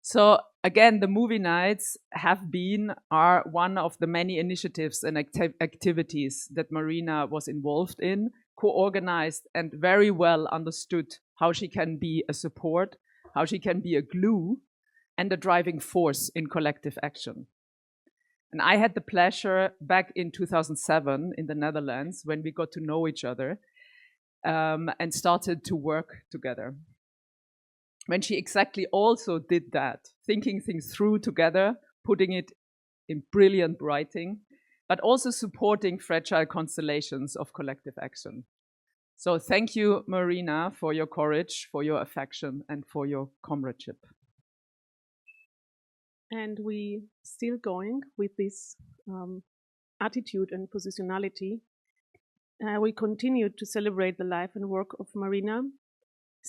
So again, the movie nights are one of the many initiatives and activities that Marina was involved in, co-organized, and very well understood how she can be a support, how she can be a glue and a driving force in collective action. And I had the pleasure back in 2007 in the Netherlands when we got to know each other and started to work together. When she exactly also did that, thinking things through together, putting it in brilliant writing, but also supporting fragile constellations of collective action. So thank you, Marina, for your courage, for your affection, and for your comradeship. And we still going with this attitude and positionality. We continue to celebrate the life and work of Marina.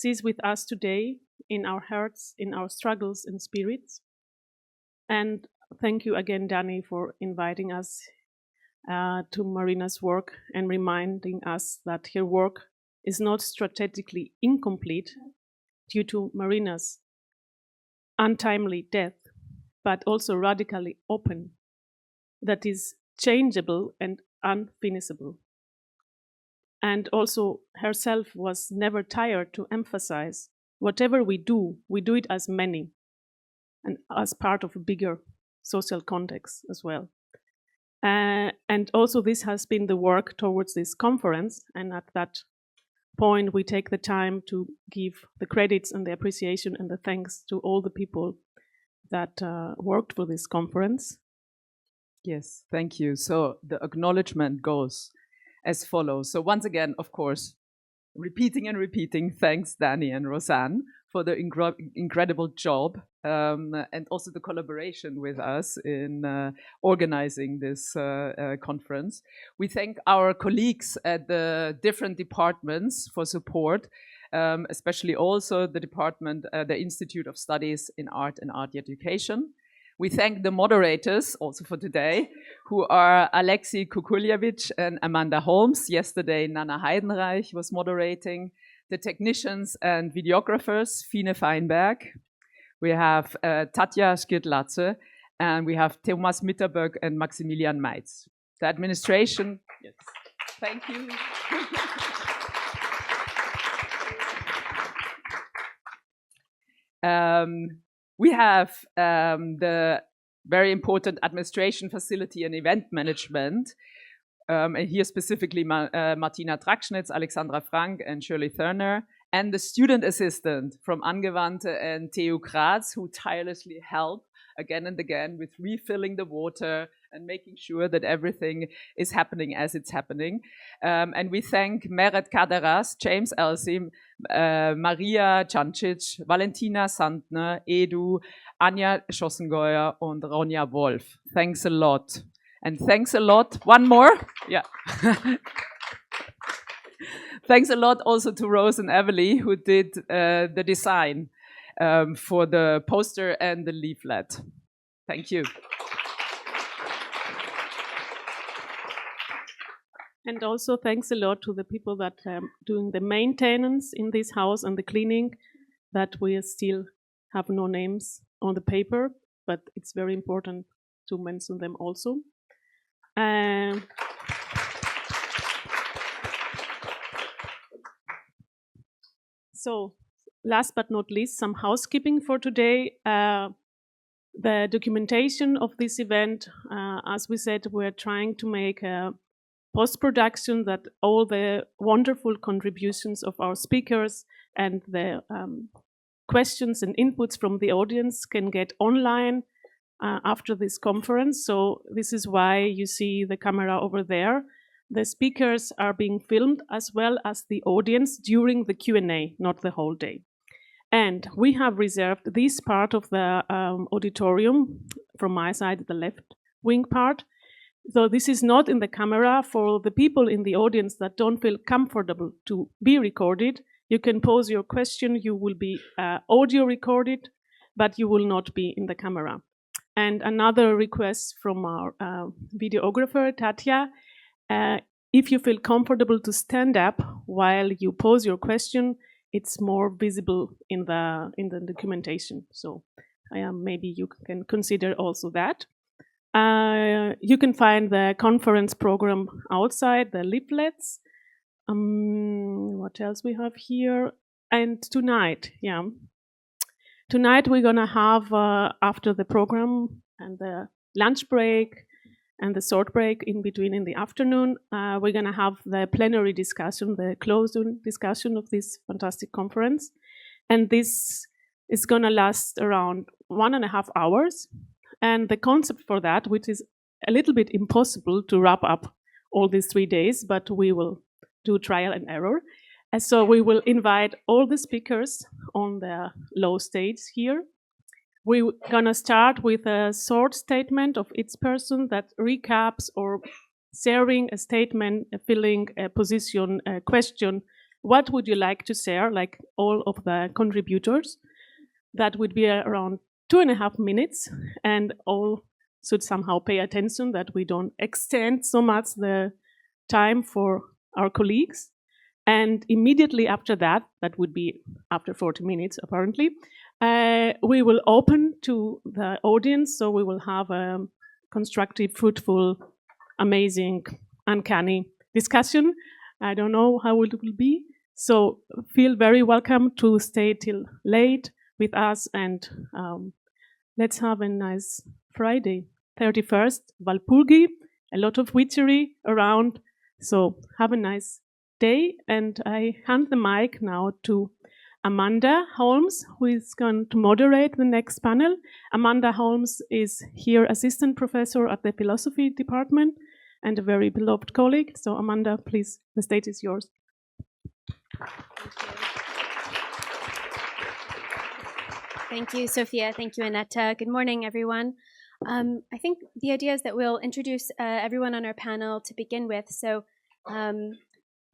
She is with us today in our hearts, in our struggles and spirits. And thank you again, Danny, for inviting us to Marina's work and reminding us that her work is not strategically incomplete due to Marina's untimely death, but also radically open, that is changeable and unfinishable. And also herself was never tired to emphasize whatever we do it as many and as part of a bigger social context as well. And also this has been the work towards this conference, and at that point we take the time to give the credits and the appreciation and the thanks to all the people that worked for this conference. Yes, thank you. So the acknowledgement goes as follows. So once again, of course, repeating, thanks Danny and Roseanne for the incredible job and also the collaboration with us in organizing this conference. We thank our colleagues at the different departments for support, especially also the department, the Institute of Studies in Art and Art Education. We thank the moderators also for today, who are Alexei Kukuljevich and Amanda Holmes. Yesterday, Nana Heidenreich was moderating. The technicians and videographers, Fine Feinberg. We have Tatja Skirtlatze, and we have Thomas Mitterberg and Maximilian Meitz. The administration, yes, thank you. We have the very important administration facility and event management. And here specifically Martina Drackschnitz, Alexandra Frank, and Shirley Thurner, and the student assistant from Angewandte and TU Graz, who tirelessly help again and again with refilling the water and making sure that everything is happening as it's happening. And we thank Meret Kaderas, James Elsey, Maria Cancic, Valentina Sandner, Edu, Anja Schossengeuer, and Ronja Wolf. Thanks a lot. And thanks a lot. One more? Yeah. Thanks a lot also to Rose and Emily, who did the design for the poster and the leaflet. Thank you. And also thanks a lot to the people that are doing the maintenance in this house and the cleaning, that we still have no names on the paper, but it's very important to mention them also. So last but not least, some housekeeping for today. The documentation of this event, as we said, we're trying to make a post-production that all the wonderful contributions of our speakers and the questions and inputs from the audience can get online after this conference. So this is why you see the camera over there. The speakers are being filmed as well as the audience during the Q&A, not the whole day. And we have reserved this part of the auditorium, from my side, the left wing part. So this is not in the camera. For the people in the audience that don't feel comfortable to be recorded, you can pose your question. You will be audio recorded, but you will not be in the camera. And another request from our videographer, Tatja, if you feel comfortable to stand up while you pose your question, it's more visible in the documentation. So maybe you can consider also that. You can find the conference program outside, the leaflets. What else we have here? And tonight, tonight we're gonna have, after the program and the lunch break and the short break in between in the afternoon, we're gonna have the plenary discussion, the closing discussion of this fantastic conference. And this is gonna last around 1.5 hours. And the concept for that, which is a little bit impossible to wrap up all these 3 days, but we will do trial and error. And so we will invite all the speakers on the low stage here. We're gonna start with a short statement of each person that recaps or sharing a statement, filling a position, a question. What would you like to share, like all of the contributors? That would be around 2.5 minutes, and all should somehow pay attention that we don't extend so much the time for our colleagues. And immediately after that, that would be after 40 minutes apparently, we will open to the audience. So we will have a constructive, fruitful, amazing, uncanny discussion. I don't know how it will be. So feel very welcome to stay till late with us, and let's have a nice Friday, 31st, Walpurgi, a lot of witchery around. So have a nice day, and I hand the mic now to Amanda Holmes, who is going to moderate the next panel. Amanda Holmes is here assistant professor at the philosophy department and a very beloved colleague. So Amanda, please, the stage is yours. Thank you, Sophia. Thank you, Annetta. Good morning, everyone. I think the idea is that we'll introduce everyone on our panel to begin with. So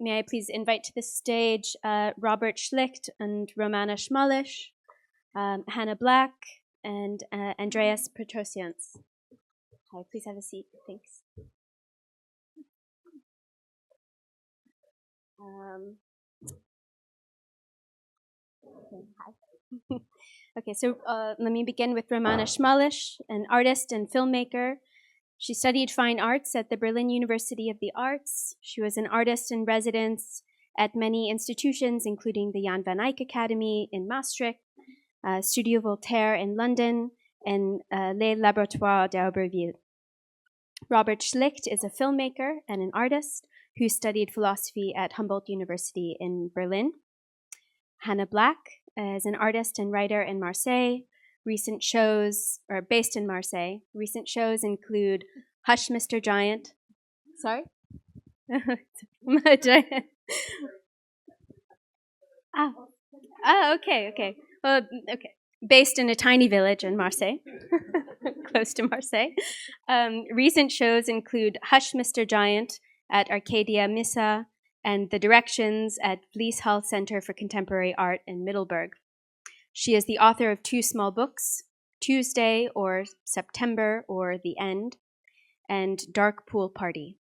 may I please invite to the stage Robert Schlicht and Romana Schmalisch, Hannah Black, and Andreas Petrossiants. Please have a seat. Thanks. Hi. Okay, so let me begin with Romana Schmalisch, an artist and filmmaker. She studied fine arts at the Berlin University of the Arts. She was an artist in residence at many institutions, including the Jan van Eyck Academy in Maastricht, Studio Voltaire in London, and Les Laboratoires d'Aubervilliers. Robert Schlicht is a filmmaker and an artist who studied philosophy at Humboldt University in Berlin. Hannah Black is an artist and writer in Marseille. Recent shows, or based in Marseille, recent shows include Hush, Mr. Giant. Sorry? Giant. Okay. Well, okay. Based in a tiny village in Marseille, close to Marseille. Recent shows include Hush, Mr. Giant at Arcadia Missa and The Directions at Vlies Hall Center for Contemporary Art in Middelburg. She is the author of 2 small books, Tuesday or September or The End, and Dark Pool Party.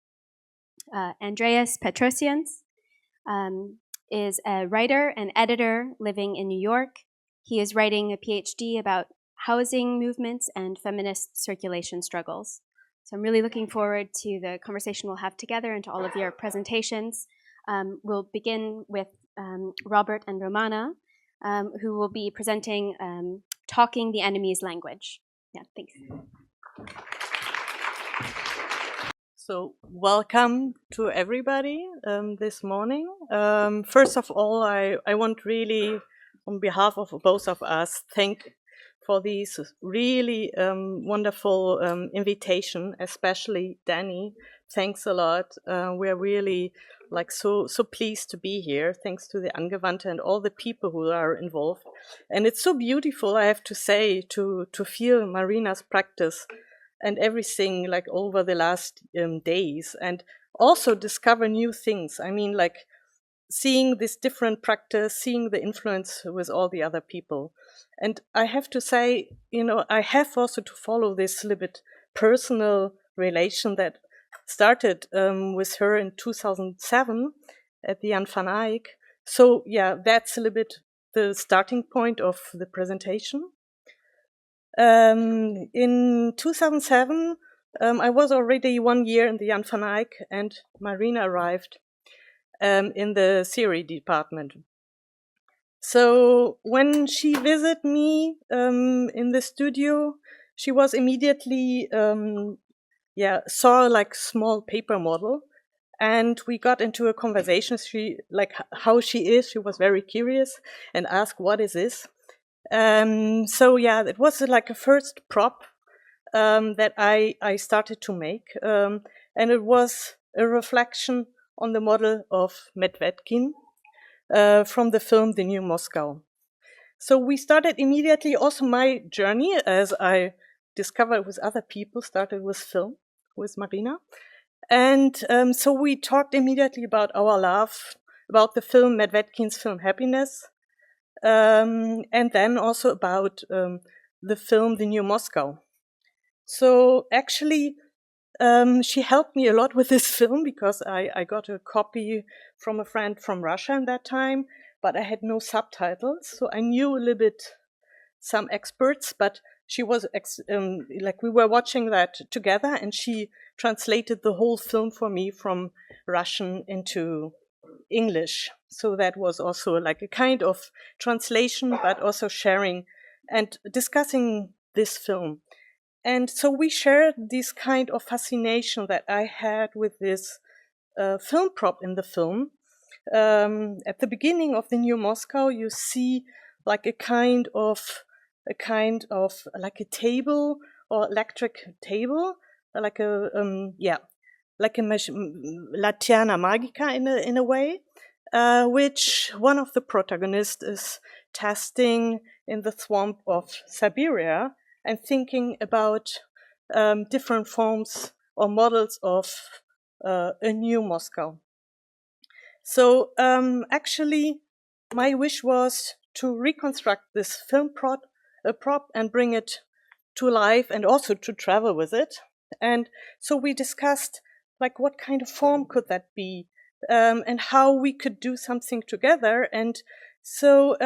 Andreas Petrossiants is a writer and editor living in New York. He is writing a PhD about housing movements and feminist circulation struggles. So I'm really looking forward to the conversation we'll have together and to all of your presentations. We'll begin with Robert and Romana, who will be presenting Talking the Enemy's Language. Yeah, thanks. So welcome to everybody this morning. First of all, I want really, on behalf of both of us, thank for these really wonderful invitation, especially Danny. Thanks a lot. We're really so pleased to be here. Thanks to the Angewandte and all the people who are involved. And it's so beautiful, I have to say, to feel Marina's practice and everything over the last days, and also discover new things. I mean, seeing this different practice, seeing the influence with all the other people. And I have to say, I have also to follow this little bit personal relation that started with her in 2007 at the Jan van Eyck. So yeah, that's a little bit the starting point of the presentation. In 2007, I was already 1 year in the Jan van Eyck, and Marina arrived in the theory department. So when she visited me in the studio, she was immediately saw like small paper model, and we got into a conversation. She like how she is. She was very curious and asked, "What is this?" So yeah, it was like a first prop that I started to make, and it was a reflection on the model of Medvedkin from the film The New Moscow. So we started immediately. Also, my journey, as I discovered with other people, started with film with Marina, and so we talked immediately about our love, about the film Medvedkin's film Happiness. And then also about the film The New Moscow. So actually, she helped me a lot with this film because I got a copy from a friend from Russia in that time, but I had no subtitles. So I knew a little bit some experts, but she was like we were watching that together, and she translated the whole film for me from Russian into English. So that was also like a kind of translation, but also sharing and discussing this film. And so we shared this kind of fascination that I had with this film prop in the film. At the beginning of The New Moscow, you see like a kind of like a table or electric table, like a like a Laterna Magica in a way, which one of the protagonists is testing in the swamp of Siberia and thinking about different forms or models of a new Moscow. So actually, my wish was to reconstruct this film prop and bring it to life and also to travel with it. And so we discussed like what kind of form could that be, and how we could do something together. And so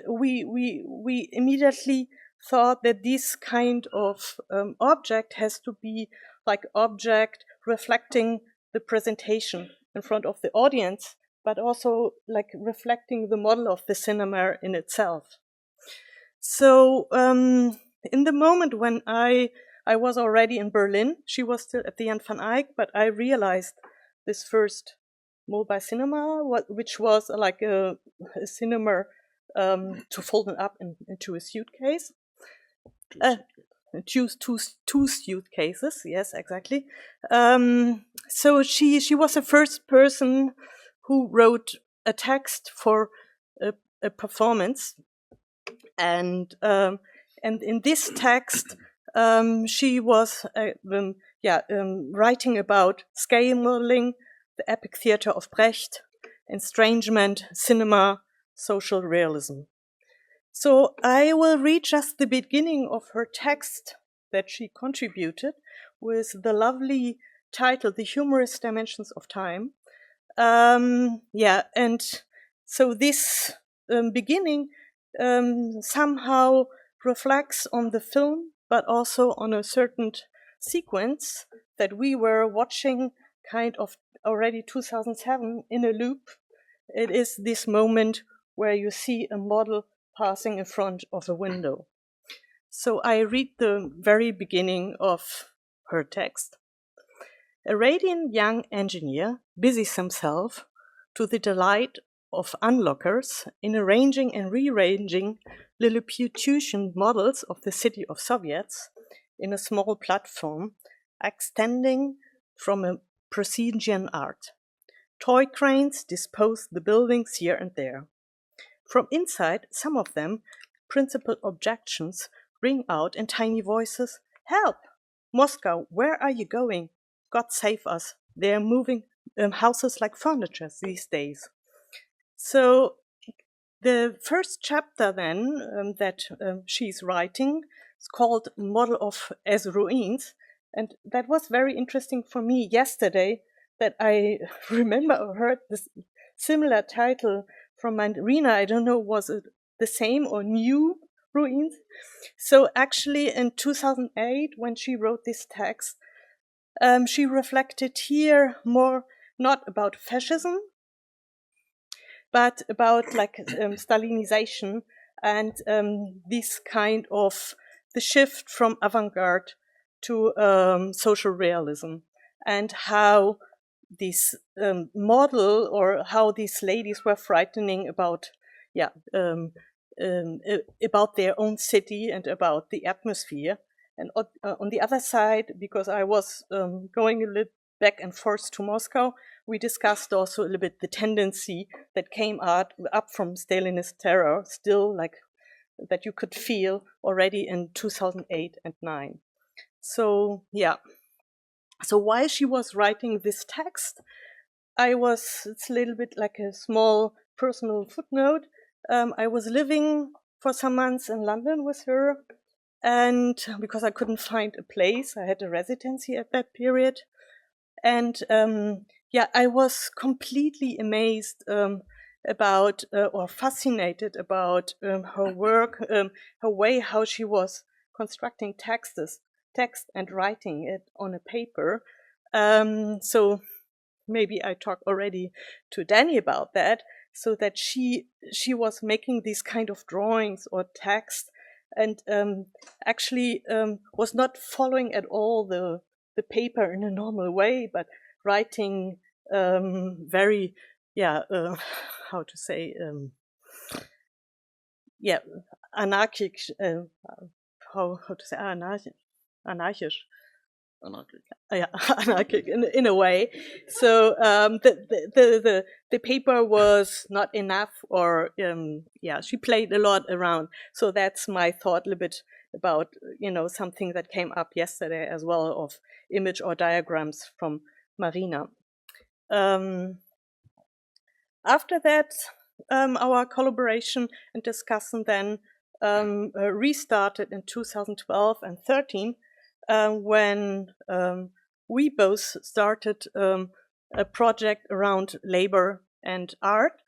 we immediately thought that this kind of object has to be like object reflecting the presentation in front of the audience, but also like reflecting the model of the cinema in itself. So in the moment when I was already in Berlin, she was still at the Jan van Eyck, but I realized this first mobile cinema, which was like a cinema to fold it up into a suitcase. Choose two suitcases, yes, exactly. So she was the first person who wrote a text for a performance, and in this text she was writing about scale modeling, the epic theater of Brecht, estrangement, cinema, social realism. So I will read just the beginning of her text that she contributed with the lovely title, The Humorous Dimensions of Time. And so this beginning somehow reflects on the film, but also on a certain sequence that we were watching kind of already 2007 in a loop. It is this moment where you see a model passing in front of a window. So I read the very beginning of her text. A radiant young engineer busies himself to the delight of onlookers in arranging and rearranging Lilliputian models of the city of Soviets in a small platform extending from a Petrossian art. Toy cranes dispose the buildings here and there. From inside, some of them, principal objections, ring out in tiny voices, "Help! Moscow, where are you going? God save us. They are moving houses like furniture these days." So the first chapter then that she's writing is called Model of as Ruins. And that was very interesting for me yesterday that I remember I heard this similar title from Marina. I don't know, was it the same or new ruins. So actually in 2008, when she wrote this text, she reflected here more not about fascism, but about like Stalinization and this kind of the shift from avant-garde to social realism, and how this model, or how these ladies were frightening about, about their own city and about the atmosphere. And on the other side, because I was going a little back and forth to Moscow, we discussed also a little bit the tendency that came up from Stalinist terror, still like that you could feel already in 2008 and 9. So yeah. So while she was writing this text, it's a little bit like a small personal footnote. I was living for some months in London with her, and because I couldn't find a place, I had a residency at that period. And I was completely amazed about or fascinated about her work, her way how she was constructing text and writing it on a paper. So maybe I talked already to Danny about that, so that she was making these kind of drawings or text, and actually was not following at all the paper in a normal way, but writing very, how to say, anarchic, how to say, anarchisch. Anarchic in a way. So the paper was not enough, or she played a lot around. So that's my thought a little bit about something that came up yesterday as well, of image or diagrams from Marina. After that, our collaboration and discussion then restarted in 2012 and 13. When we both started a project around labor and art.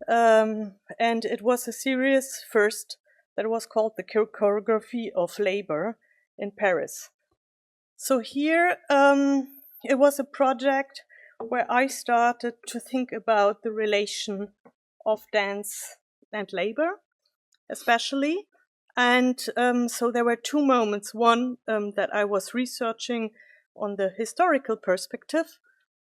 And it was a series first that was called the Choreography of Labor in Paris. So here it was a project where I started to think about the relation of dance and labor, especially. And so there were two moments. One, that I was researching on the historical perspective,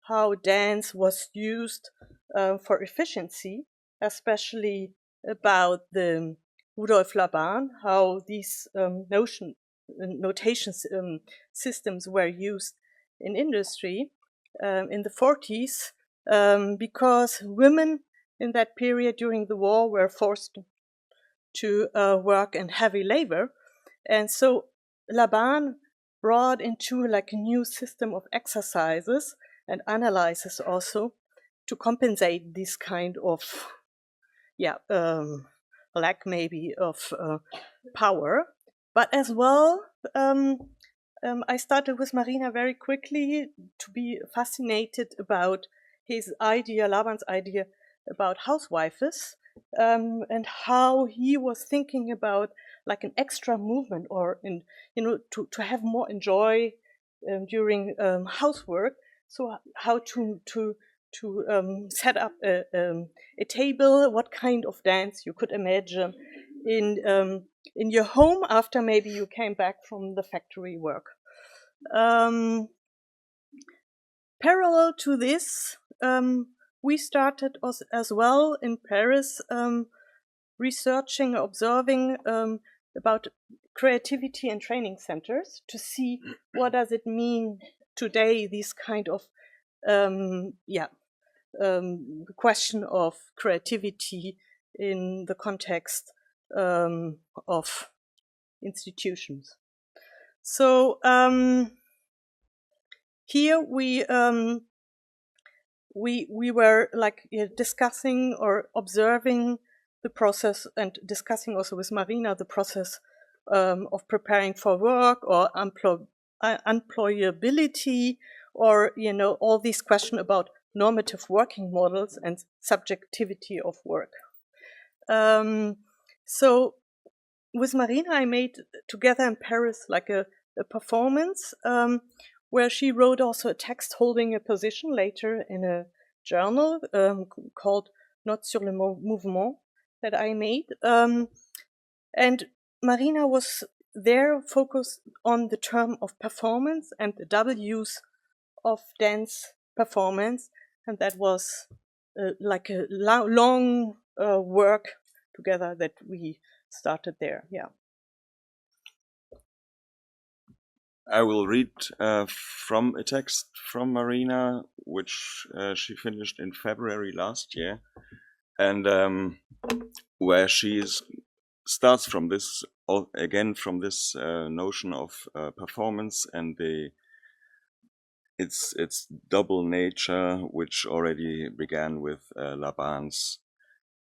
how dance was used for efficiency, especially about the Rudolf Laban, how these notation systems were used in industry in the 40s, because women in that period during the war were forced to work in heavy labor. And so Laban brought into like a new system of exercises and analysis also to compensate this kind of lack maybe of power. But as well, I started with Marina very quickly to be fascinated about his idea, Laban's idea about housewives, and how he was thinking about like an extra movement, or to have more enjoy during housework. So how to set up a table, what kind of dance you could imagine in your home after maybe you came back from the factory work. Parallel to this, we started as well in Paris researching, observing about creativity and training centers to see what does it mean today, this kind of question of creativity in the context of institutions. So here we were like discussing or observing the process, and discussing also with Marina the process of preparing for work, or employability, or all these questions about normative working models and subjectivity of work. So with Marina, I made together in Paris like a performance where she wrote also a text holding a position later in a journal called Notes sur le mouvement that I made. And Marina was there focused on the term of performance and the double use of dance performance. And that was like a long work together that we started there. Yeah. I will read from a text from Marina, which she finished in February last year, and where she starts from this, again, from this notion of performance and its double nature, which already began with Laban's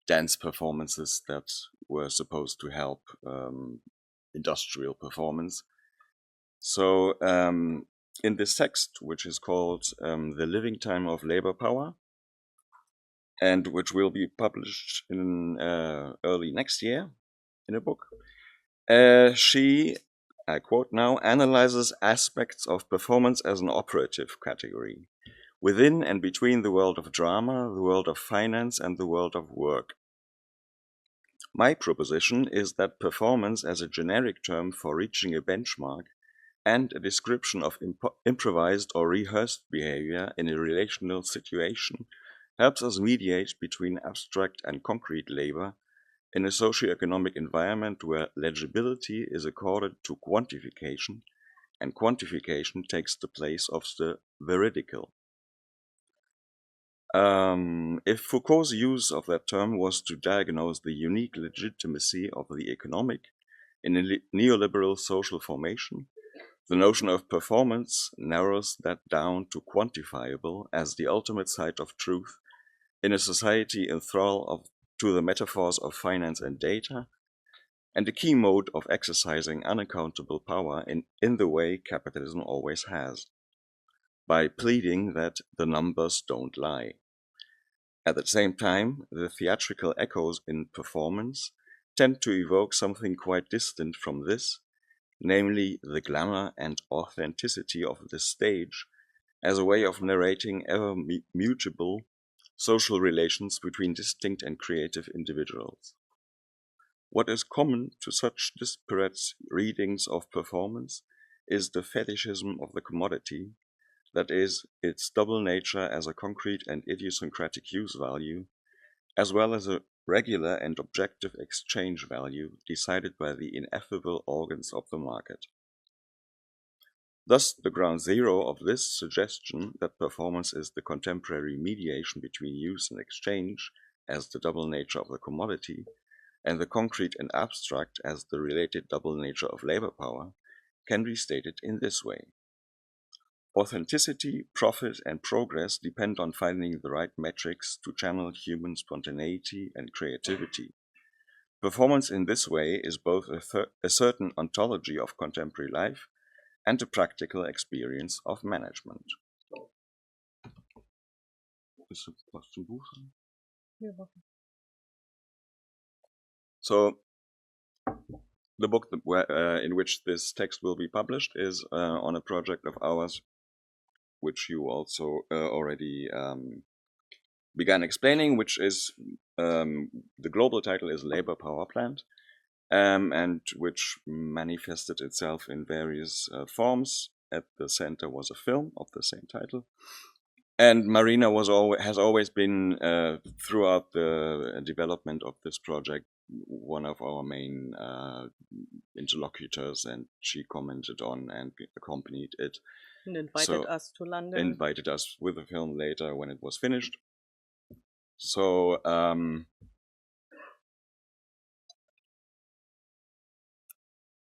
dance performances that were supposed to help industrial performance. So in this text, which is called The Living Time of Labor Power, and which will be published in early next year in a book, she, I quote now, analyzes aspects of performance as an operative category, within and between the world of drama, the world of finance, and the world of work. My proposition is that performance as a generic term for reaching a benchmark and a description of improvised or rehearsed behavior in a relational situation helps us mediate between abstract and concrete labor in a socio-economic environment where legibility is accorded to quantification, and quantification takes the place of the veridical. If Foucault's use of that term was to diagnose the unique legitimacy of the economic in a neoliberal social formation, the notion of performance narrows that down to quantifiable as the ultimate site of truth in a society in thrall to the metaphors of finance and data, and a key mode of exercising unaccountable power in the way capitalism always has, by pleading that the numbers don't lie. At the same time, the theatrical echoes in performance tend to evoke something quite distant from this, namely the glamour and authenticity of the stage as a way of narrating ever mutable social relations between distinct and creative individuals. What is common to such disparate readings of performance is the fetishism of the commodity, that is, its double nature as a concrete and idiosyncratic use value, as well as a regular and objective exchange value decided by the ineffable organs of the market. Thus, the ground zero of this suggestion that performance is the contemporary mediation between use and exchange as the double nature of the commodity, and the concrete and abstract as the related double nature of labor power, can be stated in this way. Authenticity, profit, and progress depend on finding the right metrics to channel human spontaneity and creativity. Performance in this way is both a certain ontology of contemporary life and a practical experience of management. So, the book in which this text will be published is on a project of ours, which you also already began explaining, which is the global title is Labor Power Plant, and which manifested itself in various forms. At the center was a film of the same title. And Marina has always been, throughout the development of this project, one of our main interlocutors, and she commented on and accompanied it. And invited us to London. Invited us with the film later when it was finished. So,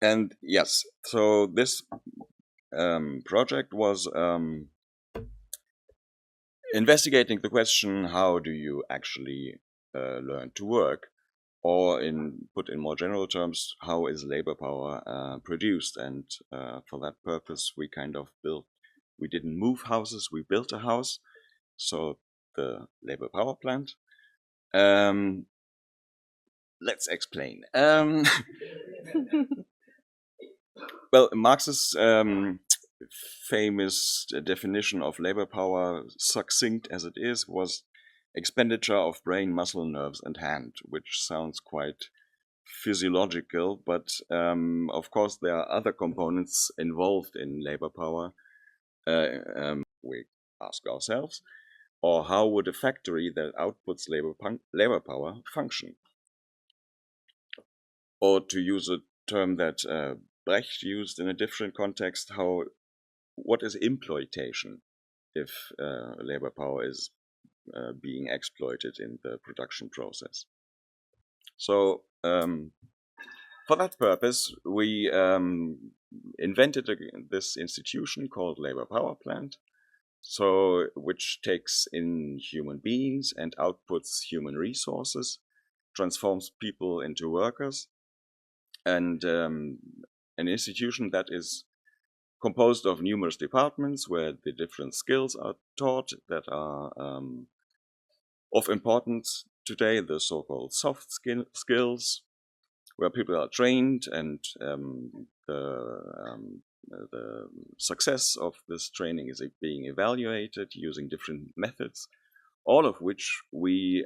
and yes, so this project was investigating the question, how do you actually learn to work? Or put in more general terms, how is labor power produced? And for that purpose, we didn't move houses, we built a house. So the labor power plant. Let's explain. Well, Marx's famous definition of labor power, succinct as it is, was expenditure of brain, muscle, nerves, and hand, which sounds quite physiological, but of course there are other components involved in labor power. We ask ourselves, or how would a factory that outputs labor power function? Or to use a term that Brecht used in a different context, what is exploitation if labor power is being exploited in the production process? So for that purpose, we invented this institution called Labor Power Plant, which takes in human beings and outputs human resources, transforms people into workers, and an institution that is composed of numerous departments where the different skills are taught that are of importance today, the so-called soft skills, where people are trained, and the success of this training is being evaluated using different methods, all of which we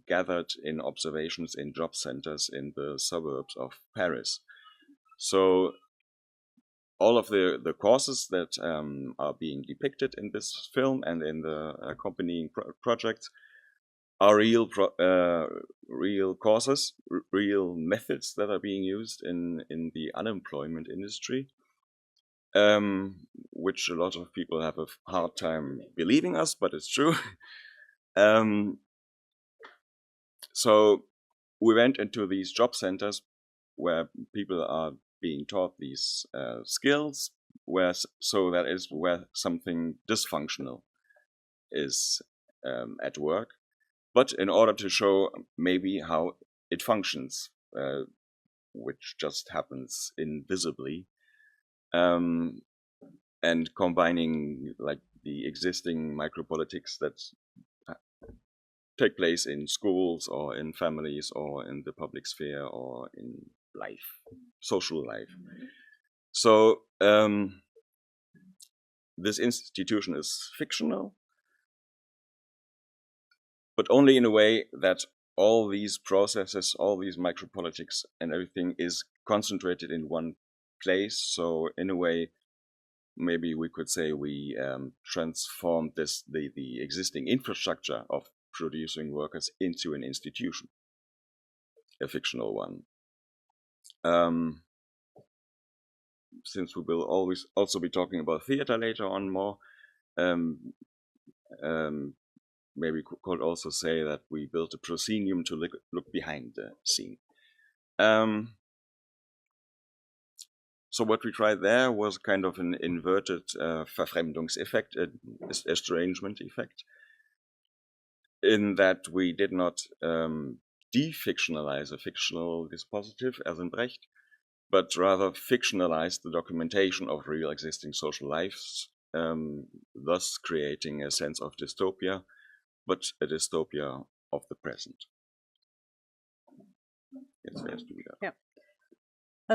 gathered in observations in job centers in the suburbs of Paris. So all of the courses that are being depicted in this film and in the accompanying projects are real courses, real methods that are being used in the unemployment industry, which a lot of people have a hard time believing us, but it's true. So we went into these job centers where people are being taught these skills, so that is where something dysfunctional is at work. But in order to show maybe how it functions, which just happens invisibly, and combining like the existing micropolitics that take place in schools or in families or in the public sphere or in life, social life. So this institution is fictional, but only in a way that all these processes, all these micropolitics and everything is concentrated in one place. So in a way, maybe we could say we transformed the existing infrastructure of producing workers into an institution, a fictional one. Since we will always also be talking about theater later on more, maybe we could also say that we built a proscenium to look behind the scene. So what we tried there was kind of an inverted Verfremdungseffekt, estrangement effect, in that we did not defictionalize a fictional dispositive as in Brecht, but rather fictionalize the documentation of real existing social lives, thus creating a sense of dystopia, but a dystopia of the present. Yes, yes, do that. Yeah.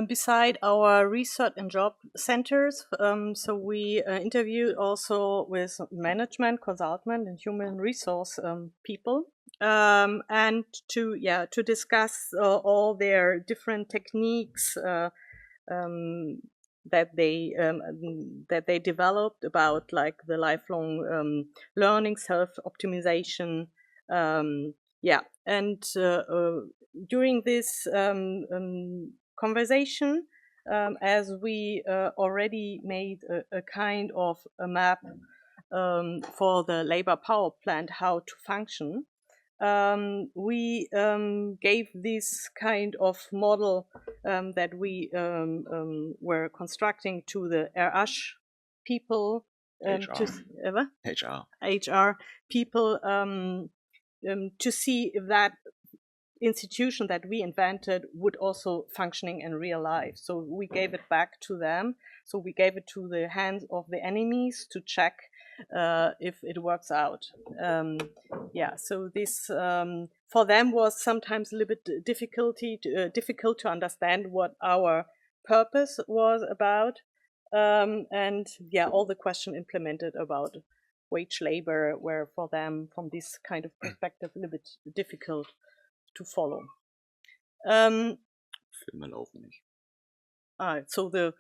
Beside our research and job centers, so we interviewed also with management, consultant, and human resource people, and to discuss all their different techniques that they developed about like the lifelong learning, self-optimization, and during this conversation, as we already made a kind of a map for the labor power plant, how to function, we gave this kind of model that we were constructing to the RH people, HR people, to see if that institution that we invented would also functioning in real life. So we gave it back to them. So we gave it to the hands of the enemies to check if it works out. Yeah, so this for them was sometimes a little bit difficult to understand what our purpose was about, and yeah, all the question implemented about wage labor were for them, from this kind of perspective, a little bit difficult to follow. Filme laufen nicht. So the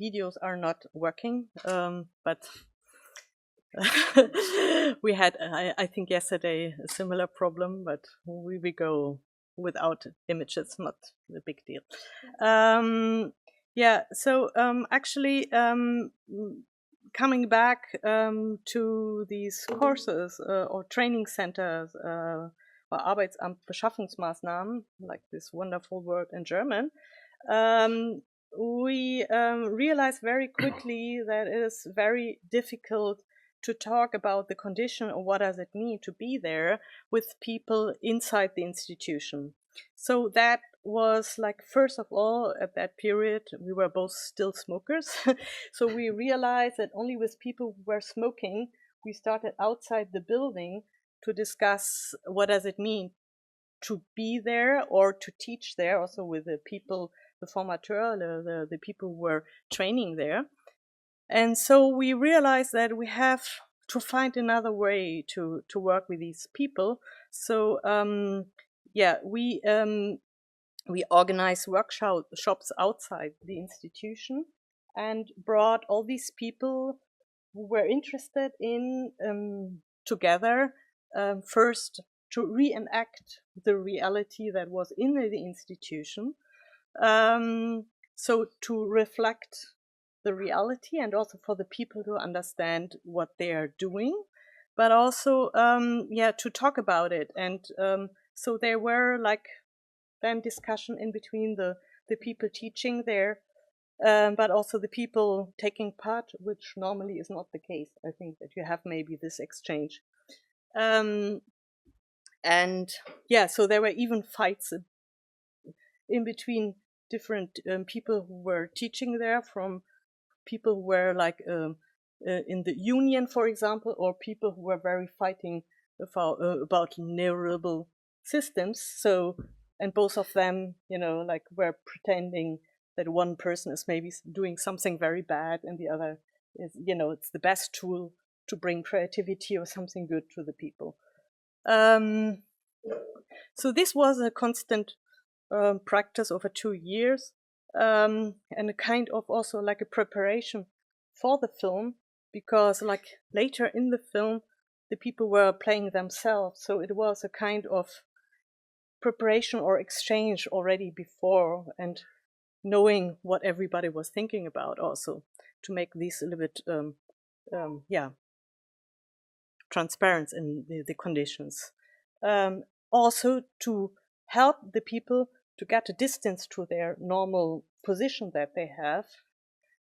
videos are not working, but we had, I think, yesterday a similar problem, but we go without images, not a big deal. Yeah, so actually, coming back to these courses or training centers, or Arbeitsamt Beschaffungsmaßnahmen, like this wonderful word in German, we realized very quickly that it is very difficult to talk about the condition or what does it mean to be there with people inside the institution. So that was like, first of all, at that period, we were both still smokers. So we realized that only with people who were smoking, we started outside the building to discuss what does it mean to be there or to teach there, also with the people, the formateur, the people who were training there. And so we realized that we have to find another way to work with these people. So yeah, we organized workshops outside the institution and brought all these people who were interested in together, first to reenact the reality that was in the institution. So to reflect the reality and also for the people to understand what they are doing, but also, yeah, to talk about it. And so there were like then discussion in between the people teaching there, but also the people taking part, which normally is not the case. I think that you have maybe this exchange. And yeah, so there were even fights in between different people who were teaching there, from people who were like in the union, for example, or people who were very fighting about neoliberal systems. So, and both of them, you know, like were pretending that one person is maybe doing something very bad and the other is, you know, it's the best tool to bring creativity or something good to the people. So this was a constant practice over 2 years, and a kind of also like a preparation for the film, because like later in the film, the people were playing themselves. So it was a kind of preparation or exchange already before, and knowing what everybody was thinking about also, to make this a little bit, yeah, transparent in the conditions. Also to help the people to get a distance to their normal position that they have,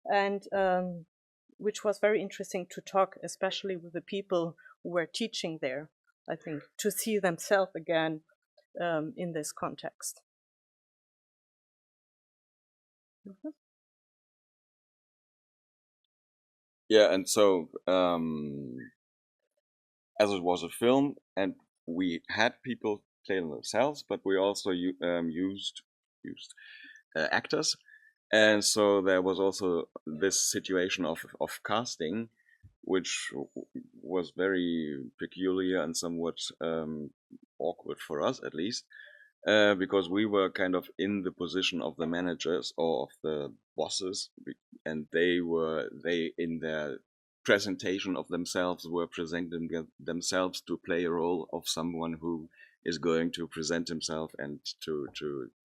and which was very interesting to talk, especially with the people who were teaching there, I think, to see themselves again in this context. Mm-hmm. Yeah, and so as it was a film, and we had people play themselves, but we also used actors, and so there was also this situation of casting, which was very peculiar and somewhat awkward for us, at least, because we were kind of in the position of the managers or of the bosses, and they in their presentation of themselves were presenting themselves to play a role of someone who is going to present himself and to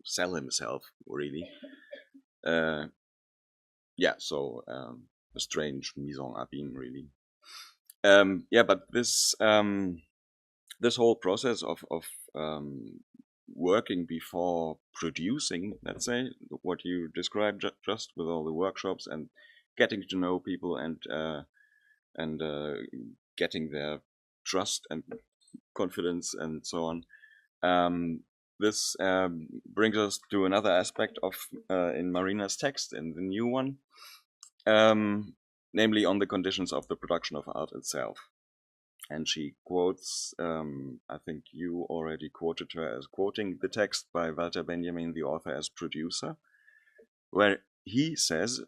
sell himself, really. Yeah, so a strange mise en abîme, really. Yeah, but this this whole process of working before producing, let's say, what you described just with all the workshops and getting to know people and getting their trust and confidence and so on. This brings us to another aspect of in Marina's text, in the new one. namely on the conditions of the production of art itself. And she quotes, I think you already quoted her as quoting the text by Walter Benjamin, the author, as producer, where he says,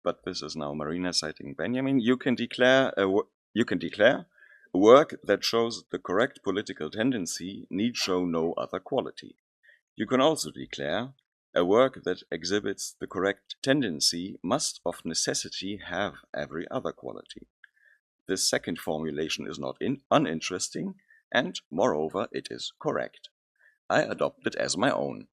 but this is now Marina citing Benjamin, you can declare a work that shows the correct political tendency need show no other quality. You can also declare a work that exhibits the correct tendency must of necessity have every other quality. This second formulation is not uninteresting, and, moreover, it is correct. I adopt it as my own.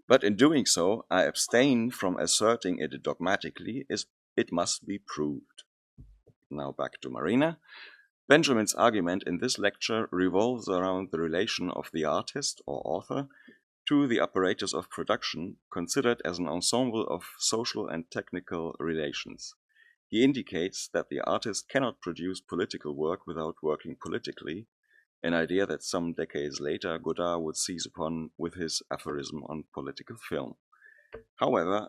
But in doing so, I abstain from asserting it dogmatically, as it must be proved. Now back to Marina. Benjamin's argument in this lecture revolves around the relation of the artist or author to the apparatus of production, considered as an ensemble of social and technical relations. He indicates that the artist cannot produce political work without working politically, an idea that some decades later Godard would seize upon with his aphorism on political film. However,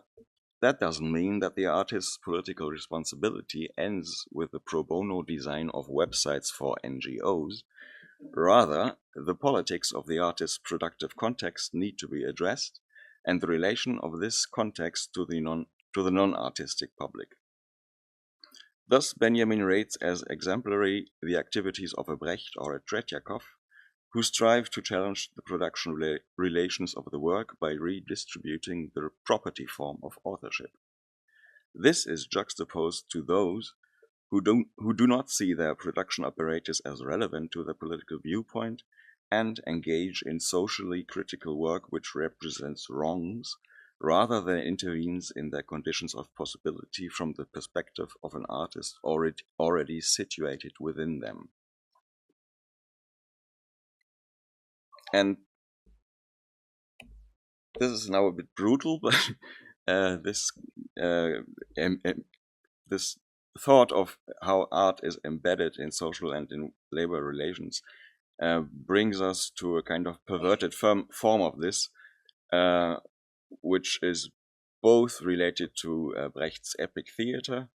that doesn't mean that the artist's political responsibility ends with the pro bono design of websites for NGOs. Rather, the politics of the artist's productive context need to be addressed, and the relation of this context to the non-artistic public. Thus, Benjamin rates as exemplary the activities of a Brecht or a Tretjakov, who strive to challenge the production relations of the work by redistributing the property form of authorship. This is juxtaposed to those who do not see their production apparatus as relevant to their political viewpoint and engage in socially critical work which represents wrongs, rather than intervenes in their conditions of possibility from the perspective of an artist already situated within them. And this is now a bit brutal, but this thought of how art is embedded in social and in labor relations brings us to a kind of perverted form of this, which is both related to Brecht's epic theater,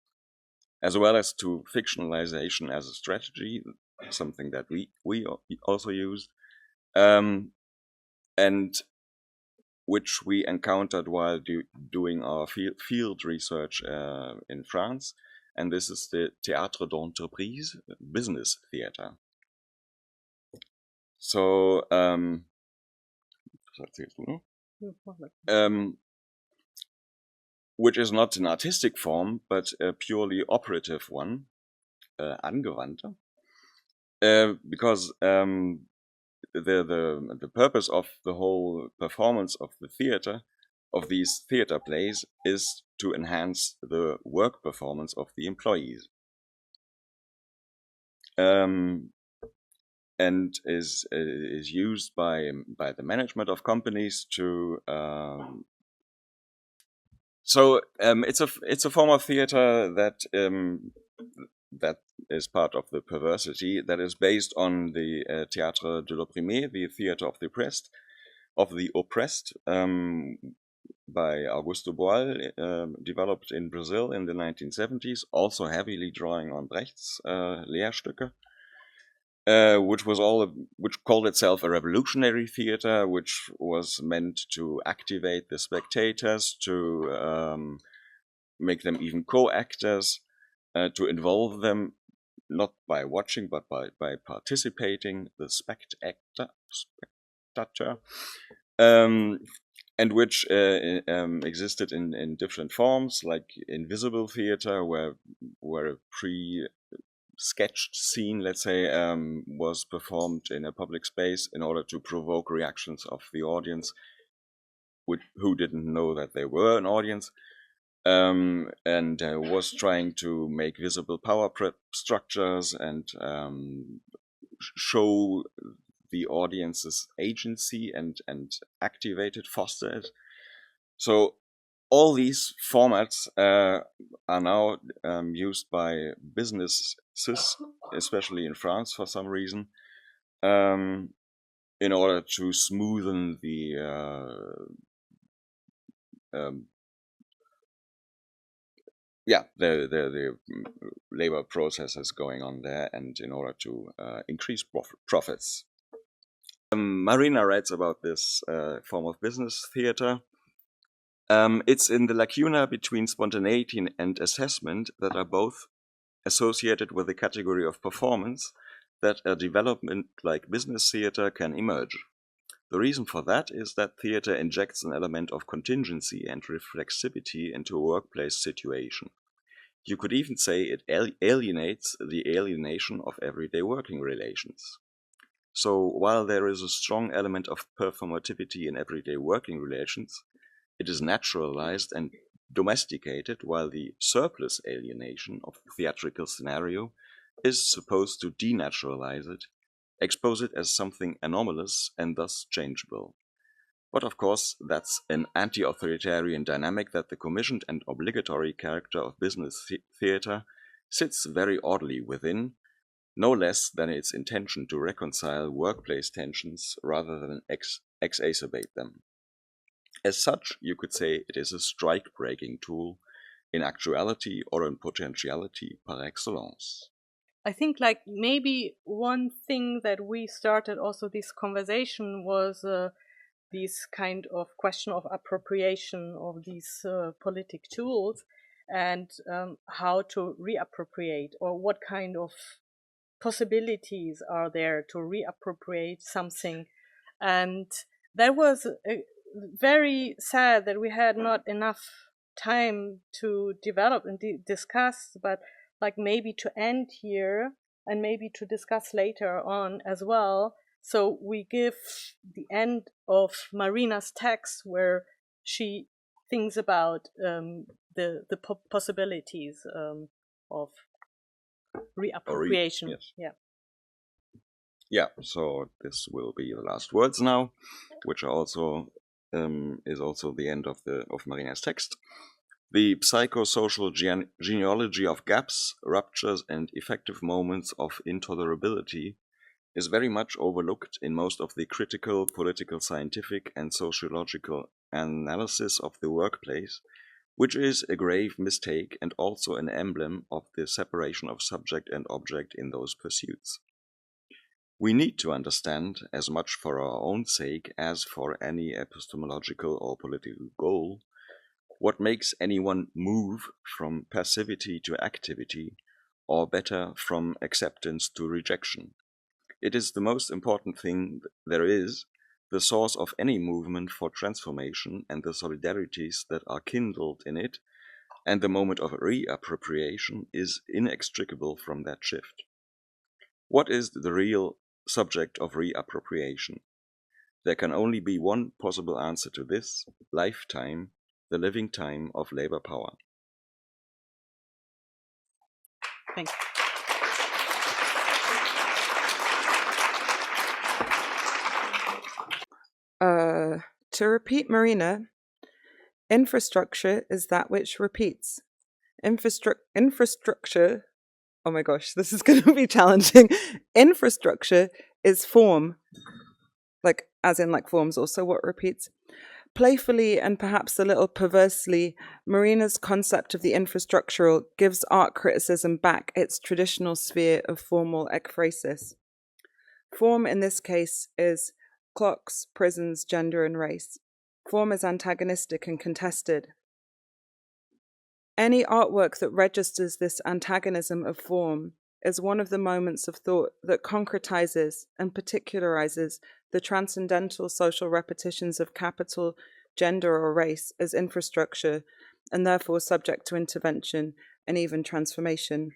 as well as to fictionalization as a strategy, something that we also used, and which we encountered while doing our field research in France. And this is the théâtre d'entreprise, business theater. So, which is not an artistic form, but a purely operative one, angewandte, because the purpose of the whole performance of the theater, of these theater plays, is to enhance the work performance of the employees, and is used by the management of companies to. So it's a form of theater that is part of the perversity, that is based on the Théâtre de l'Opprimé, the theater of the oppressed, by Augusto Boal, developed in Brazil in the 1970s, also heavily drawing on Brecht's Lehrstücke, which called itself a revolutionary theater, which was meant to activate the spectators, to make them even co-actors, to involve them not by watching but by participating, the spectator, and which existed in different forms, like invisible theater, where a pre-sketched scene, let's say, was performed in a public space in order to provoke reactions of the audience, who didn't know that they were an audience, and was trying to make visible power structures and show the audience's agency and activate it, foster it. So all these formats are now used by businesses, especially in France for some reason, in order to smoothen the the labor processes going on there, and in order to increase profits. Marina writes about this form of business theater. It's in the lacuna between spontaneity and assessment that are both associated with the category of performance that a development like business theater can emerge. The reason for that is that theater injects an element of contingency and reflexivity into a workplace situation. You could even say it alienates the alienation of everyday working relations. So while there is a strong element of performativity in everyday working relations, it is naturalized and domesticated, while the surplus alienation of the theatrical scenario is supposed to denaturalize it, expose it as something anomalous and thus changeable. But of course, that's an anti-authoritarian dynamic that the commissioned and obligatory character of business theater sits very oddly within, no less than its intention to reconcile workplace tensions rather than exacerbate them. As such, you could say it is a strike-breaking tool in actuality or in potentiality par excellence. I think like maybe one thing that we started also this conversation was this kind of question of appropriation of these politic tools and how to reappropriate, or what kind of possibilities are there to reappropriate something. And that was very sad that we had not enough time to develop and discuss, but like maybe to end here and maybe to discuss later on as well. So we give the end of Marina's text where she thinks about the possibilities of reappropriation. Yes. Yeah, so this will be the last words now, which are also is also the end of Marina's text. The psychosocial genealogy of gaps, ruptures, and effective moments of intolerability is very much overlooked in most of the critical, political, scientific, and sociological analysis of the workplace, which is a grave mistake and also an emblem of the separation of subject and object in those pursuits. We need to understand, as much for our own sake as for any epistemological or political goal, what makes anyone move from passivity to activity, or better, from acceptance to rejection. It is the most important thing there is, the source of any movement for transformation and the solidarities that are kindled in it, and the moment of reappropriation is inextricable from that shift. What is the real subject of reappropriation? There can only be one possible answer to this: lifetime, the living time of labor power. Thank you. To repeat Marina, infrastructure is that which repeats. Infrastructure, oh my gosh, this is going to be challenging. Infrastructure is form, like as in like forms, also what repeats. Playfully and perhaps a little perversely, Marina's concept of the infrastructural gives art criticism back its traditional sphere of formal ekphrasis. Form in this case is clocks, prisons, gender, and race. Form is antagonistic and contested. Any artwork that registers this antagonism of form is one of the moments of thought that concretizes and particularizes the transcendental social repetitions of capital, gender, or race as infrastructure, and therefore subject to intervention and even transformation.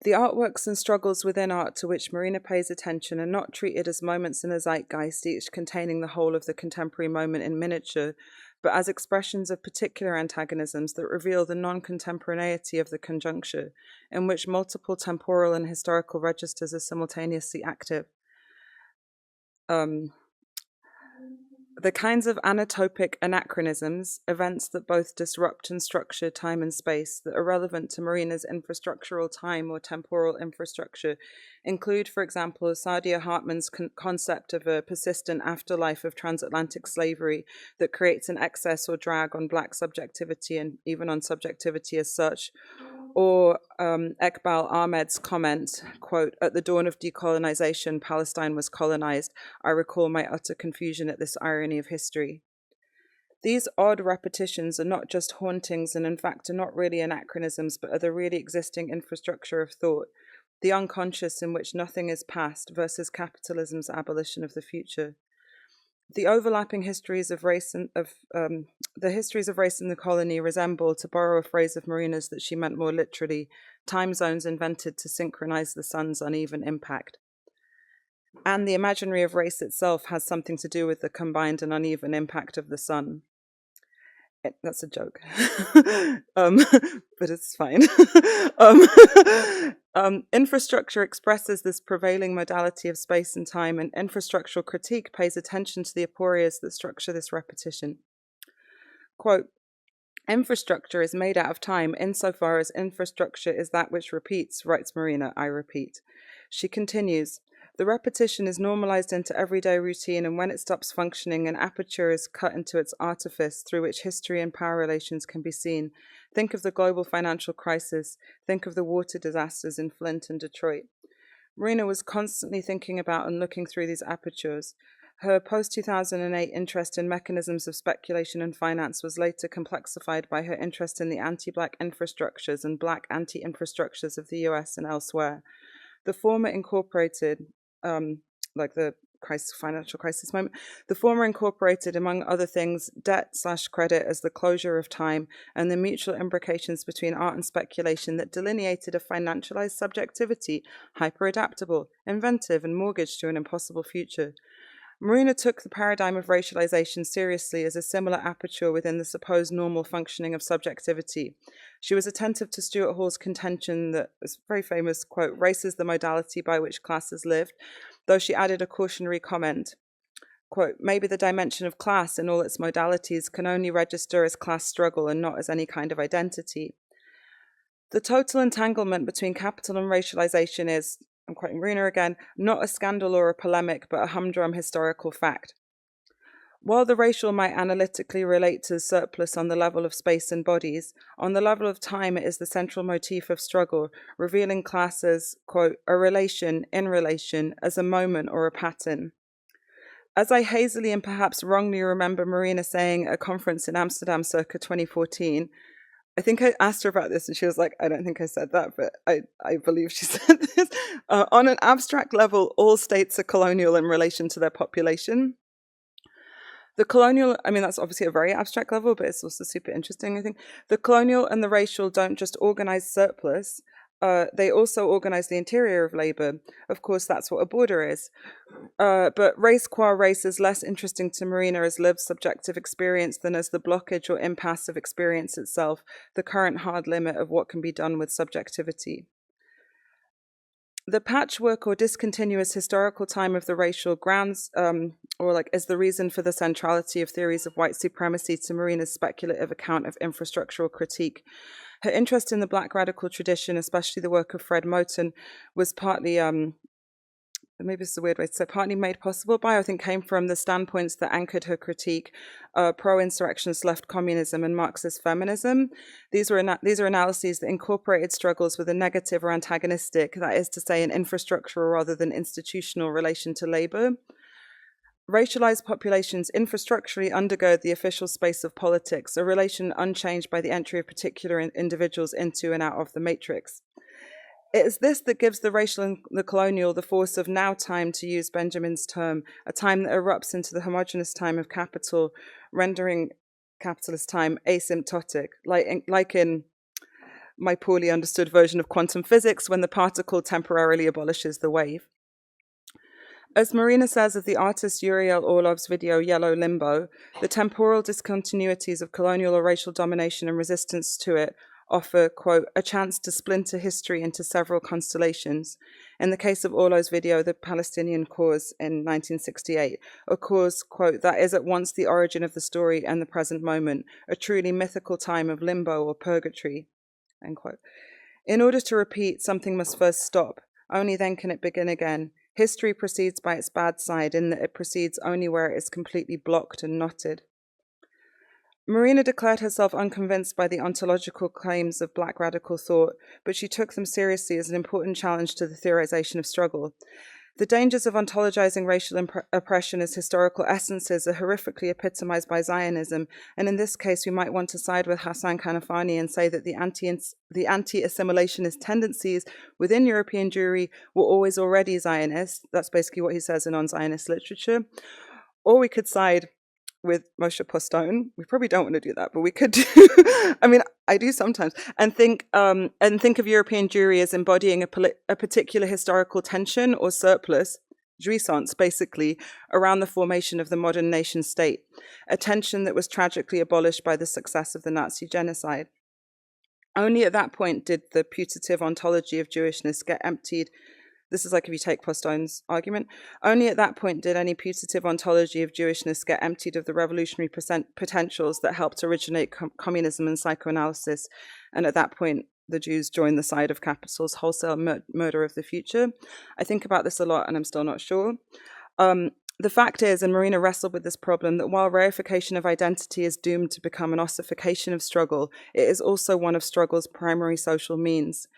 The artworks and struggles within art to which Marina pays attention are not treated as moments in a zeitgeist, each containing the whole of the contemporary moment in miniature, but as expressions of particular antagonisms that reveal the non-contemporaneity of the conjuncture, in which multiple temporal and historical registers are simultaneously active. The kinds of anotopic anachronisms, events that both disrupt and structure time and space that are relevant to Marina's infrastructural time or temporal infrastructure include, for example, Saadia Hartman's concept of a persistent afterlife of transatlantic slavery that creates an excess or drag on Black subjectivity and even on subjectivity as such, or Eqbal Ahmed's comment, quote, "At the dawn of decolonization, Palestine was colonized. I recall my utter confusion at this irony of history." These odd repetitions are not just hauntings and in fact are not really anachronisms, but are the really existing infrastructure of thought, the unconscious in which nothing is past versus capitalism's abolition of the future. The overlapping histories of race and the histories of race in the colony resemble, to borrow a phrase of Marina's that she meant more literally, time zones invented to synchronize the sun's uneven impact. And the imaginary of race itself has something to do with the combined and uneven impact of the sun. That's a joke, but it's fine. Infrastructure expresses this prevailing modality of space and time, and infrastructural critique pays attention to the aporias that structure this repetition. Quote, "Infrastructure is made out of time insofar as infrastructure is that which repeats," writes Marina, I repeat. She continues, "The repetition is normalized into everyday routine, and when it stops functioning, an aperture is cut into its artifice through which history and power relations can be seen. Think of the global financial crisis. Think of the water disasters in Flint and Detroit." Marina was constantly thinking about and looking through these apertures. Her post-2008 interest in mechanisms of speculation and finance was later complexified by her interest in the anti-Black infrastructures and Black anti-infrastructures of the US and elsewhere. The former incorporated, like the financial crisis moment, the former incorporated, among other things, debt/credit as the closure of time and the mutual imbrications between art and speculation that delineated a financialized subjectivity, hyper-adaptable, inventive, and mortgaged to an impossible future. Marina took the paradigm of racialization seriously as a similar aperture within the supposed normal functioning of subjectivity. She was attentive to Stuart Hall's contention that, this very famous quote, "Race is the modality by which classes lived," though she added a cautionary comment, quote, "Maybe the dimension of class in all its modalities can only register as class struggle and not as any kind of identity." The total entanglement between capital and racialization is, I'm quoting Marina again, "not a scandal or a polemic, but a humdrum historical fact." While the racial might analytically relate to surplus on the level of space and bodies, on the level of time it is the central motif of struggle, revealing class as, quote, "a relation, in relation, as a moment or a pattern." As I hazily and perhaps wrongly remember Marina saying at a conference in Amsterdam circa 2014, I think I asked her about this and she was like, "I don't think I said that," but I believe she said this. On an abstract level, all states are colonial in relation to their population. The colonial, I mean, that's obviously a very abstract level, but it's also super interesting, I think. The colonial and the racial don't just organize surplus, they also organize the interior of labor. Of course, that's what a border is. But race qua race is less interesting to Marina as lived subjective experience than as the blockage or impasse of experience itself, the current hard limit of what can be done with subjectivity. The patchwork or discontinuous historical time of the racial grounds, is the reason for the centrality of theories of white supremacy to Marina's speculative account of infrastructural critique. Her interest in the Black radical tradition, especially the work of Fred Moten, was partly, maybe this is a weird way to say, partly made possible by, I think, came from the standpoints that anchored her critique, pro-insurrectionist left communism and Marxist feminism. These are analyses that incorporated struggles with a negative or antagonistic, that is to say, an infrastructural rather than institutional relation to labor. Racialized populations infrastructurally undergird the official space of politics, a relation unchanged by the entry of particular individuals into and out of the matrix. It is this that gives the racial and the colonial the force of now time, to use Benjamin's term, a time that erupts into the homogeneous time of capital, rendering capitalist time asymptotic, like in my poorly understood version of quantum physics, when the particle temporarily abolishes the wave. As Marina says of the artist Uriel Orlov's video Yellow Limbo, the temporal discontinuities of colonial or racial domination and resistance to it offer, quote, a chance to splinter history into several constellations. In the case of Orlo's video, the Palestinian cause in 1968, a cause, quote, that is at once the origin of the story and the present moment, a truly mythical time of limbo or purgatory, end quote. In order to repeat, something must first stop. Only then can it begin again. History proceeds by its bad side in that it proceeds only where it is completely blocked and knotted. Marina declared herself unconvinced by the ontological claims of Black radical thought, but she took them seriously as an important challenge to the theorization of struggle. The dangers of ontologizing racial oppression as historical essences are horrifically epitomized by Zionism, and in this case we might want to side with Hassan Kanafani and say that the anti-assimilationist tendencies within European Jewry were always already Zionist. That's basically what he says in On-Zionist Literature. Or we could side with Moshe Postone. We probably don't want to do that, but we could do, I mean, I do sometimes, and think of European Jewry as embodying a particular historical tension or surplus, jouissance, basically, around the formation of the modern nation state, a tension that was tragically abolished by the success of the Nazi genocide. Only at that point did the putative ontology of Jewishness get emptied. This is like if you take Postone's argument. Only at that point did any putative ontology of Jewishness get emptied of the revolutionary potentials that helped originate communism and psychoanalysis. And at that point, the Jews joined the side of capital's wholesale murder of the future. I think about this a lot and I'm still not sure. The fact is, and Marina wrestled with this problem, that while reification of identity is doomed to become an ossification of struggle, it is also one of struggle's primary social means.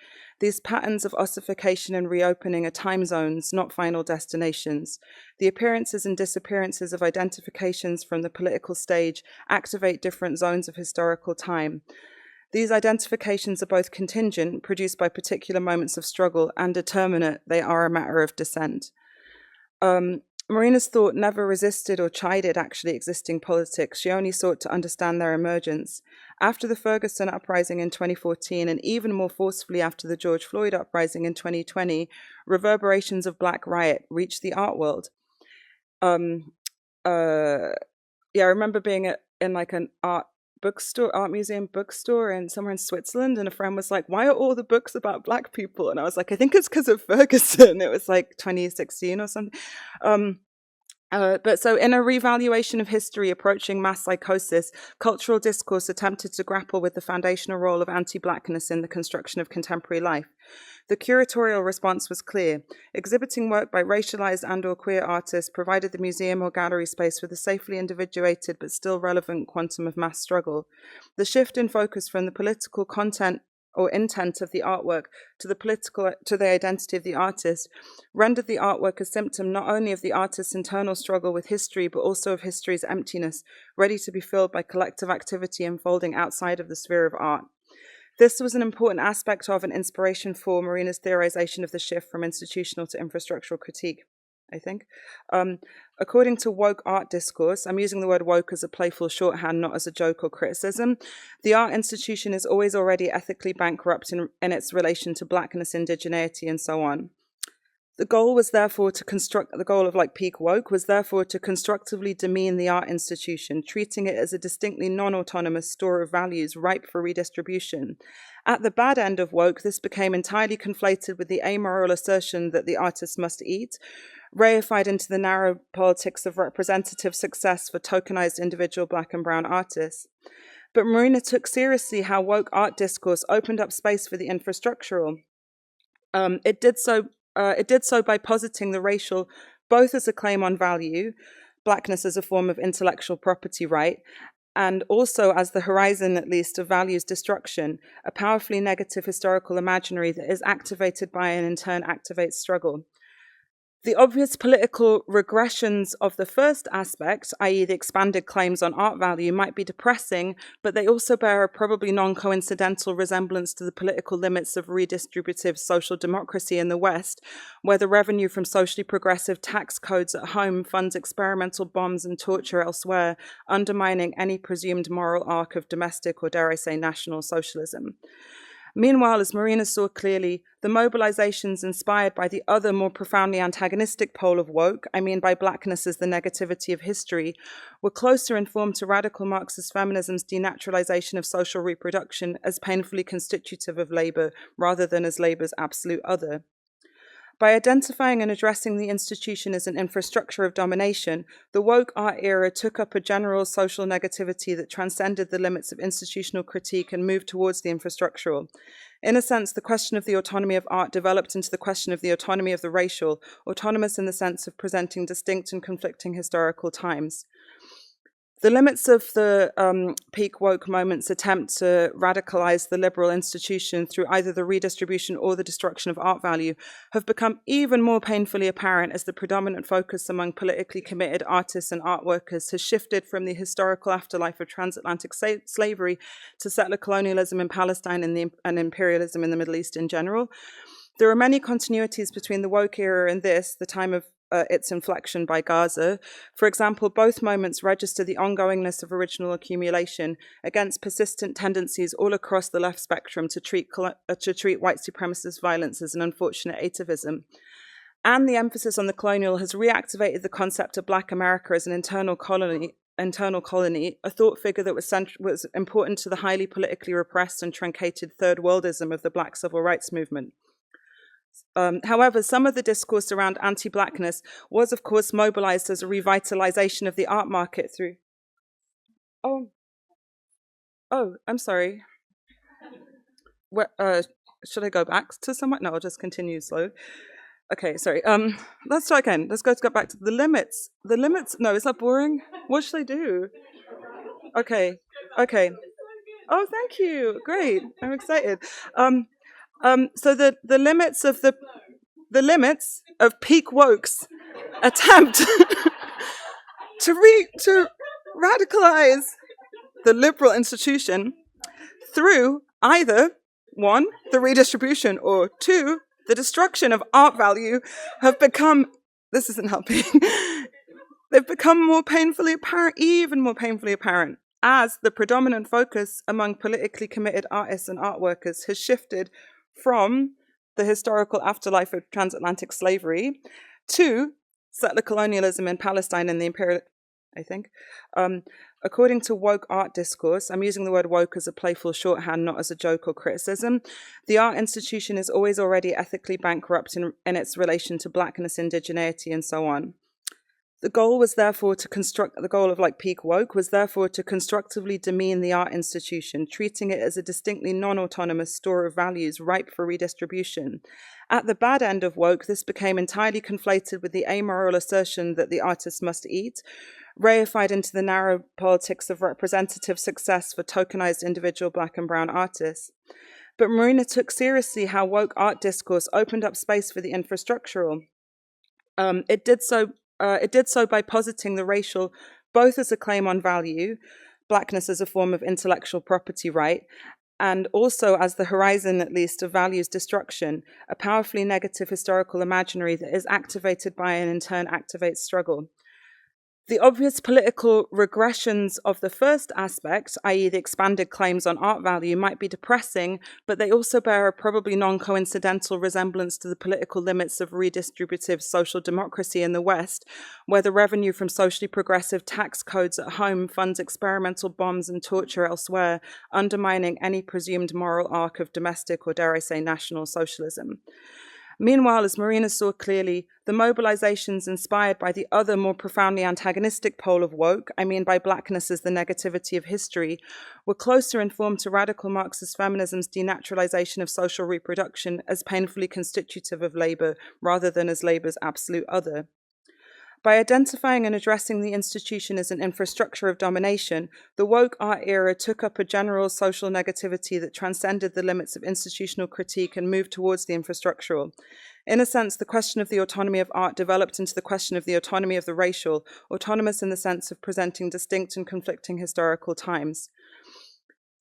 These patterns of ossification and reopening are time zones, not final destinations. The appearances and disappearances of identifications from the political stage activate different zones of historical time. These identifications are both contingent, produced by particular moments of struggle, and determinate, they are a matter of descent. Marina's thought never resisted or chided actually existing politics. She only sought to understand their emergence. After the Ferguson uprising in 2014, and even more forcefully after the George Floyd uprising in 2020, reverberations of Black riot reached the art world. I remember being in like an art museum bookstore in somewhere in Switzerland, and a friend was like, why are all the books about Black people? And I was like, I think it's because of Ferguson. It was like 2016 or something. But so in a revaluation of history approaching mass psychosis, cultural discourse attempted to grapple with the foundational role of anti-Blackness in the construction of contemporary life. The curatorial response was clear. Exhibiting work by racialized and/or queer artists provided the museum or gallery space with a safely individuated but still relevant quantum of mass struggle. The shift in focus from the political content or intent of the artwork to the identity of the artist rendered the artwork a symptom not only of the artist's internal struggle with history, but also of history's emptiness, ready to be filled by collective activity unfolding outside of the sphere of art. This was an important aspect of and inspiration for Marina's theorization of the shift from institutional to infrastructural critique, I think. According to woke art discourse, I'm using the word woke as a playful shorthand, not as a joke or criticism, the art institution is always already ethically bankrupt in its relation to Blackness, indigeneity, and so on. The goal was therefore the goal of like peak woke was therefore to constructively demean the art institution, treating it as a distinctly non-autonomous store of values ripe for redistribution. At the bad end of woke, this became entirely conflated with the amoral assertion that the artist must eat, reified into the narrow politics of representative success for tokenized individual Black and brown artists. But Marina took seriously how woke art discourse opened up space for the infrastructural. It did so by positing the racial both as a claim on value, Blackness as a form of intellectual property right, and also as the horizon, at least, of values destruction, a powerfully negative historical imaginary that is activated by and in turn activates struggle. The obvious political regressions of the first aspect, i.e. the expanded claims on art value, might be depressing, but they also bear a probably non-coincidental resemblance to the political limits of redistributive social democracy in the West, where the revenue from socially progressive tax codes at home funds experimental bombs and torture elsewhere, undermining any presumed moral arc of domestic or, dare I say, national socialism. Meanwhile, as Marina saw clearly, the mobilizations inspired by the other, more profoundly antagonistic pole of woke, I mean by blackness as the negativity of history, were closer informed to radical Marxist feminism's denaturalization of social reproduction as painfully constitutive of labor rather than as labor's absolute other. By identifying and addressing the institution as an infrastructure of domination, the woke art era took up a general social negativity that transcended the limits of institutional critique and moved towards the infrastructural. In a sense, the question of the autonomy of art developed into the question of the autonomy of the racial, autonomous in the sense of presenting distinct and conflicting historical times. The limits of the peak woke moment's attempt to radicalize the liberal institution through either the redistribution or the destruction of art value have become even more painfully apparent as the predominant focus among politically committed artists and art workers has shifted from the historical afterlife of transatlantic slavery to settler colonialism in Palestine and imperialism in the Middle East in general. There are many continuities between the woke era and this, the time of its inflection by Gaza. For example, both moments register the ongoingness of original accumulation against persistent tendencies all across the left spectrum to treat white supremacist violence as an unfortunate atavism. And the emphasis on the colonial has reactivated the concept of Black America as an internal colony, a thought figure that was important to the highly politically repressed and truncated third worldism of the Black civil rights movement. However, some of the discourse around anti-Blackness was, of course, mobilized as a revitalization of the art market through... Oh, I'm sorry. Should I go back to somewhere? No, I'll just continue slow. Okay, sorry. Let's try again. Let's go back to the limits. The limits... No, is that boring? What should I do? Okay. Oh, thank you. Great. I'm excited. So the limits of peak woke's attempt to radicalize the liberal institution through either 1, the redistribution, or 2, the destruction of art value have become, this isn't helping, they've become even more painfully apparent as the predominant focus among politically committed artists and art workers has shifted from the historical afterlife of transatlantic slavery to settler colonialism in Palestine and the imperial, I think. According to woke art discourse, I'm using the word woke as a playful shorthand, not as a joke or criticism, the art institution is always already ethically bankrupt in its relation to Blackness, indigeneity, and so on. The goal was therefore the goal of peak woke was therefore to constructively demean the art institution, treating it as a distinctly non-autonomous store of values ripe for redistribution. At the bad end of woke, this became entirely conflated with the amoral assertion that the artist must eat, reified into the narrow politics of representative success for tokenized individual Black and brown artists. But Marina took seriously how woke art discourse opened up space for the infrastructural. It did so by positing the racial both as a claim on value, Blackness as a form of intellectual property right, and also as the horizon, at least, of values destruction, a powerfully negative historical imaginary that is activated by and in turn activates struggle. The obvious political regressions of the first aspect, i.e. the expanded claims on art value, might be depressing, but they also bear a probably non-coincidental resemblance to the political limits of redistributive social democracy in the West, where the revenue from socially progressive tax codes at home funds experimental bombs and torture elsewhere, undermining any presumed moral arc of domestic or, dare I say, national socialism. Meanwhile, as Marina saw clearly, the mobilizations inspired by the other, more profoundly antagonistic pole of woke, I mean by Blackness as the negativity of history, were closer informed to radical Marxist feminism's denaturalization of social reproduction as painfully constitutive of labor rather than as labor's absolute other. By identifying and addressing the institution as an infrastructure of domination, the woke art era took up a general social negativity that transcended the limits of institutional critique and moved towards the infrastructural. In a sense, the question of the autonomy of art developed into the question of the autonomy of the racial, autonomous in the sense of presenting distinct and conflicting historical times.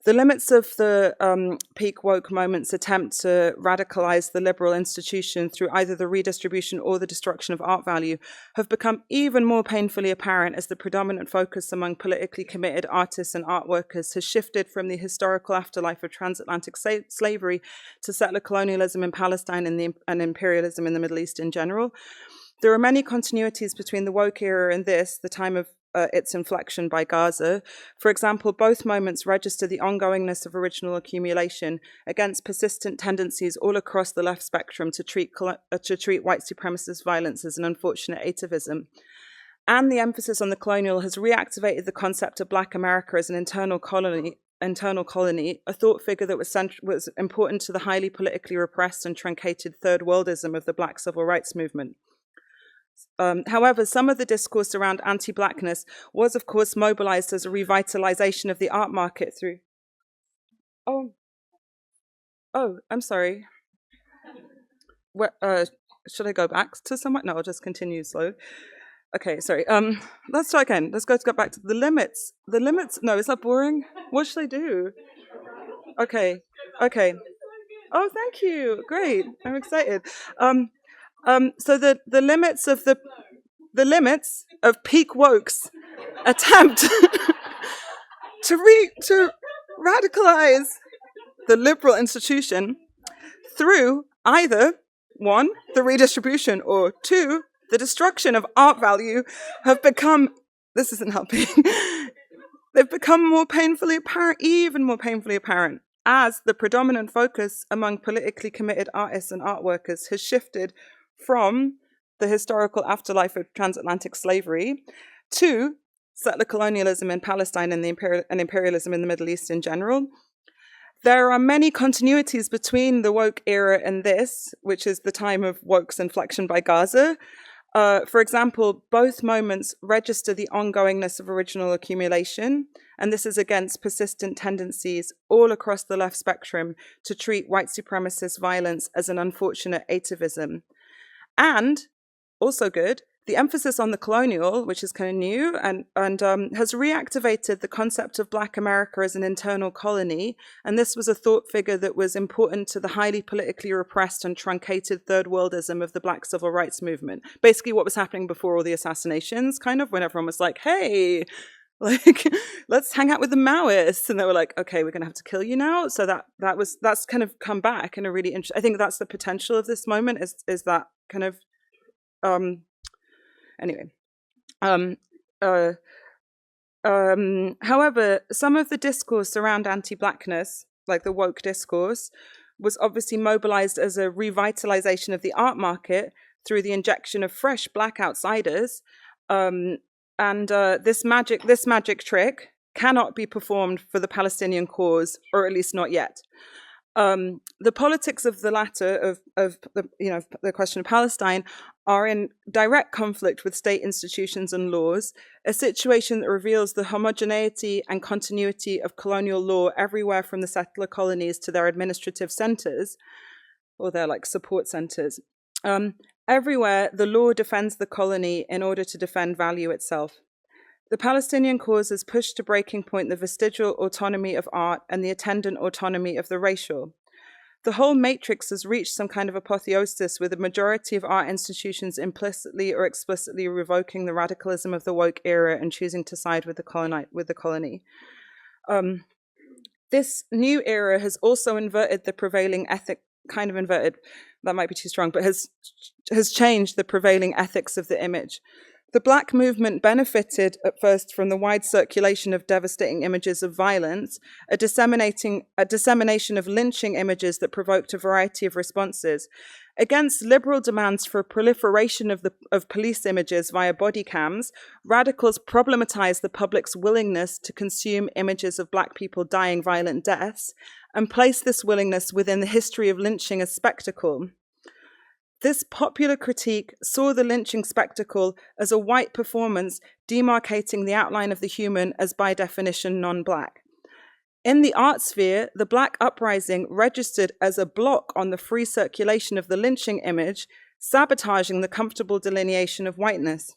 The limits of the peak woke moment's attempt to radicalize the liberal institution through either the redistribution or the destruction of art value have become even more painfully apparent as the predominant focus among politically committed artists and art workers has shifted from the historical afterlife of transatlantic slavery to settler colonialism in Palestine and imperialism in the Middle East in general. There are many continuities between the woke era and this, the time of its inflection by Gaza. For example, both moments register the ongoingness of original accumulation against persistent tendencies all across the left spectrum to treat white supremacist violence as an unfortunate atavism. And the emphasis on the colonial has reactivated the concept of Black America as an internal colony, a thought figure that was important to the highly politically repressed and truncated third worldism of the Black civil rights movement. However, some of the discourse around anti-Blackness was, of course, mobilized as a revitalization of the art market through... Oh, I'm sorry. Should I go back to somewhere? No, I'll just continue slow. Okay, sorry. Let's try again. Let's go back to the limits. The limits, no, is that boring? What should I do? Okay. Oh, thank you. Great. I'm excited. So the limits of peak woke's attempt to radicalize the liberal institution through either 1, the redistribution, or 2, the destruction of art value have become, this isn't helping, they've become more painfully apparent, even more painfully apparent, as the predominant focus among politically committed artists and art workers has shifted from the historical afterlife of transatlantic slavery to settler colonialism in Palestine and imperialism in the Middle East in general. There are many continuities between the woke era and this, which is the time of woke's inflection by Gaza. For example, both moments register the ongoingness of original accumulation, and this is against persistent tendencies all across the left spectrum to treat white supremacist violence as an unfortunate atavism. And, also good, the emphasis on the colonial, which is kind of new, and has reactivated the concept of Black America as an internal colony. And this was a thought figure that was important to the highly politically repressed and truncated third worldism of the Black civil rights movement. Basically what was happening before all the assassinations, kind of, when everyone was like, hey, like, let's hang out with the Maoists. And they were like, okay, we're going to have to kill you now. So that's kind of come back in a really interesting, I think that's the potential of this moment is that kind of, anyway. However, some of the discourse around anti-Blackness, like the woke discourse, was obviously mobilized as a revitalization of the art market through the injection of fresh Black outsiders. This magic trick cannot be performed for the Palestinian cause, or at least not yet. The politics of the latter, of the question of Palestine, are in direct conflict with state institutions and laws, a situation that reveals the homogeneity and continuity of colonial law everywhere from the settler colonies to their administrative centers, or their support centers. Everywhere, the law defends the colony in order to defend value itself. The Palestinian cause has pushed to breaking point the vestigial autonomy of art and the attendant autonomy of the racial. The whole matrix has reached some kind of apotheosis, with a majority of art institutions implicitly or explicitly revoking the radicalism of the woke era and choosing to side with the colony. This new era has also inverted the prevailing ethic, kind of inverted, that might be too strong, but has changed the prevailing ethics of the image. The Black movement benefited at first from the wide circulation of devastating images of violence, a dissemination of lynching images that provoked a variety of responses. Against liberal demands for a proliferation of police images via body cams, radicals problematized the public's willingness to consume images of Black people dying violent deaths, and placed this willingness within the history of lynching as spectacle. This popular critique saw the lynching spectacle as a white performance demarcating the outline of the human as by definition non-Black. In the art sphere, the Black uprising registered as a block on the free circulation of the lynching image, sabotaging the comfortable delineation of whiteness.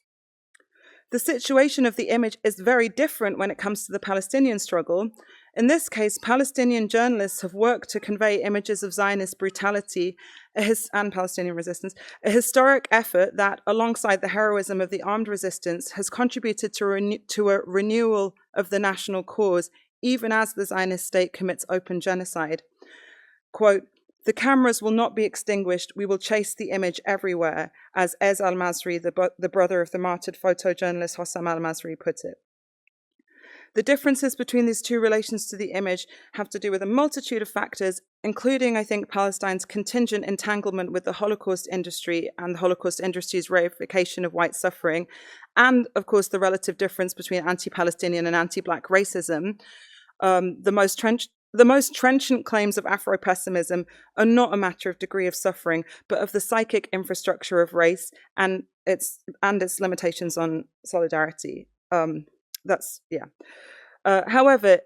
The situation of the image is very different when it comes to the Palestinian struggle. In this case, Palestinian journalists have worked to convey images of Zionist brutality and Palestinian resistance, a historic effort that, alongside the heroism of the armed resistance, has contributed to a renewal of the national cause, even as the Zionist state commits open genocide. Quote, "The cameras will not be extinguished. We will chase the image everywhere," as Ez al-Masri, the brother of the martyred photojournalist Hossam al-Masri, put it. The differences between these two relations to the image have to do with a multitude of factors, including, I think, Palestine's contingent entanglement with the Holocaust industry and the Holocaust industry's reification of white suffering, and, of course, the relative difference between anti-Palestinian and anti-Black racism. The most trenchant claims of Afro-pessimism are not a matter of degree of suffering, but of the psychic infrastructure of race and its limitations on solidarity. However,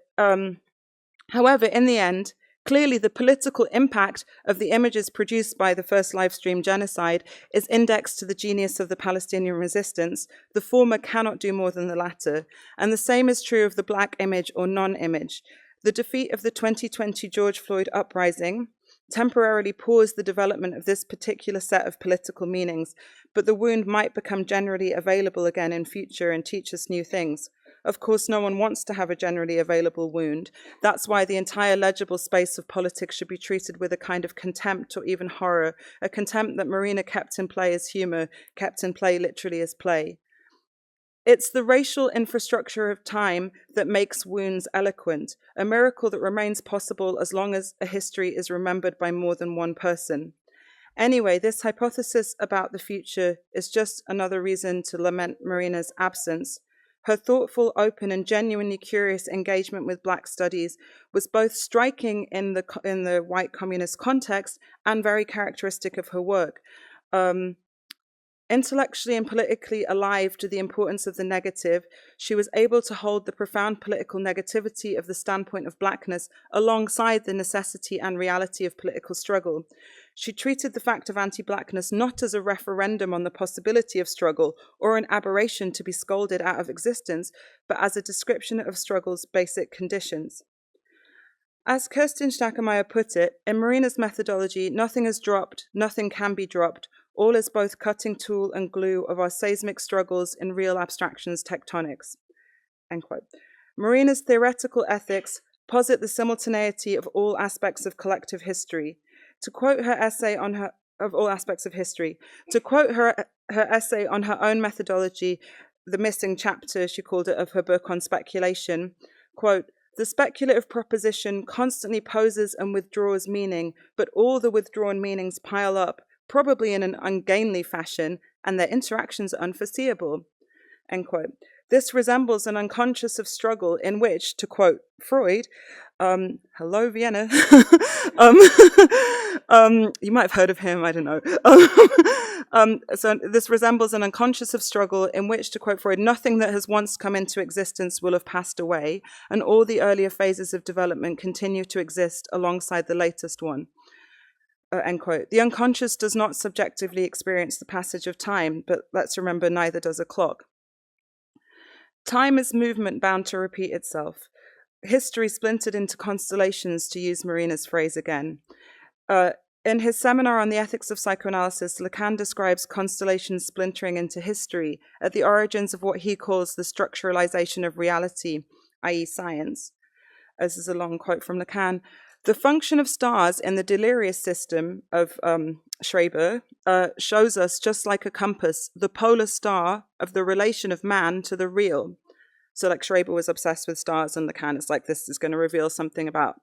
in the end, clearly the political impact of the images produced by the first live stream genocide is indexed to the genius of the Palestinian resistance. The former cannot do more than the latter. And the same is true of the Black image or non-image. The defeat of the 2020 George Floyd uprising temporarily paused the development of this particular set of political meanings, but the wound might become generally available again in future and teach us new things. Of course, no one wants to have a generally available wound. That's why the entire legible space of politics should be treated with a kind of contempt or even horror, a contempt that Marina kept in play as humor, kept in play literally as play. It's the racial infrastructure of time that makes wounds eloquent, a miracle that remains possible as long as a history is remembered by more than one person. Anyway, this hypothesis about the future is just another reason to lament Marina's absence. Her thoughtful, open, and genuinely curious engagement with Black studies was both striking in the white communist context and very characteristic of her work. Intellectually and politically alive to the importance of the negative, she was able to hold the profound political negativity of the standpoint of Blackness alongside the necessity and reality of political struggle. She treated the fact of anti-Blackness not as a referendum on the possibility of struggle or an aberration to be scolded out of existence, but as a description of struggle's basic conditions. As Kerstin Stackemeyer put it, in Marina's methodology, nothing is dropped, nothing can be dropped. All is both cutting tool and glue of our seismic struggles in real abstractions tectonics. End quote. Marina's theoretical ethics posit the simultaneity of all aspects of collective history. To quote her essay on her essay on her own methodology, the missing chapter, she called it, of her book on speculation, quote, "The speculative proposition constantly poses and withdraws meaning, but all the withdrawn meanings pile up, probably in an ungainly fashion, and their interactions are unforeseeable." End quote. This resembles an unconscious of struggle in which, to quote Freud, hello Vienna, you might have heard of him, I don't know. So this resembles an unconscious of struggle in which, to quote Freud, nothing that has once come into existence will have passed away, and all the earlier phases of development continue to exist alongside the latest one. End quote. The unconscious does not subjectively experience the passage of time, but let's remember neither does a clock. Time is movement bound to repeat itself. History splintered into constellations, to use Marina's phrase again. In his seminar on the ethics of psychoanalysis, Lacan describes constellations splintering into history at the origins of what he calls the structuralization of reality, i.e. science. This is a long quote from Lacan. The function of stars in the delirious system of Schreber shows us, just like a compass, the polar star of the relation of man to the real. So like Schreber was obsessed with stars, and Lacan is like, this is going to reveal something about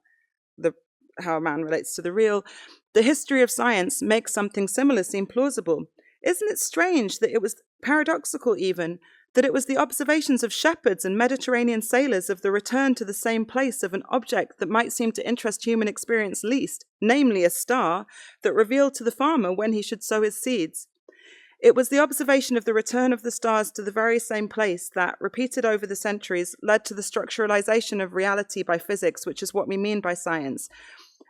how man relates to the real. The history of science makes something similar seem plausible. Isn't it strange that it was paradoxical even, that it was the observations of shepherds and Mediterranean sailors of the return to the same place of an object that might seem to interest human experience least, namely a star, that revealed to the farmer when he should sow his seeds? It was the observation of the return of the stars to the very same place that, repeated over the centuries, led to the structuralization of reality by physics, which is what we mean by science.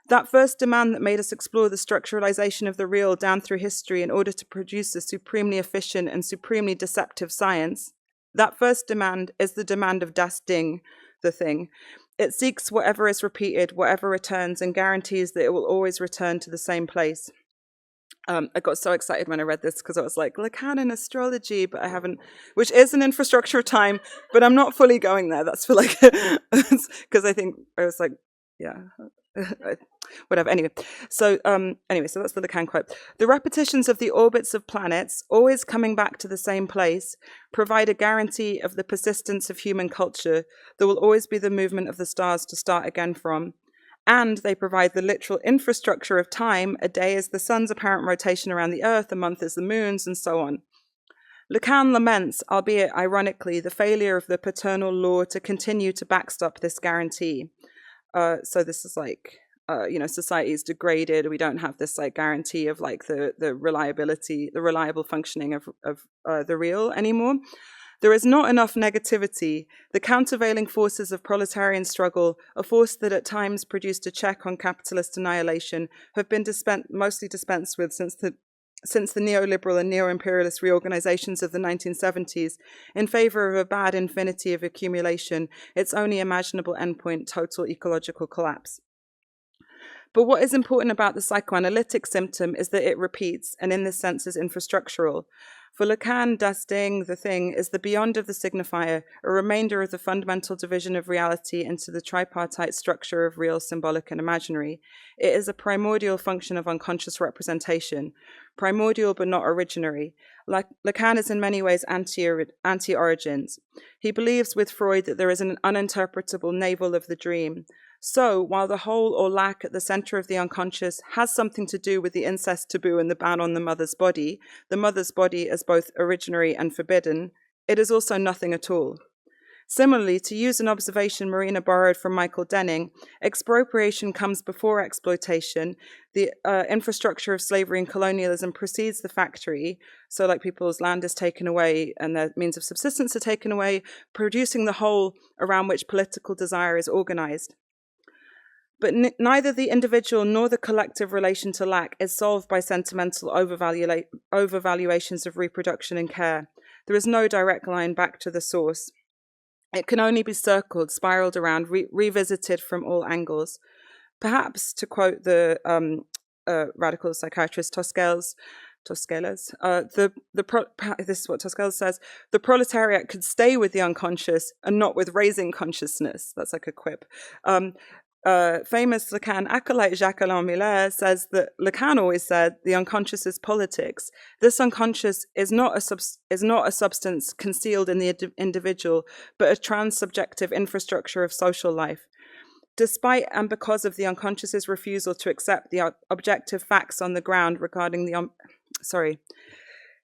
That first demand that made us explore the structuralization of the real down through history in order to produce a supremely efficient and supremely deceptive science, that first demand is the demand of das Ding, the thing. It seeks whatever is repeated, whatever returns, and guarantees that it will always return to the same place. I got so excited when I read this because I was like, Lacan and astrology, but I haven't, which is an infrastructure of time, but I'm not fully going there. That's for like, because I think I was like, yeah, whatever. Anyway, so that's the Lacan quote. The repetitions of the orbits of planets, always coming back to the same place, provide a guarantee of the persistence of human culture. There will always be the movement of the stars to start again from. And they provide the literal infrastructure of time. A day is the sun's apparent rotation around the earth, a month is the moon's, and so on. Lacan laments, albeit ironically, the failure of the paternal law to continue to backstop this guarantee. So this is like, society is degraded. We don't have this like guarantee of like the reliability, the reliable functioning of the real anymore. There is not enough negativity. The countervailing forces of proletarian struggle, a force that at times produced a check on capitalist annihilation, have been mostly dispensed with since the neoliberal and neo-imperialist reorganizations of the 1970s in favor of a bad infinity of accumulation, its only imaginable endpoint, total ecological collapse. But what is important about the psychoanalytic symptom is that it repeats, and in this sense is infrastructural. For Lacan, das Ding, the thing, is the beyond of the signifier, a remainder of the fundamental division of reality into the tripartite structure of real, symbolic, and imaginary. It is a primordial function of unconscious representation, primordial but not originary. Lacan is in many ways anti-origins. He believes with Freud that there is an uninterpretable navel of the dream. So, while the whole or lack at the center of the unconscious has something to do with the incest taboo and the ban on the mother's body as both originary and forbidden, it is also nothing at all. Similarly, to use an observation Marina borrowed from Michael Denning, expropriation comes before exploitation. The infrastructure of slavery and colonialism precedes the factory. So like people's land is taken away and their means of subsistence are taken away, producing the whole around which political desire is organized. But neither the individual nor the collective relation to lack is solved by sentimental overvaluations of reproduction and care. There is no direct line back to the source. It can only be circled, spiraled around, revisited from all angles. Perhaps, to quote the radical psychiatrist Tosquelles, this is what Tosquelles says, the proletariat could stay with the unconscious and not with raising consciousness. That's like a quip. Famous Lacan acolyte Jacques-Alain Miller says that Lacan always said the unconscious is politics. This unconscious is not a substance concealed in the individual, but a transsubjective infrastructure of social life. Despite and because of the unconscious's refusal to accept the objective facts on the ground regarding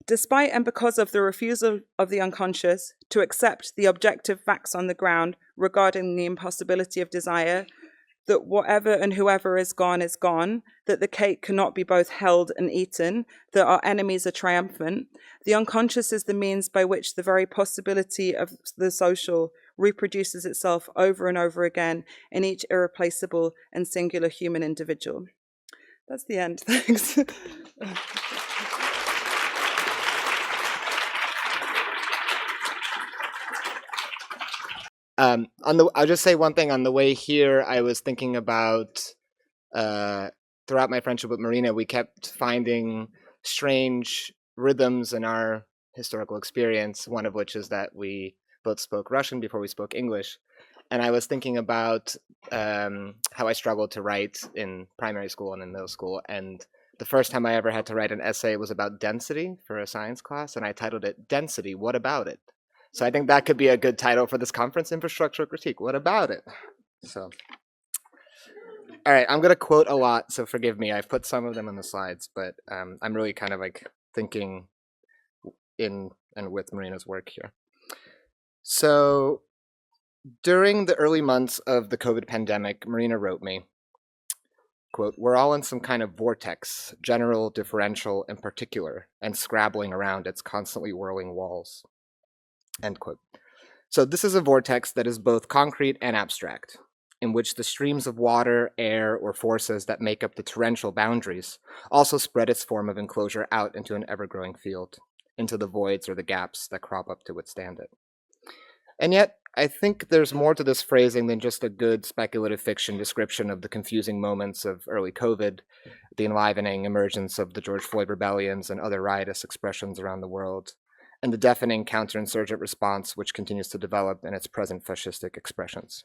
Despite and because of the refusal of the unconscious to accept the objective facts on the ground regarding the impossibility of desire, that whatever and whoever is gone, that the cake cannot be both held and eaten, that our enemies are triumphant. The unconscious is the means by which the very possibility of the social reproduces itself over and over again in each irreplaceable and singular human individual. That's the end. Thanks. I'll just say one thing on the way here. I was thinking about throughout my friendship with Marina, we kept finding strange rhythms in our historical experience. One of which is that we both spoke Russian before we spoke English, and I was thinking about how I struggled to write in primary school and in middle school. And the first time I ever had to write an essay was about density for a science class, and I titled it "Density, What About It?" So I think that could be a good title for this conference, Infrastructural Critique. What about it? So, all right, I'm going to quote a lot, so forgive me. I've put some of them in the slides, but I'm really kind of like thinking in and with Marina's work here. So during the early months of the COVID pandemic, Marina wrote me, quote, "We're all in some kind of vortex, general, differential, and particular, and scrabbling around its constantly whirling walls." End quote. So this is a vortex that is both concrete and abstract, in which the streams of water, air, or forces that make up the torrential boundaries also spread its form of enclosure out into an ever-growing field, into the voids or the gaps that crop up to withstand it. And yet, I think there's more to this phrasing than just a good speculative fiction description of the confusing moments of early COVID, the enlivening emergence of the George Floyd rebellions and other riotous expressions around the world, and the deafening counterinsurgent response which continues to develop in its present fascistic expressions.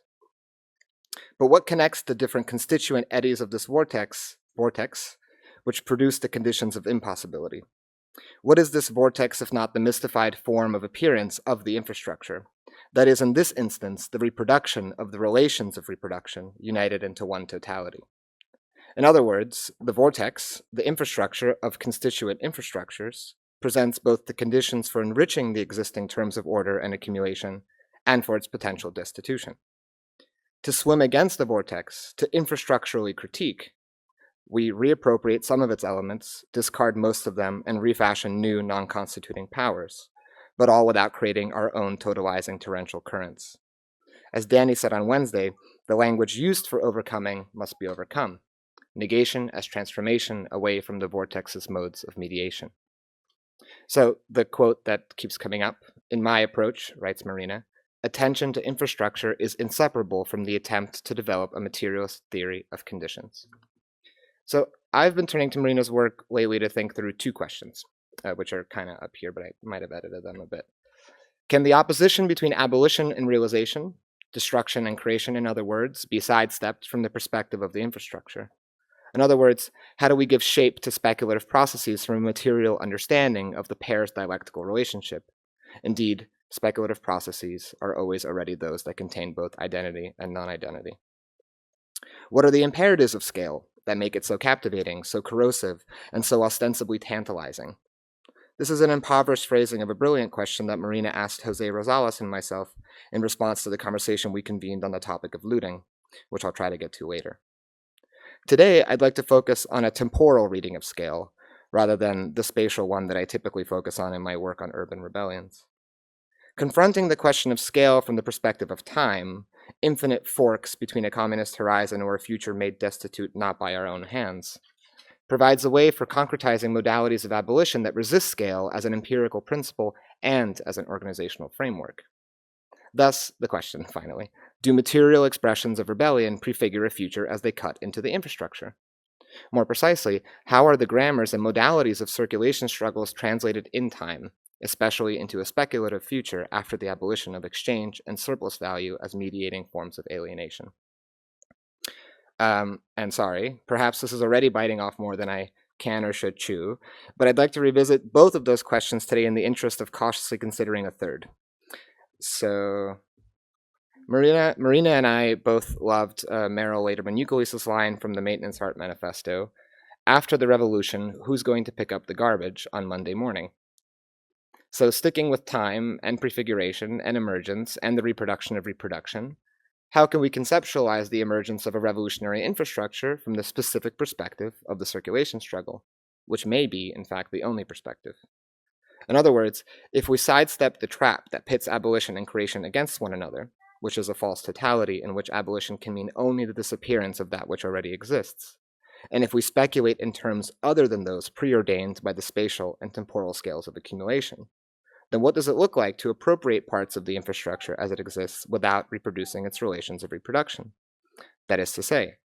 But what connects the different constituent eddies of this vortex, which produce the conditions of impossibility? What is this vortex if not the mystified form of appearance of the infrastructure? That is, in this instance, the reproduction of the relations of reproduction united into one totality. In other words, the vortex, the infrastructure of constituent infrastructures, presents both the conditions for enriching the existing terms of order and accumulation and for its potential destitution. To swim against the vortex, to infrastructurally critique, we reappropriate some of its elements, discard most of them, and refashion new non-constituting powers, but all without creating our own totalizing torrential currents. As Danny said on Wednesday, the language used for overcoming must be overcome. Negation as transformation away from the vortex's modes of mediation. So the quote that keeps coming up, in my approach, writes Marina, attention to infrastructure is inseparable from the attempt to develop a materialist theory of conditions. So I've been turning to Marina's work lately to think through two questions, which are kind of up here, but I might have edited them a bit. Can the opposition between abolition and realization, destruction and creation, in other words, be sidestepped from the perspective of the infrastructure? In other words, how do we give shape to speculative processes from a material understanding of the pair's dialectical relationship? Indeed, speculative processes are always already those that contain both identity and non-identity. What are the imperatives of scale that make it so captivating, so corrosive, and so ostensibly tantalizing? This is an impoverished phrasing of a brilliant question that Marina asked Jose Rosales and myself in response to the conversation we convened on the topic of looting, which I'll try to get to later. Today, I'd like to focus on a temporal reading of scale, rather than the spatial one that I typically focus on in my work on urban rebellions. Confronting the question of scale from the perspective of time, infinite forks between a communist horizon or a future made destitute not by our own hands, provides a way for concretizing modalities of abolition that resist scale as an empirical principle and as an organizational framework. Thus, the question, finally, do material expressions of rebellion prefigure a future as they cut into the infrastructure? More precisely, how are the grammars and modalities of circulation struggles translated in time, especially into a speculative future after the abolition of exchange and surplus value as mediating forms of alienation? And sorry, perhaps this is already biting off more than I can or should chew, but I'd like to revisit both of those questions today in the interest of cautiously considering a third. So, Marina and I both loved Meryl Laderman-Euclid's line from the Maintenance Art Manifesto, after the revolution, who's going to pick up the garbage on Monday morning? So sticking with time and prefiguration and emergence and the reproduction of reproduction, how can we conceptualize the emergence of a revolutionary infrastructure from the specific perspective of the circulation struggle, which may be, in fact, the only perspective? In other words, if we sidestep the trap that pits abolition and creation against one another, which is a false totality in which abolition can mean only the disappearance of that which already exists, and if we speculate in terms other than those preordained by the spatial and temporal scales of accumulation, then what does it look like to appropriate parts of the infrastructure as it exists without reproducing its relations of reproduction? That is to say,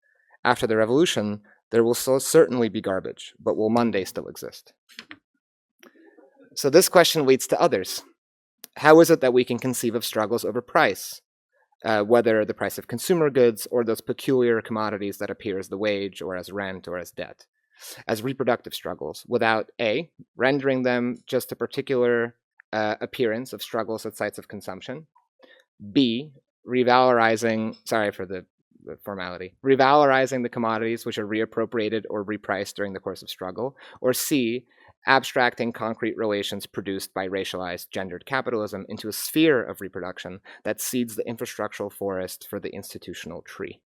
after the revolution, there will so certainly be garbage, but will Monday still exist? So this question leads to others. How is it that we can conceive of struggles over price, whether the price of consumer goods or those peculiar commodities that appear as the wage or as rent or as debt, as reproductive struggles, without A, rendering them just a particular appearance of struggles at sites of consumption, B, revalorizing, sorry for the formality, revalorizing the commodities which are reappropriated or repriced during the course of struggle, or C, abstracting concrete relations produced by racialized gendered capitalism into a sphere of reproduction that seeds the infrastructural forest for the institutional tree.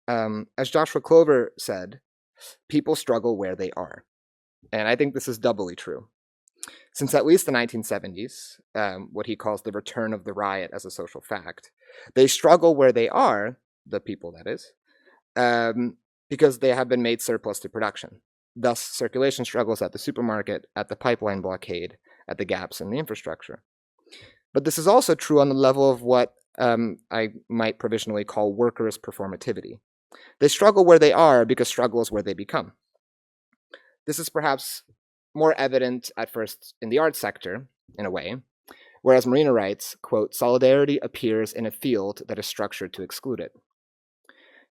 As Joshua Clover said, people struggle where they are. And I think this is doubly true. Since at least the 1970s, what he calls the return of the riot as a social fact, they struggle where they are, the people that is, because they have been made surplus to production. Thus, circulation struggles at the supermarket, at the pipeline blockade, at the gaps in the infrastructure. But this is also true on the level of what I might provisionally call workers' performativity. They struggle where they are because struggle is where they become. This is perhaps more evident at first in the arts sector, in a way, whereas Marina writes, quote, solidarity appears in a field that is structured to exclude it.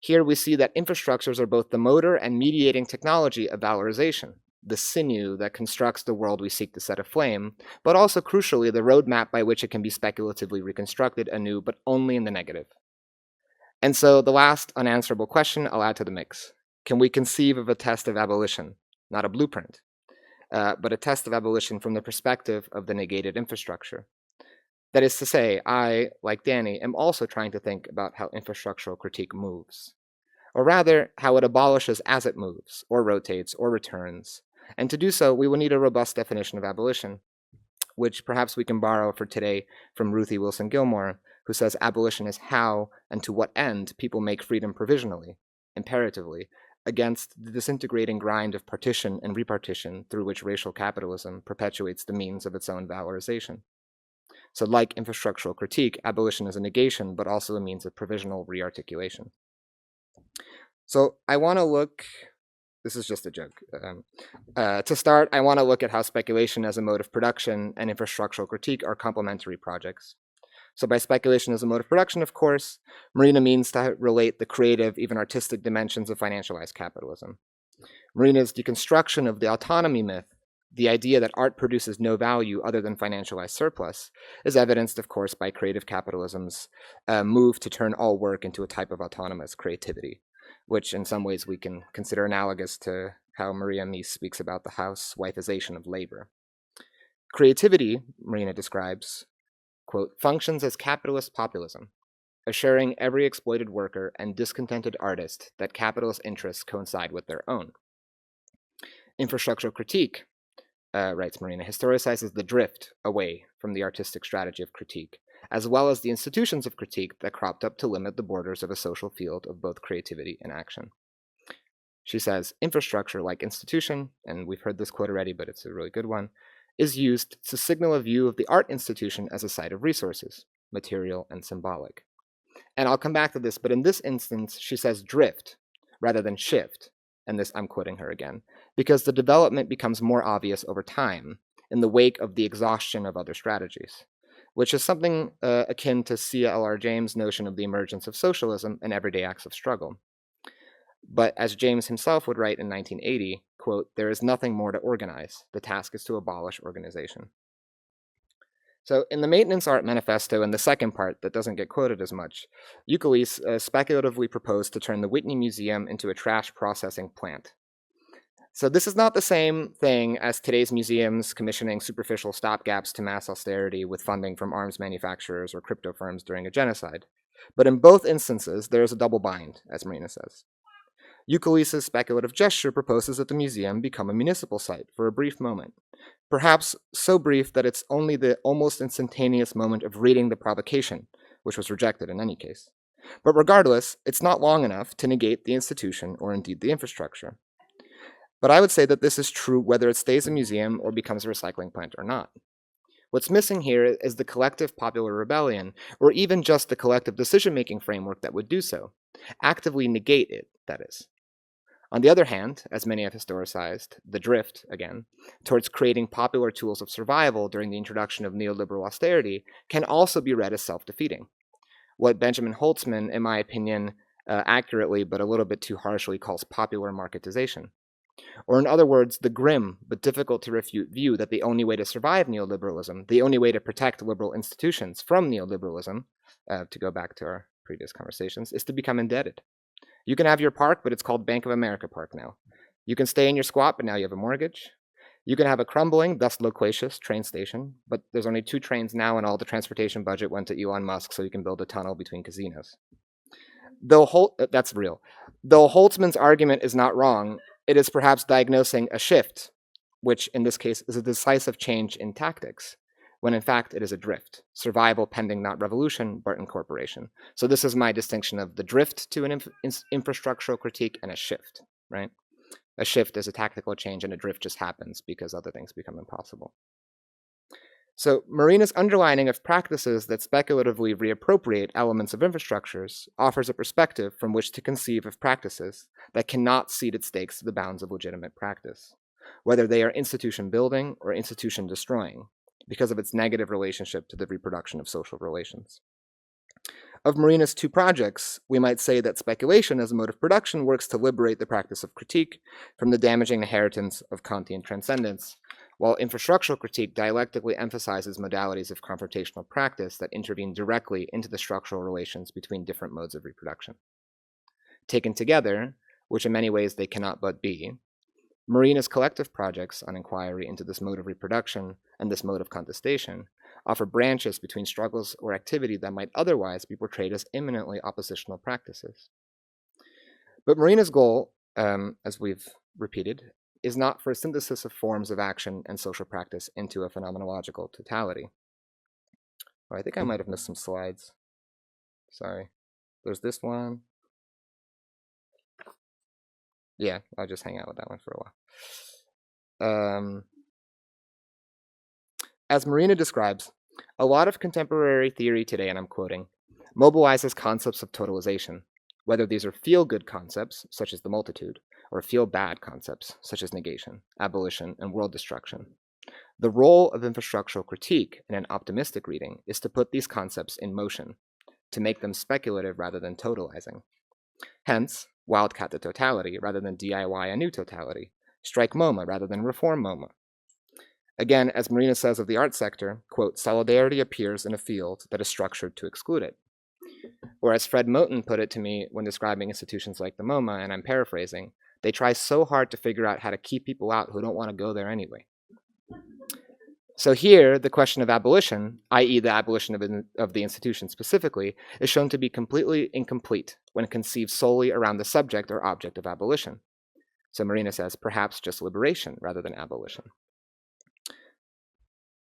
Here we see that infrastructures are both the motor and mediating technology of valorization, the sinew that constructs the world we seek to set aflame, but also crucially the roadmap by which it can be speculatively reconstructed anew, but only in the negative. And so the last unanswerable question I'll add to the mix. Can we conceive of a test of abolition, not a blueprint, but a test of abolition from the perspective of the negated infrastructure? That is to say, I, like Danny, am also trying to think about how infrastructural critique moves, or rather, how it abolishes as it moves, or rotates, or returns. And to do so, we will need a robust definition of abolition, which perhaps we can borrow for today from Ruthie Wilson Gilmore, who says abolition is how and to what end people make freedom provisionally, imperatively, against the disintegrating grind of partition and repartition through which racial capitalism perpetuates the means of its own valorization. So like infrastructural critique, abolition is a negation, but also a means of provisional rearticulation. So I want to look, this is just a joke. To start, I want to look at how speculation as a mode of production and infrastructural critique are complementary projects. So by speculation as a mode of production, of course, Marina means to relate the creative, even artistic dimensions of financialized capitalism. Marina's deconstruction of the autonomy myth, the idea that art produces no value other than financialized surplus, is evidenced, of course, by creative capitalism's move to turn all work into a type of autonomous creativity, which in some ways we can consider analogous to how Maria Mies speaks about the housewifization of labor. Creativity, Marina describes, quote, functions as capitalist populism, assuring every exploited worker and discontented artist that capitalist interests coincide with their own. Infrastructural critique, writes Marina, historicizes the drift away from the artistic strategy of critique, as well as the institutions of critique that cropped up to limit the borders of a social field of both creativity and action. She says, infrastructure, like institution, and we've heard this quote already, but it's a really good one, is used to signal a view of the art institution as a site of resources, material and symbolic. And I'll come back to this, but in this instance, she says drift rather than shift, and this I'm quoting her again, because the development becomes more obvious over time in the wake of the exhaustion of other strategies, which is something akin to C.L.R. James' notion of the emergence of socialism and everyday acts of struggle. But as James himself would write in 1980, quote, there is nothing more to organize. The task is to abolish organization. So in the Maintenance Art Manifesto, in the second part that doesn't get quoted as much, Euclid speculatively proposed to turn the Whitney Museum into a trash processing plant. So this is not the same thing as today's museums commissioning superficial stopgaps to mass austerity with funding from arms manufacturers or crypto firms during a genocide. But in both instances, there is a double bind, as Marina says. Euclid's speculative gesture proposes that the museum become a municipal site for a brief moment, perhaps so brief that it's only the almost instantaneous moment of reading the provocation, which was rejected in any case. But regardless, it's not long enough to negate the institution or indeed the infrastructure. But I would say that this is true whether it stays a museum or becomes a recycling plant or not. What's missing here is the collective popular rebellion, or even just the collective decision-making framework that would do so, actively negate it, that is. On the other hand, as many have historicized, the drift, again, towards creating popular tools of survival during the introduction of neoliberal austerity can also be read as self-defeating. What Benjamin Holtzman, in my opinion, accurately but a little bit too harshly calls popular marketization. Or in other words, the grim but difficult to refute view that the only way to survive neoliberalism, the only way to protect liberal institutions from neoliberalism, to go back to our previous conversations, is to become indebted. You can have your park, but it's called Bank of America Park now. You can stay in your squat, but now you have a mortgage. You can have a crumbling, thus loquacious, train station, but there's only 2 trains now and all the transportation budget went to Elon Musk so you can build a tunnel between casinos. That's real. Though Holtzman's argument is not wrong, it is perhaps diagnosing a shift, which in this case is a decisive change in tactics, when in fact it is a drift. Survival pending not revolution, but incorporation. So this is my distinction of the drift to an infrastructural critique and a shift, right? A shift is a tactical change and a drift just happens because other things become impossible. So Marina's underlining of practices that speculatively reappropriate elements of infrastructures offers a perspective from which to conceive of practices that cannot cede its stakes to the bounds of legitimate practice, whether they are institution building or institution destroying, because of its negative relationship to the reproduction of social relations. Of Marina's two projects, we might say that speculation as a mode of production works to liberate the practice of critique from the damaging inheritance of Kantian transcendence, while infrastructural critique dialectically emphasizes modalities of confrontational practice that intervene directly into the structural relations between different modes of reproduction. Taken together, which in many ways they cannot but be, Marina's collective projects on inquiry into this mode of reproduction and this mode of contestation offer branches between struggles or activity that might otherwise be portrayed as imminently oppositional practices. But Marina's goal, as we've repeated, is not for a synthesis of forms of action and social practice into a phenomenological totality. Oh, I think I might have missed some slides. Sorry. There's this one. Yeah, I'll just hang out with that one for a while. As Marina describes, a lot of contemporary theory today, and I'm quoting, mobilizes concepts of totalization, whether these are feel-good concepts, such as the multitude, or feel-bad concepts, such as negation, abolition, and world destruction. The role of infrastructural critique in an optimistic reading is to put these concepts in motion, to make them speculative rather than totalizing. Hence, wildcat the totality rather than DIY a new totality, strike MoMA rather than reform MoMA. Again, as Marina says of the art sector, quote, solidarity appears in a field that is structured to exclude it. Or as Fred Moten put it to me when describing institutions like the MoMA, and I'm paraphrasing, they try so hard to figure out how to keep people out who don't want to go there anyway. So here, the question of abolition, i.e. the abolition of the institution specifically, is shown to be completely incomplete when conceived solely around the subject or object of abolition. So Marina says, perhaps just liberation rather than abolition.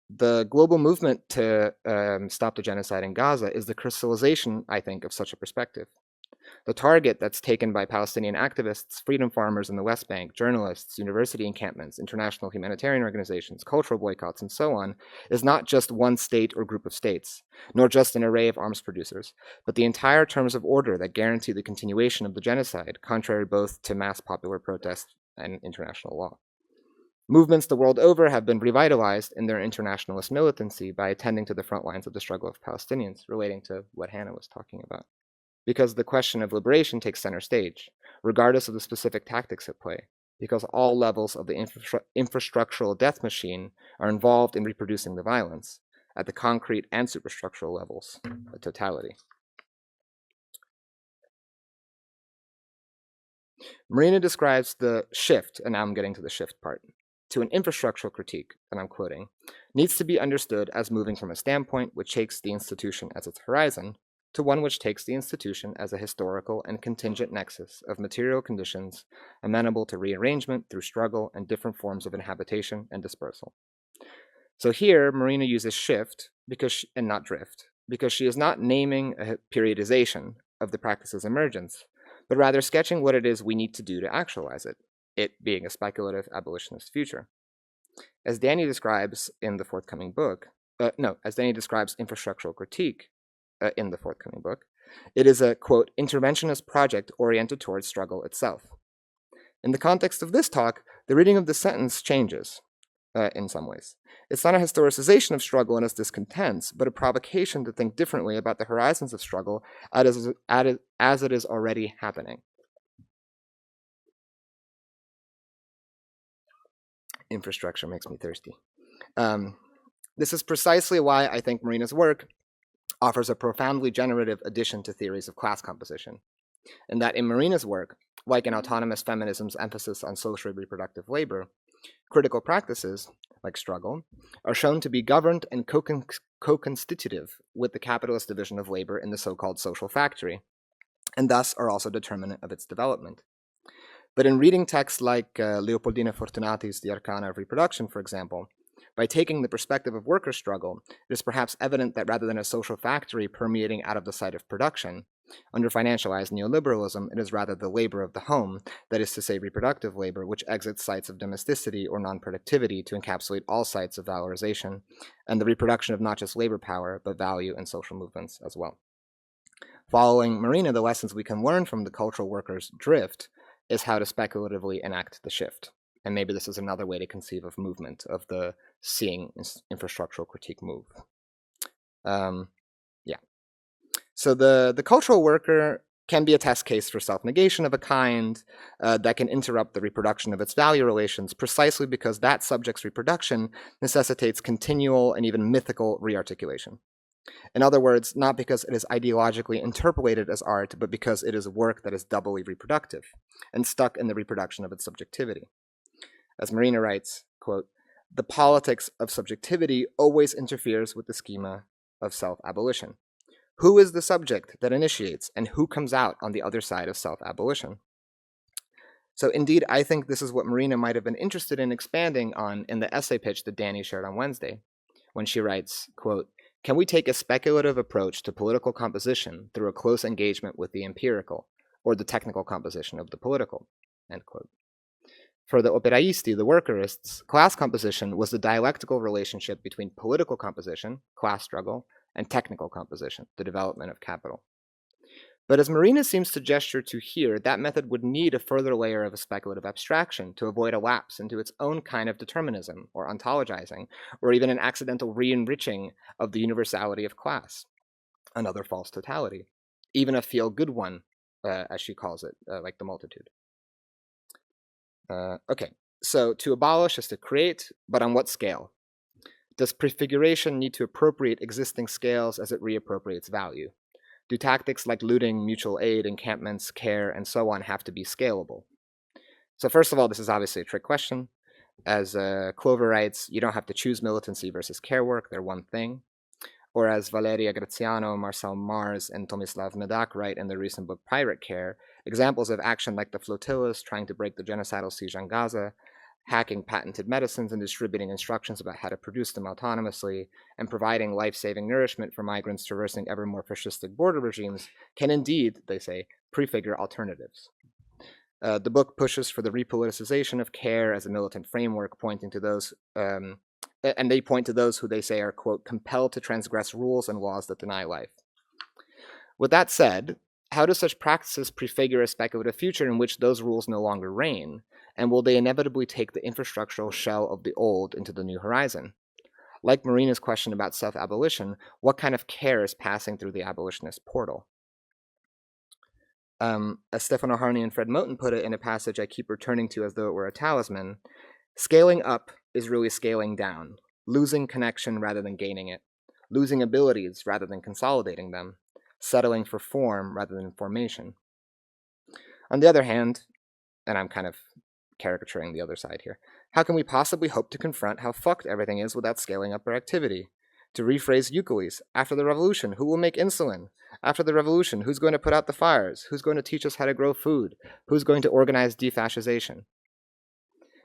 The global movement to stop the genocide in Gaza is the crystallization, I think, of such a perspective. The target that's taken by Palestinian activists, freedom farmers in the West Bank, journalists, university encampments, international humanitarian organizations, cultural boycotts, and so on, is not just one state or group of states, nor just an array of arms producers, but the entire terms of order that guarantee the continuation of the genocide, contrary both to mass popular protest and international law. Movements the world over have been revitalized in their internationalist militancy by attending to the front lines of the struggle of Palestinians, relating to what Hannah was talking about. Because the question of liberation takes center stage, regardless of the specific tactics at play, because all levels of the infrastructural death machine are involved in reproducing the violence, at the concrete and superstructural levels, a totality. Marina describes the shift, and now I'm getting to the shift part, to an infrastructural critique, and I'm quoting, needs to be understood as moving from a standpoint which takes the institution as its horizon to one which takes the institution as a historical and contingent nexus of material conditions amenable to rearrangement through struggle and different forms of inhabitation and dispersal. So here, Marina uses shift and not drift, because she is not naming a periodization of the practice's emergence, but rather sketching what it is we need to do to actualize it, it being a speculative abolitionist future. As Danny describes in the forthcoming book, as Danny describes infrastructural critique in the forthcoming book, it is a, quote, interventionist project oriented towards struggle itself. In the context of this talk, the reading of the sentence changes in some ways. It's not a historicization of struggle and its discontents, but a provocation to think differently about the horizons of struggle as it is already happening. Infrastructure makes me thirsty. This is precisely why I think Marina's work offers a profoundly generative addition to theories of class composition, and that in Marina's work, like in autonomous feminism's emphasis on social reproductive labor, critical practices, like struggle, are shown to be governed and co-constitutive with the capitalist division of labor in the so-called social factory, and thus are also determinant of its development. But in reading texts like Leopoldina Fortunati's The Arcana of Reproduction, for example, by taking the perspective of worker struggle, it is perhaps evident that rather than a social factory permeating out of the site of production, Under financialized neoliberalism, it is rather the labor of the home, that is to say reproductive labor, which exits sites of domesticity or non-productivity to encapsulate all sites of valorization, and the reproduction of not just labor power, but value and social movements as well. Following Marina, the lessons we can learn from the cultural workers' drift is how to speculatively enact the shift. And maybe this is another way to conceive of movement, of the seeing infrastructural critique move. So the cultural worker can be a test case for self-negation of a kind that can interrupt the reproduction of its value relations precisely because that subject's reproduction necessitates continual and even mythical rearticulation. In other words, not because it is ideologically interpolated as art, but because it is work that is doubly reproductive and stuck in the reproduction of its subjectivity. As Marina writes, quote, "The politics of subjectivity always interferes with the schema of self-abolition. Who is the subject that initiates, and who comes out on the other side of self-abolition?" So indeed, I think this is what Marina might have been interested in expanding on in the essay pitch that Danny shared on Wednesday, when she writes, quote, "Can we take a speculative approach to political composition through a close engagement with the empirical, or the technical composition of the political?" End quote. For the operaisti, the workerists, class composition was the dialectical relationship between political composition, class struggle, and technical composition, the development of capital. But as Marina seems to gesture to here, that method would need a further layer of a speculative abstraction to avoid a lapse into its own kind of determinism, or ontologizing, or even an accidental re-enriching of the universality of class, another false totality, even a feel-good one, as she calls it, like the multitude. Okay, so to abolish is to create, but on what scale? Does prefiguration need to appropriate existing scales as it reappropriates value? Do tactics like looting, mutual aid, encampments, care, and so on have to be scalable? So first of all, this is obviously a trick question. As Clover writes, you don't have to choose militancy versus care work, they're one thing. Or as Valeria Graziano, Marcel Mars, and Tomislav Medak write in their recent book Pirate Care, examples of action like the flotillas trying to break the genocidal siege on Gaza, hacking patented medicines and distributing instructions about how to produce them autonomously, and providing life-saving nourishment for migrants traversing ever more fascistic border regimes can indeed, they say, prefigure alternatives. The book pushes for the repoliticization of care as a militant framework, pointing to those, and they point to those who they say are, quote, compelled to transgress rules and laws that deny life. With that said, how do such practices prefigure a speculative future in which those rules no longer reign? And will they inevitably take the infrastructural shell of the old into the new horizon? Like Marina's question about self-abolition, what kind of care is passing through the abolitionist portal? As Stefano Harney and Fred Moten put it in a passage I keep returning to as though it were a talisman, scaling up is really scaling down, losing connection rather than gaining it, losing abilities rather than consolidating them, settling for form rather than formation. On the other hand, and I'm kind of caricaturing the other side here, how can we possibly hope to confront how fucked everything is without scaling up our activity? To rephrase Euclides, after the revolution, who will make insulin? After the revolution, who's going to put out the fires? Who's going to teach us how to grow food? Who's going to organize defascization?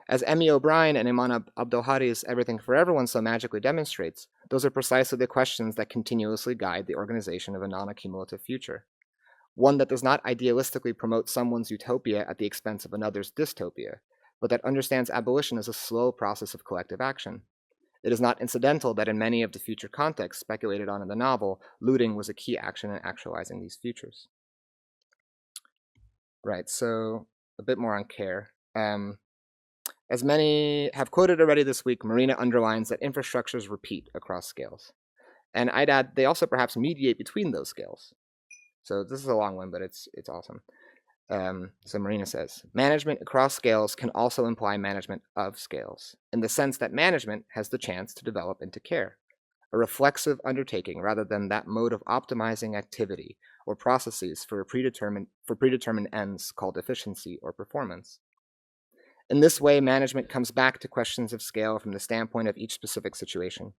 As Emmy O'Brien and Iman Abdelhadi's Everything for Everyone so magically demonstrates, those are precisely the questions that continuously guide the organization of a non-accumulative future. One that does not idealistically promote someone's utopia at the expense of another's dystopia, but that understands abolition as a slow process of collective action. It is not incidental that in many of the future contexts speculated on in the novel, looting was a key action in actualizing these futures. Right, so a bit more on care. As many have quoted already this week, Marina underlines that infrastructures repeat across scales. And I'd add they also perhaps mediate between those scales. So this is a long one, but it's awesome. So Marina says, management across scales can also imply management of scales, in the sense that management has the chance to develop into care, a reflexive undertaking rather than that mode of optimizing activity or processes for predetermined ends called efficiency or performance. In this way, management comes back to questions of scale from the standpoint of each specific situation.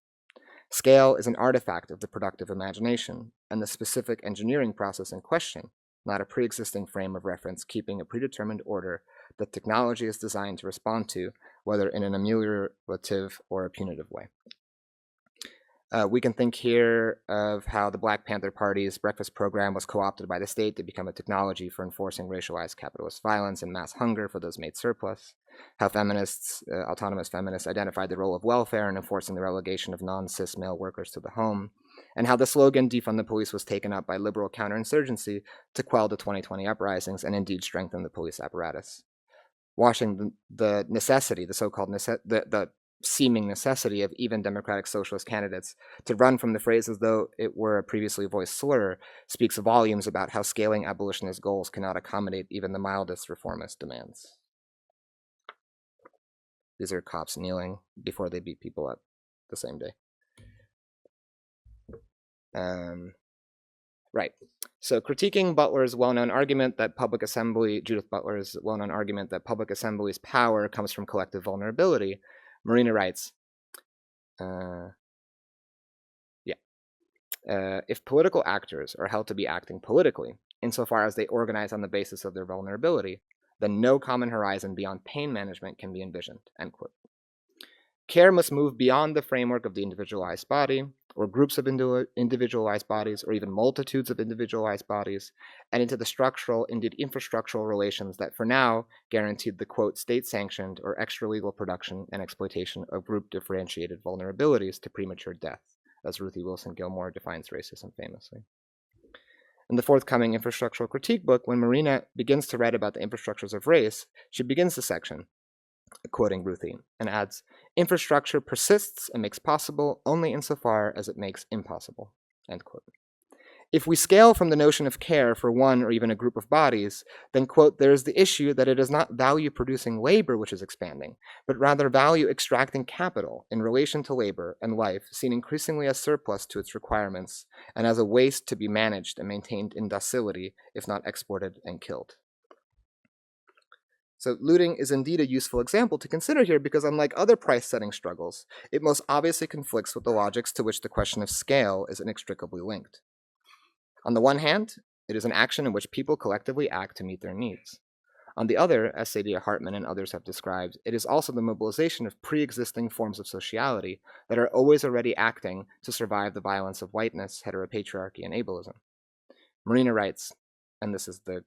Scale is an artifact of the productive imagination, and the specific engineering process in question, not a pre-existing frame of reference keeping a predetermined order that technology is designed to respond to, whether in an ameliorative or a punitive way. We can think here of how the Black Panther Party's breakfast program was co-opted by the state to become a technology for enforcing racialized capitalist violence and mass hunger for those made surplus. How feminists, autonomous feminists, identified the role of welfare in enforcing the relegation of non-cis male workers to the home, and how the slogan defund the police was taken up by liberal counterinsurgency to quell the 2020 uprisings and indeed strengthen the police apparatus. Washing the necessity, the so-called the seeming necessity of even democratic socialist candidates to run from the phrase as though it were a previously voiced slur speaks volumes about how scaling abolitionist goals cannot accommodate even the mildest reformist demands. These are cops kneeling before they beat people up the same day. Right. So critiquing Butler's well-known argument that public assembly, Judith Butler's well-known argument that public assembly's power comes from collective vulnerability, Marina writes, if political actors are held to be acting politically, insofar as they organize on the basis of their vulnerability, then no common horizon beyond pain management can be envisioned, end quote. Care must move beyond the framework of the individualized body, or groups of individualized bodies, or even multitudes of individualized bodies, and into the structural, indeed infrastructural relations that for now guaranteed the, quote, state-sanctioned or extra-legal production and exploitation of group-differentiated vulnerabilities to premature death, as Ruthie Wilson Gilmore defines racism famously. In the forthcoming Infrastructural Critique book, when Marina begins to write about the infrastructures of race, she begins the section, quoting Ruthie, and adds, infrastructure persists and makes possible only insofar as it makes impossible, end quote. If we scale from the notion of care for one or even a group of bodies, then, quote, there is the issue that it is not value-producing labor which is expanding, but rather value-extracting capital in relation to labor and life, seen increasingly as surplus to its requirements, and as a waste to be managed and maintained in docility, if not exported and killed. So looting is indeed a useful example to consider here because unlike other price-setting struggles, it most obviously conflicts with the logics to which the question of scale is inextricably linked. On the one hand, it is an action in which people collectively act to meet their needs. On the other, as Saidiya Hartman and others have described, it is also the mobilization of pre-existing forms of sociality that are always already acting to survive the violence of whiteness, heteropatriarchy, and ableism. Marina writes, and this is the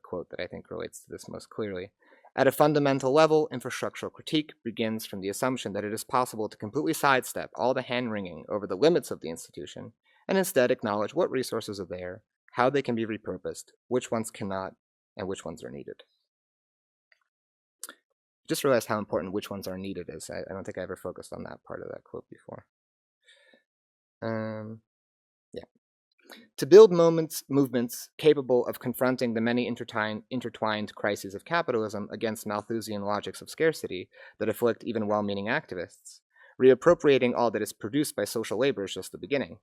quote that I think relates to this most clearly, at a fundamental level, infrastructural critique begins from the assumption that it is possible to completely sidestep all the hand-wringing over the limits of the institution and instead acknowledge what resources are there, how they can be repurposed, which ones cannot, and which ones are needed. Just realized how important which ones are needed is. I don't think I ever focused on that part of that quote before. To build movements capable of confronting the many intertwined crises of capitalism against Malthusian logics of scarcity that afflict even well-meaning activists, reappropriating all that is produced by social labor is just the beginning.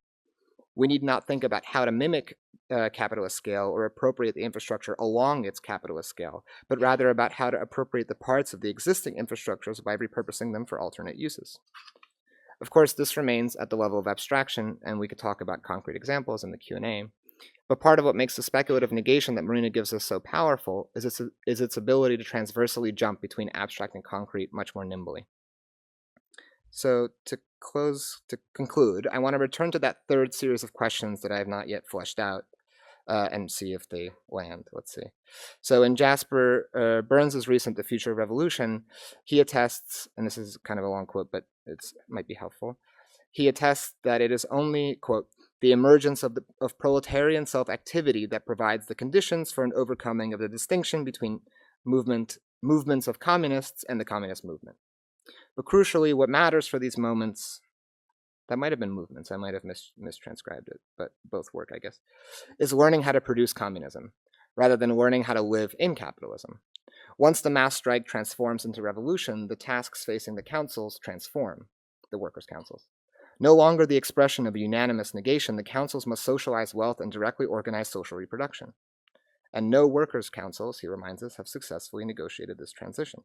We need not think about how to mimic capitalist scale or appropriate the infrastructure along its capitalist scale, but rather about how to appropriate the parts of the existing infrastructures by repurposing them for alternate uses. Of course, this remains at the level of abstraction, and we could talk about concrete examples in the Q&A. But part of what makes the speculative negation that Marina gives us so powerful is its ability to transversally jump between abstract and concrete much more nimbly. So to conclude, I want to return to that third series of questions that I have not yet fleshed out and see if they land. Let's see. So in Jasper Burns's recent The Future of Revolution, he attests, and this is kind of a long quote, but it might be helpful. He attests that it is only, quote, the emergence of proletarian self-activity that provides the conditions for an overcoming of the distinction between movements of communists and the communist movement. But crucially, what matters for these moments, that might have been movements, I might have mistranscribed it, but both work, I guess, is learning how to produce communism, rather than learning how to live in capitalism. Once the mass strike transforms into revolution, the tasks facing the councils transform, the workers' councils. No longer the expression of a unanimous negation, the councils must socialize wealth and directly organize social reproduction. And no workers' councils, he reminds us, have successfully negotiated this transition.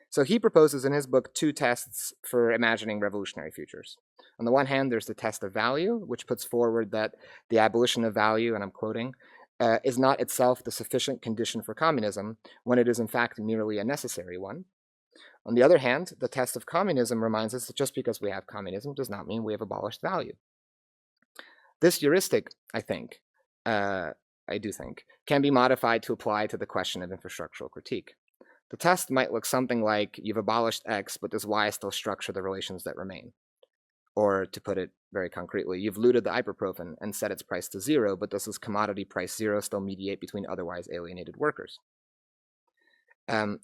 So he proposes in his book 2 tests for imagining revolutionary futures. On the one hand, there's the test of value, which puts forward that the abolition of value, and I'm quoting, is not itself the sufficient condition for communism when it is in fact merely a necessary one. On the other hand, the test of communism reminds us that just because we have communism does not mean we have abolished value. This heuristic, I do think, can be modified to apply to the question of infrastructural critique. The test might look something like, you've abolished X, but does Y still structure the relations that remain? Or to put it very concretely, you've looted the ibuprofen and set its price to 0, but does this commodity price 0 still mediate between otherwise alienated workers?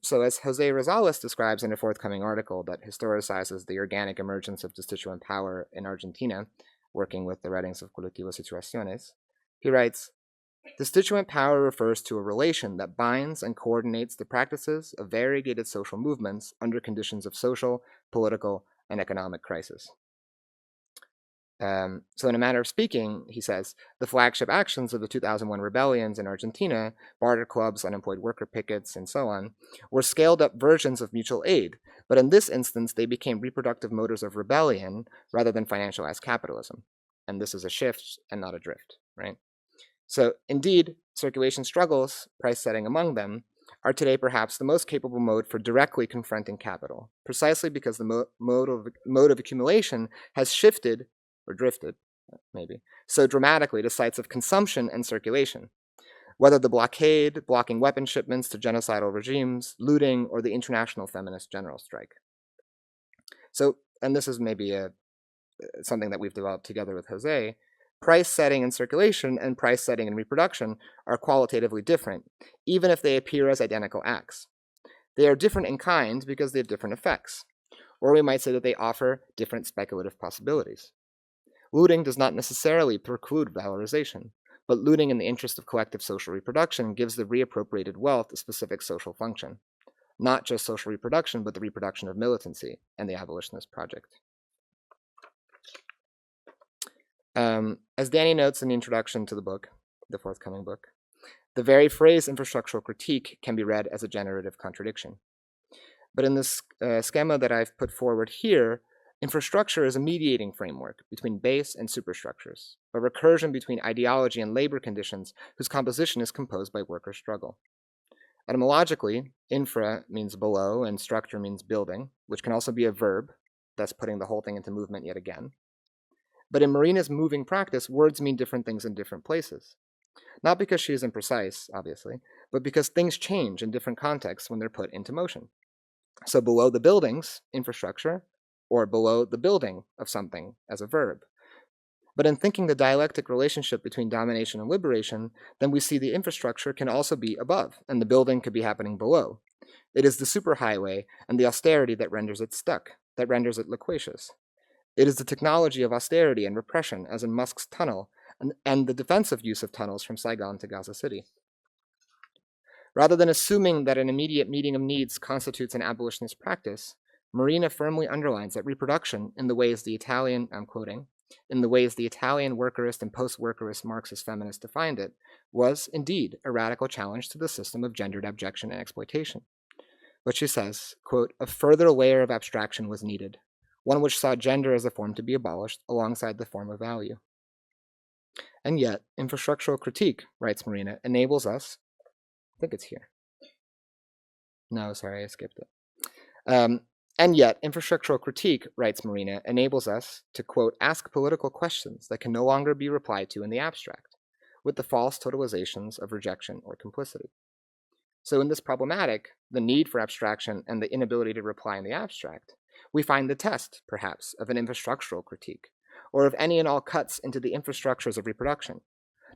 So as Jose Rosales describes in a forthcoming article that historicizes the organic emergence of destituent power in Argentina, working with the writings of Colectivo Situaciones, he writes, destituent power refers to a relation that binds and coordinates the practices of variegated social movements under conditions of social, political, and economic crisis. So in a manner of speaking, he says, the flagship actions of the 2001 rebellions in Argentina, barter clubs, unemployed worker pickets, and so on, were scaled-up versions of mutual aid, but in this instance, they became reproductive motors of rebellion rather than financialized capitalism. And this is a shift and not a drift, right? So indeed, circulation struggles, price setting among them, are today perhaps the most capable mode for directly confronting capital, precisely because the mode of accumulation has shifted or drifted, maybe, so dramatically to sites of consumption and circulation, whether the blockade, blocking weapon shipments to genocidal regimes, looting, or the international feminist general strike. So, and this is maybe something that we've developed together with Jose, price setting and circulation and price setting and reproduction are qualitatively different, even if they appear as identical acts. They are different in kind because they have different effects, or we might say that they offer different speculative possibilities. Looting does not necessarily preclude valorization, but looting in the interest of collective social reproduction gives the reappropriated wealth a specific social function, not just social reproduction, but the reproduction of militancy and the abolitionist project. As Danny notes in the introduction to the book, the forthcoming book, the very phrase infrastructural critique can be read as a generative contradiction. But in this schema that I've put forward here, infrastructure is a mediating framework between base and superstructures, a recursion between ideology and labor conditions whose composition is composed by worker struggle. Etymologically, infra means below and structure means building, which can also be a verb, thus putting the whole thing into movement yet again. But in Marina's moving practice, words mean different things in different places. Not because she is imprecise, obviously, but because things change in different contexts when they're put into motion. So below the buildings, infrastructure, or below the building of something as a verb. But in thinking the dialectic relationship between domination and liberation, then we see the infrastructure can also be above, and the building could be happening below. It is the superhighway and the austerity that renders it stuck, that renders it loquacious. It is the technology of austerity and repression, as in Musk's tunnel, and the defensive use of tunnels from Saigon to Gaza City. Rather than assuming that an immediate meeting of needs constitutes an abolitionist practice, Marina firmly underlines that reproduction, in the ways the Italian, I'm quoting, in the ways the Italian workerist and post-workerist Marxist feminists defined it, was indeed a radical challenge to the system of gendered abjection and exploitation. But she says, quote, a further layer of abstraction was needed, one which saw gender as a form to be abolished alongside the form of value. And yet, infrastructural critique, writes Marina, enables us, I think it's here. No, sorry, I skipped it. And yet, infrastructural critique, writes Marina, enables us to, quote, ask political questions that can no longer be replied to in the abstract, with the false totalizations of rejection or complicity. So in this problematic, the need for abstraction and the inability to reply in the abstract, we find the test, perhaps, of an infrastructural critique, or of any and all cuts into the infrastructures of reproduction.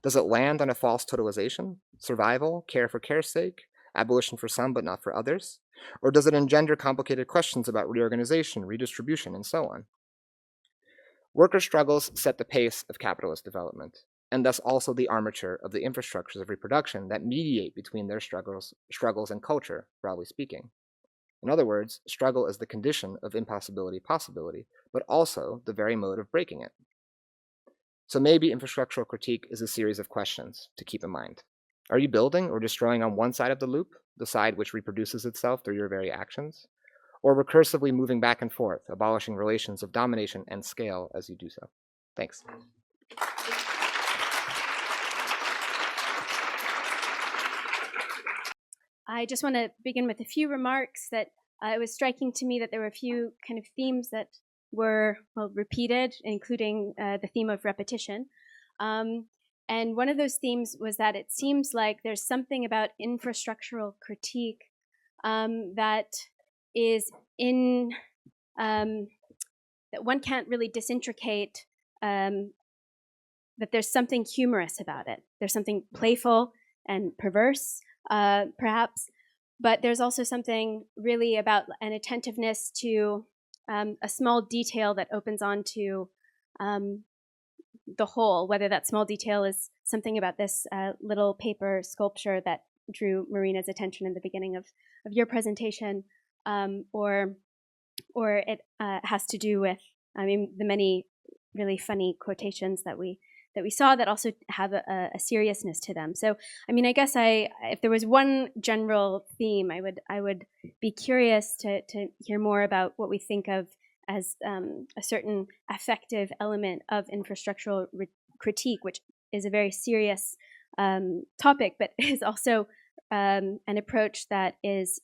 Does it land on a false totalization, survival, care for care's sake, abolition for some but not for others? Or does it engender complicated questions about reorganization, redistribution, and so on? Worker struggles set the pace of capitalist development, and thus also the armature of the infrastructures of reproduction that mediate between their struggles and culture, broadly speaking. In other words, struggle is the condition of impossibility possibility, but also the very mode of breaking it. So maybe infrastructural critique is a series of questions to keep in mind. Are you building or destroying on one side of the loop, the side which reproduces itself through your very actions? Or recursively moving back and forth, abolishing relations of domination and scale as you do so? Thanks. I just want to begin with a few remarks that it was striking to me that there were a few kind of themes that were, well, repeated, including the theme of repetition. And one of those themes was that it seems like there's something about infrastructural critique that is in, that one can't really disintricate, that there's something humorous about it. There's something playful and perverse, perhaps, but there's also something really about an attentiveness to a small detail that opens onto the whole, whether that small detail is something about this little paper sculpture that drew Marina's attention in the beginning of your presentation, or it has to do with, I mean, the many really funny quotations that we saw that also have a seriousness to them. So, I mean, I guess if there was one general theme, I would be curious to hear more about what we think of as a certain affective element of infrastructural critique, which is a very serious topic, but is also an approach that is,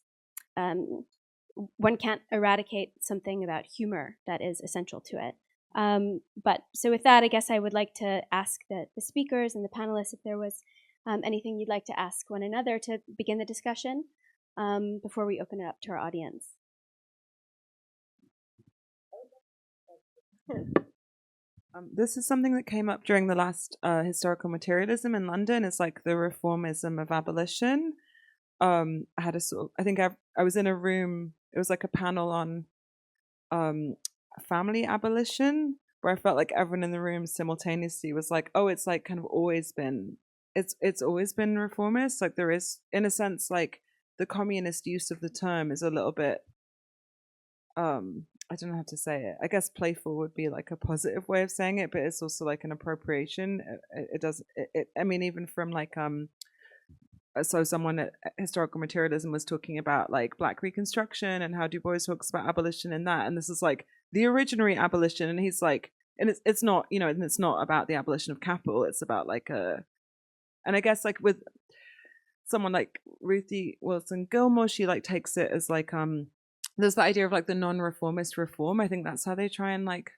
one can't eradicate something about humor that is essential to it. But so with that, I guess I would like to ask the speakers and the panelists if there was anything you'd like to ask one another to begin the discussion before we open it up to our audience. This is something that came up during the last historical materialism in London. It's like the reformism of abolition. I had I think I was in a room. It was like a panel on family abolition, where I felt like everyone in the room simultaneously was like, "Oh, it's like kind of always been. It's always been reformist. Like there is, in a sense, like the communist use of the term is a little bit." I don't know how to say it. I guess playful would be like a positive way of saying it, but it's also like an appropriation. I mean, even from like so someone at historical materialism was talking about like Black Reconstruction and how Du Bois talks about abolition in that, and this is like the originary abolition, and he's like, and it's not, you know, and it's not about the abolition of capital. It's about like and I guess like with someone like Ruthie Wilson Gilmore, she like takes it as like there's the idea of like the non-reformist reform. I think that's how they try and like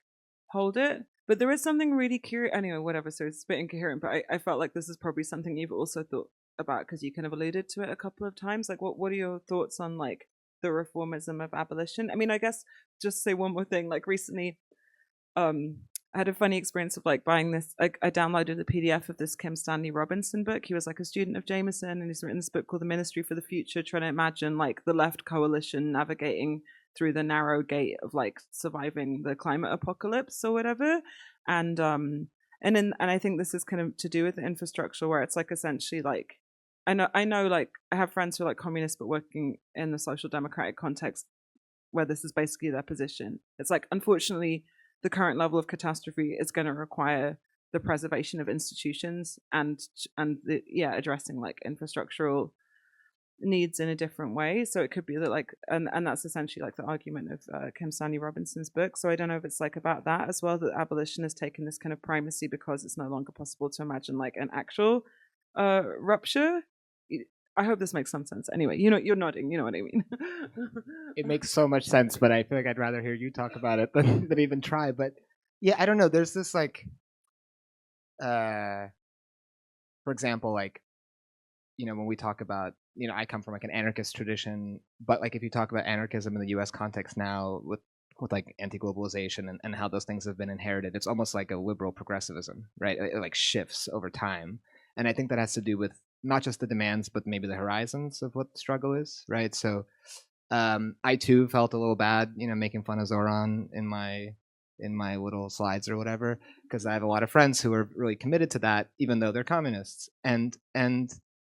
hold it. But there is something really curious. Anyway, whatever. So it's a bit incoherent, but I felt like this is probably something you've also thought about because you kind of alluded to it a couple of times. Like, what are your thoughts on like the reformism of abolition? I mean, I guess just say one more thing. Like recently, I had a funny experience of like buying this. I downloaded the PDF of this Kim Stanley Robinson book. He was like a student of Jameson, and he's written this book called The Ministry for the Future, trying to imagine like the left coalition navigating through the narrow gate of like surviving the climate apocalypse or whatever. And I think this is kind of to do with the infrastructure, where it's like essentially like I know like I have friends who are like communists but working in the social democratic context, where this is basically their position. It's like, unfortunately, the current level of catastrophe is going to require the preservation of institutions and addressing like infrastructural needs in a different way. So it could be that like, and that's essentially like the argument of Kim Stanley Robinson's book. So I don't know if it's like about that as well, that abolition has taken this kind of primacy because it's no longer possible to imagine like an actual rupture. I hope this makes some sense. Anyway, you know, you're nodding. You know what I mean. It makes so much sense, but I feel like I'd rather hear you talk about it than even try. But yeah, I don't know. There's this like, for example, like, you know, when we talk about, you know, I come from like an anarchist tradition, but like if you talk about anarchism in the U.S. context now with like anti-globalization and how those things have been inherited, it's almost like a liberal progressivism, right? It like shifts over time, and I think that has to do with not just the demands, but maybe the horizons of what the struggle is, right? So I too felt a little bad, you know, making fun of Zoran in my little slides or whatever, because I have a lot of friends who are really committed to that, even though they're communists. And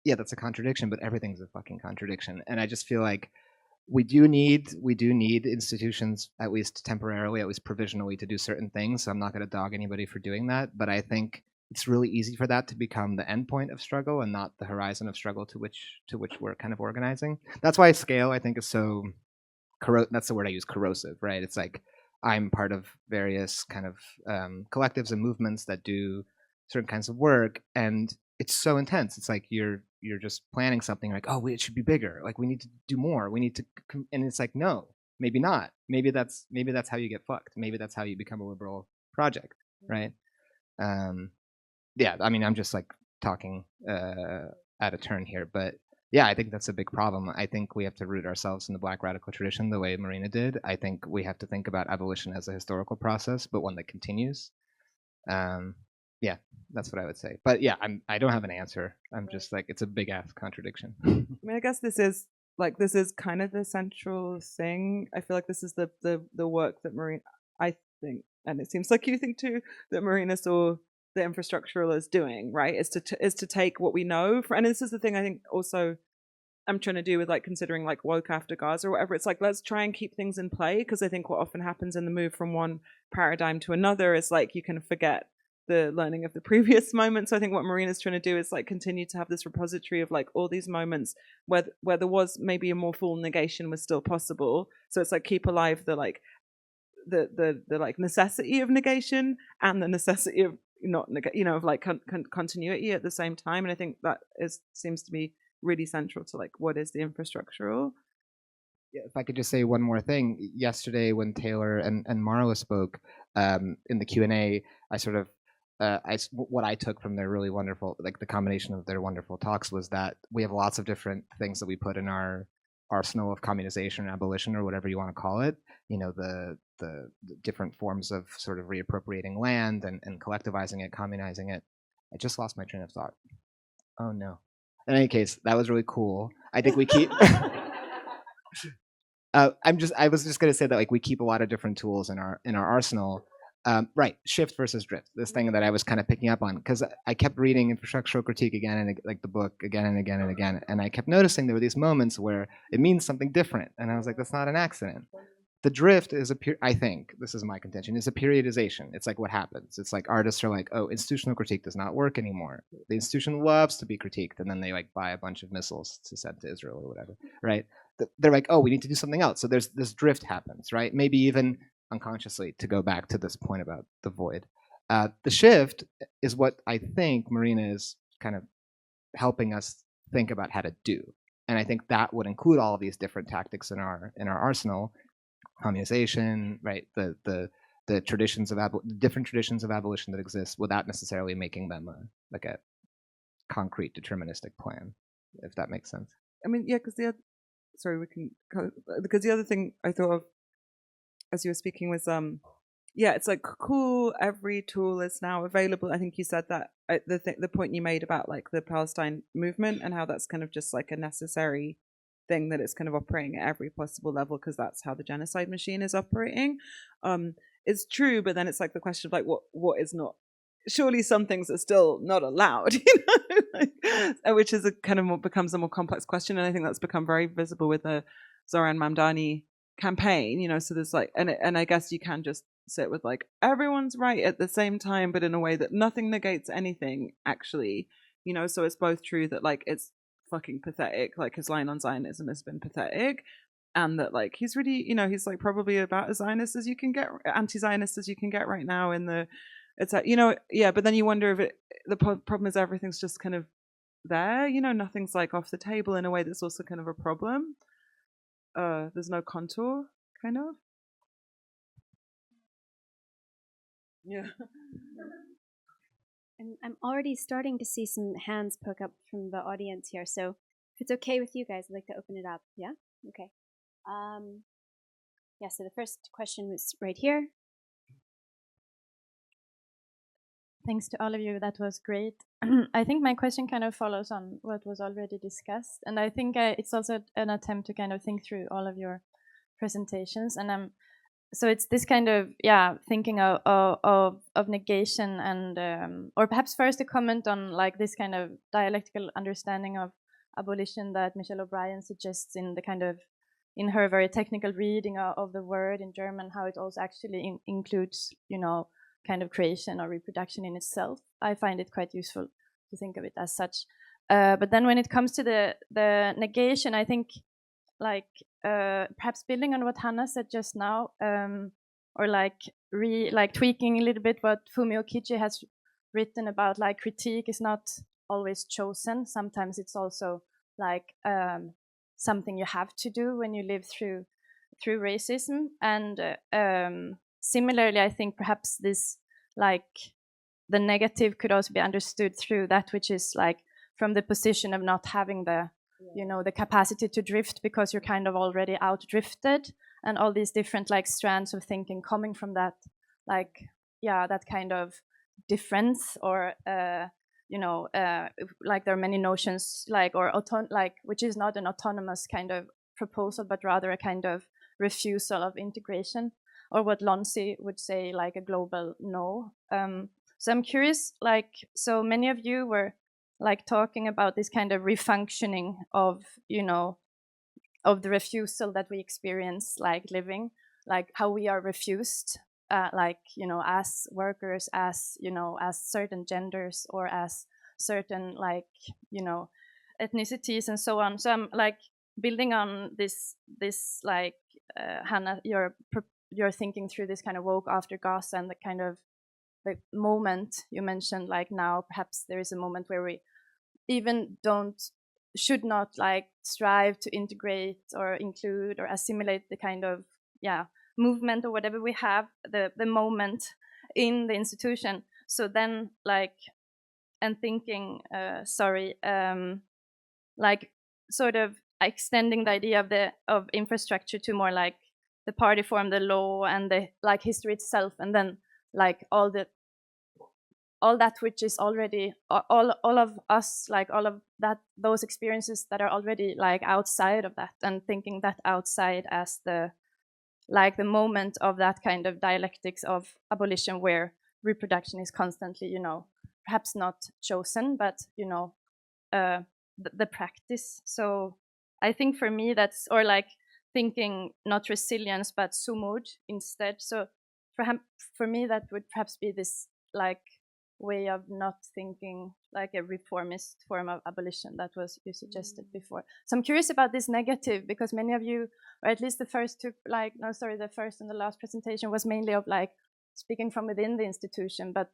yeah, that's a contradiction, but everything's a fucking contradiction. And I just feel like we do need institutions, at least temporarily, at least provisionally, to do certain things. So I'm not going to dog anybody for doing that, but I think it's really easy for that to become the endpoint of struggle and not the horizon of struggle to which we're kind of organizing. That's why scale, I think, is so that's the word I use, corrosive, right? It's like I'm part of various kind of collectives and movements that do certain kinds of work, and it's so intense. It's like you're you're just planning something like, oh, it should be bigger. Like we need to do more. We need to, and it's like, no, maybe not. Maybe that's how you get fucked. Maybe that's how you become a liberal project, right? Yeah, I mean, I'm just like talking at a turn here, but yeah, I think that's a big problem. I think we have to root ourselves in the Black radical tradition the way Marina did. I think we have to think about abolition as a historical process, but one that continues. Yeah, that's what I would say. But yeah, I don't have an answer. I'm just like, it's a big ass contradiction. I mean, I guess this is kind of the central thing. I feel like this is the work that Marina, I think, and it seems like you think too, that Marina saw the infrastructural as doing, right? Is to take what we know and this is the thing I think also I'm trying to do with like considering like woke after Gaza or whatever. It's like, let's try and keep things in play, because I think what often happens in the move from one paradigm to another is like you can forget the learning of the previous moment. So I think what Marina's trying to do is like continue to have this repository of like all these moments where there was maybe a more full negation was still possible. So it's like keep alive the like the like necessity of negation and the necessity of not of like continuity at the same time. And I think that seems to be really central to like what is the infrastructural. Yeah, if I could just say one more thing. Yesterday when Taylor and Marla spoke in the Q&A, I sort of what I took from their really wonderful, like the combination of their wonderful talks, was that we have lots of different things that we put in our arsenal of communization or abolition or whatever you want to call it. The different forms of sort of reappropriating land and collectivizing it, communizing it. I just lost my train of thought. Oh no. In any case, that was really cool. I think we keep. I was just gonna say that like we keep a lot of different tools in our arsenal. Right, shift versus drift. This thing that I was kind of picking up on, because I kept reading Infrastructural Critique again and like the book again and again and again, and I kept noticing there were these moments where it means something different, and I was like, that's not an accident. The drift is I think this is my contention, is a periodization. It's like what happens. It's like artists are like, oh, institutional critique does not work anymore. The institution loves to be critiqued, and then they like buy a bunch of missiles to send to Israel or whatever, right? They're like, oh, we need to do something else. So there's this drift happens, right? Maybe even unconsciously, to go back to this point about the void. The shift is what I think Marina is kind of helping us think about how to do. And I think that would include all of these different tactics in our arsenal. Communization, right? The traditions of different traditions of abolition that exist without necessarily making them like a concrete deterministic plan, if that makes sense. I mean, yeah, because the other thing I thought of as you were speaking was yeah, it's like cool, every tool is now available. I think you said that the point you made about like the Palestine movement and how that's kind of just like a necessary thing, that it's kind of operating at every possible level because that's how the genocide machine is operating. It's true, but then it's like the question of like what is not. Surely some things are still not allowed, which is a kind of becomes a more complex question, and I think that's become very visible with the Zoran Mamdani campaign. So there's like, and I guess you can just sit with like everyone's right at the same time, but in a way that nothing negates anything actually. So it's both true that like it's fucking pathetic, like his line on Zionism has been pathetic, and that like he's really he's like probably about as Zionist as you can get, anti-Zionist as you can get right now in the it's like yeah, but then you wonder if the problem is everything's just kind of there, nothing's like off the table in a way that's also kind of a problem. There's no contour kind of. Yeah. And I'm already starting to see some hands poke up from the audience here. So if it's okay with you guys, I'd like to open it up. Yeah? Okay. Yeah, so the first question was right here. Thanks to all of you. That was great. I think my question kind of follows on what was already discussed. And I think it's also an attempt to kind of think through all of your presentations. And so it's this kind of, thinking of negation and, or perhaps first a comment on like this kind of dialectical understanding of abolition that Michelle O'Brien suggests in the kind of, in her very technical reading of the word in German, how it also actually includes, kind of creation or reproduction in itself. I find it quite useful to think of it as such. But then when it comes to the negation, I think like perhaps building on what Hannah said just now, or like tweaking a little bit what Fumio Kiji has written about, like critique is not always chosen. Sometimes it's also like something you have to do when you live through racism. And similarly, I think perhaps this, like, the negative could also be understood through that which is like from the position of not having the, you know, the capacity to drift because you're kind of already out drifted, and all these different like strands of thinking coming from that, like, yeah, that kind of difference, or you know, like there are many notions like, or like, which is not an autonomous kind of proposal, but rather a kind of refusal of integration, or what Lonsi would say, like a global no. So I'm curious, like, so many of you were like talking about this kind of refunctioning of, you know, of the refusal that we experience, like living, like how we are refused, like, you know, as workers, as, you know, as certain genders, or as certain, like, you know, ethnicities and so on. So I'm like building on this like, Hannah, you're thinking through this kind of woke after Gaza, and the kind of the moment you mentioned, like now perhaps there is a moment where we even should not like strive to integrate or include or assimilate the kind of, yeah, movement or whatever we have, the moment in the institution. So then, like, and thinking, like sort of extending the idea of infrastructure to more like the party form, the law, and the like history itself, and then like all that which is already all of us, like all of that, those experiences that are already like outside of that, and thinking that outside as the, like the moment of that kind of dialectics of abolition, where reproduction is constantly, you know, perhaps not chosen, but, you know, the practice. So I think for me that's, or like thinking not resilience but sumud instead. So for me that would perhaps be this like way of not thinking like a reformist form of abolition that was you suggested before. So I'm curious about this negative, because many of you, or at least the first two, like, no, sorry, the first and the last presentation was mainly of like speaking from within the institution, but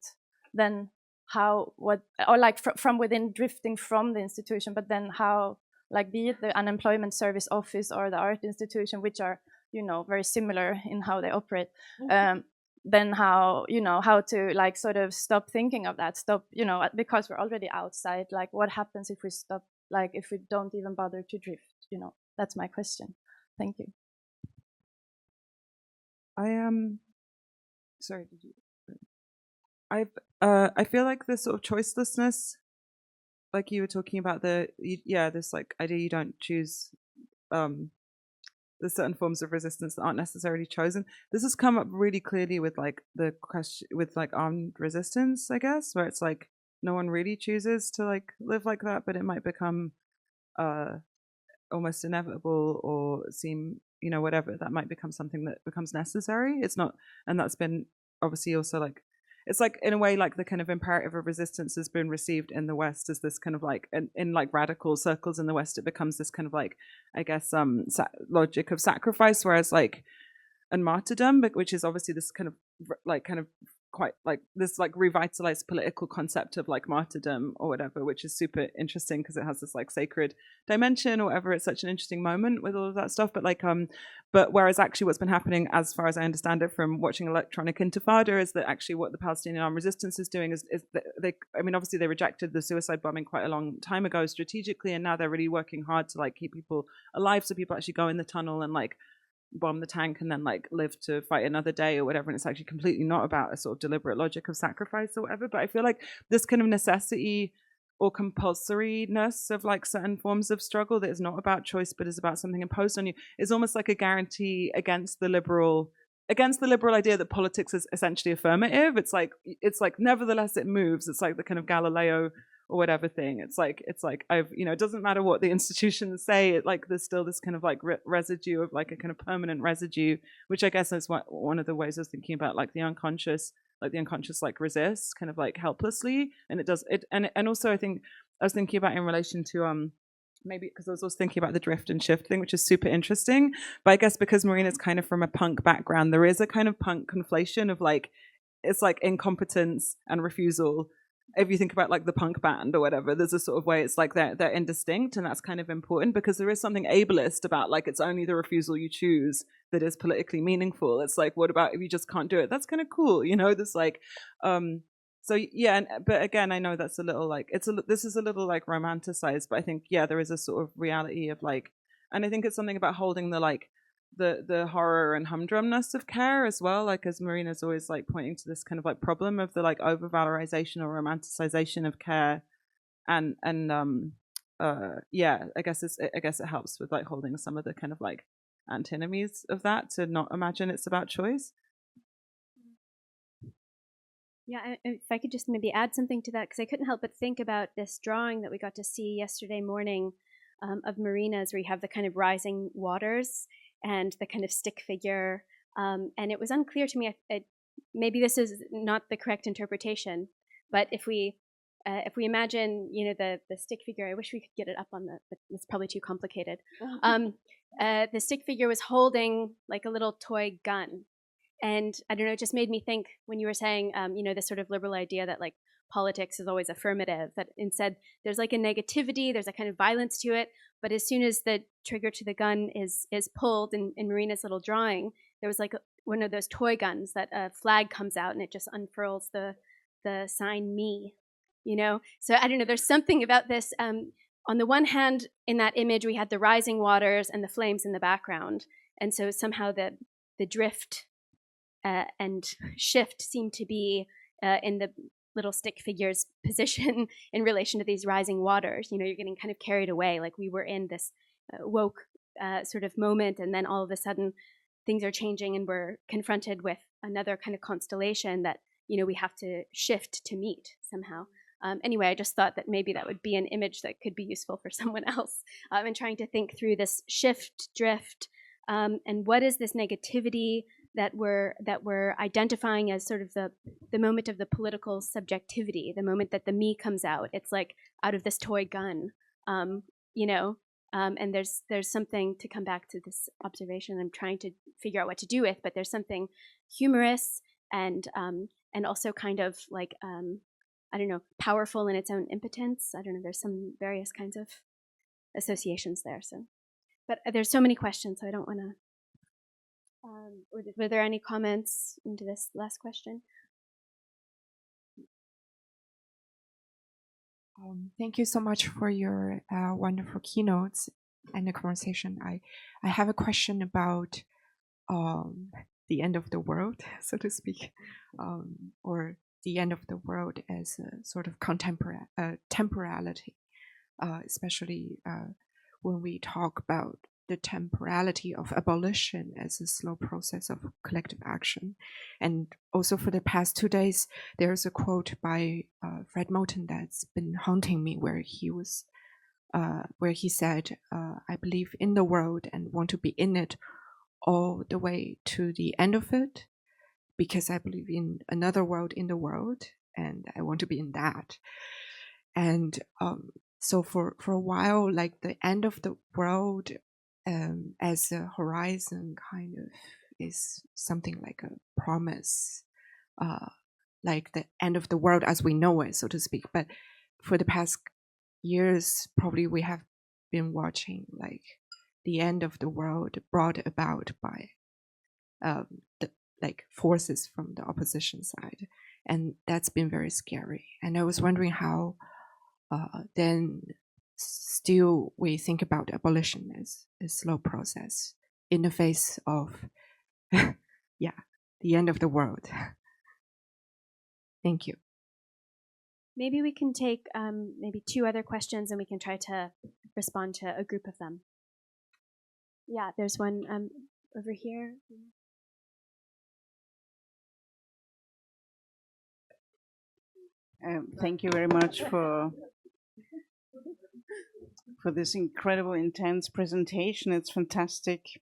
then how, what, or like from within, drifting from the institution, but then how, like, be it the unemployment service office or the art institution, which are, you know, very similar in how they operate, then how, you know, how to like sort of stop thinking of that, stop, you know, because we're already outside, like what happens if we stop, like if we don't even bother to drift, you know? That's my question. Thank you. I am sorry, did you? I feel like this sort of choicelessness, like you were talking about this like idea you don't choose there's certain forms of resistance that aren't necessarily chosen. This has come up really clearly with like the question with like armed resistance, I guess, where it's like no one really chooses to like live like that, but it might become almost inevitable or seem, you know, whatever, that might become something that becomes necessary. It's not, and that's been obviously also like, it's like in a way like the kind of imperative of resistance has been received in the West as this kind of like in like radical circles in the West, it becomes this kind of like, I guess, logic of sacrifice, whereas like, and martyrdom, but which is obviously this kind of quite like this like revitalized political concept of like martyrdom or whatever, which is super interesting because it has this like sacred dimension or whatever. It's such an interesting moment with all of that stuff. But like but whereas actually what's been happening, as far as I understand it from watching Electronic Intifada, is that actually what the Palestinian armed resistance is doing is that they, I mean, obviously they rejected the suicide bombing quite a long time ago strategically, and now they're really working hard to like keep people alive, so people actually go in the tunnel and like bomb the tank and then like live to fight another day or whatever. And it's actually completely not about a sort of deliberate logic of sacrifice or whatever. But I feel like this kind of necessity or compulsoriness of like certain forms of struggle that is not about choice but is about something imposed on you is almost like a guarantee against the liberal idea that politics is essentially affirmative. It's like nevertheless it moves. It's like the kind of Galileo or whatever thing. It's like I've, you know, it doesn't matter what the institutions say, it like there's still this kind of like residue of like a kind of permanent residue, which I guess is one of the ways I was thinking about like the unconscious like resists kind of like helplessly, and it does it. And also I think I was thinking about in relation to maybe because I was also thinking about the drift and shift thing, which is super interesting, but I guess because Marina's kind of from a punk background, there is a kind of punk conflation of like, it's like incompetence and refusal if you think about like the punk band or whatever, there's a sort of way it's like they're indistinct, and that's kind of important because there is something ableist about like it's only the refusal you choose that is politically meaningful. It's like, what about if you just can't do it? That's kind of cool, you know. There's like, so yeah, but again, I know that's a little like this is a little like romanticized, but I think there is a sort of reality of like, and I think it's something about holding the like the horror and humdrumness of care as well, like as Marina's always like pointing to this kind of like problem of the like overvalorization or romanticization of care, and I guess it helps with like holding some of the kind of like antinomies of that, to not imagine it's about choice. Yeah, if I could just maybe add something to that, because I couldn't help but think about this drawing that we got to see yesterday morning of Marina's, where you have the kind of rising waters and the kind of stick figure. And it was unclear to me, maybe this is not the correct interpretation, but if we imagine, the stick figure, I wish we could get it up on but it's probably too complicated. The stick figure was holding like a little toy gun. And I don't know, it just made me think when you were saying, this sort of liberal idea that like politics is always affirmative, that instead there's like a negativity, there's a kind of violence to it. But as soon as the trigger to the gun is pulled in Marina's little drawing, there was like one of those toy guns that a flag comes out and it just unfurls the sign me, So I don't know, there's something about this. On the one hand, in that image, we had the rising waters and the flames in the background. And so somehow the drift and shift seem to be in the little stick figure's position in relation to these rising waters. You're getting kind of carried away, like we were in this woke sort of moment, and then all of a sudden things are changing and we're confronted with another kind of constellation that we have to shift to meet somehow. Anyway, I just thought that maybe that would be an image that could be useful for someone else in trying to think through this shift, drift, and what is this negativity that we're identifying as sort of the moment of the political subjectivity, the moment that the me comes out. It's like out of this toy gun, and there's something, to come back to this observation I'm trying to figure out what to do with, but there's something humorous and also kind of like I don't know, powerful in its own impotence. I don't know, there's some various kinds of associations there. So, but there's so many questions, so I don't want to. Were there any comments into this last question? Thank you so much for your wonderful keynotes and the conversation. I have a question about the end of the world, so to speak, or the end of the world as a sort of temporality, especially when we talk about the temporality of abolition as a slow process of collective action. And also for the past 2 days, there's a quote by Fred Moten that's been haunting me, where he said, I believe in the world and want to be in it all the way to the end of it, because I believe in another world in the world, and I want to be in that. And so for a while, like the end of the world as a horizon kind of is something like a promise, like the end of the world as we know it, so to speak. But for the past years, probably we have been watching like the end of the world brought about by the like forces from the opposition side, and that's been very scary. And I was wondering how then still we think about abolition as a slow process in the face of the end of the world. Thank you. Maybe we can take maybe 2 other questions and we can try to respond to a group of them. Yeah, there's one over here. Thank you very much for this incredible, intense presentation. It's fantastic.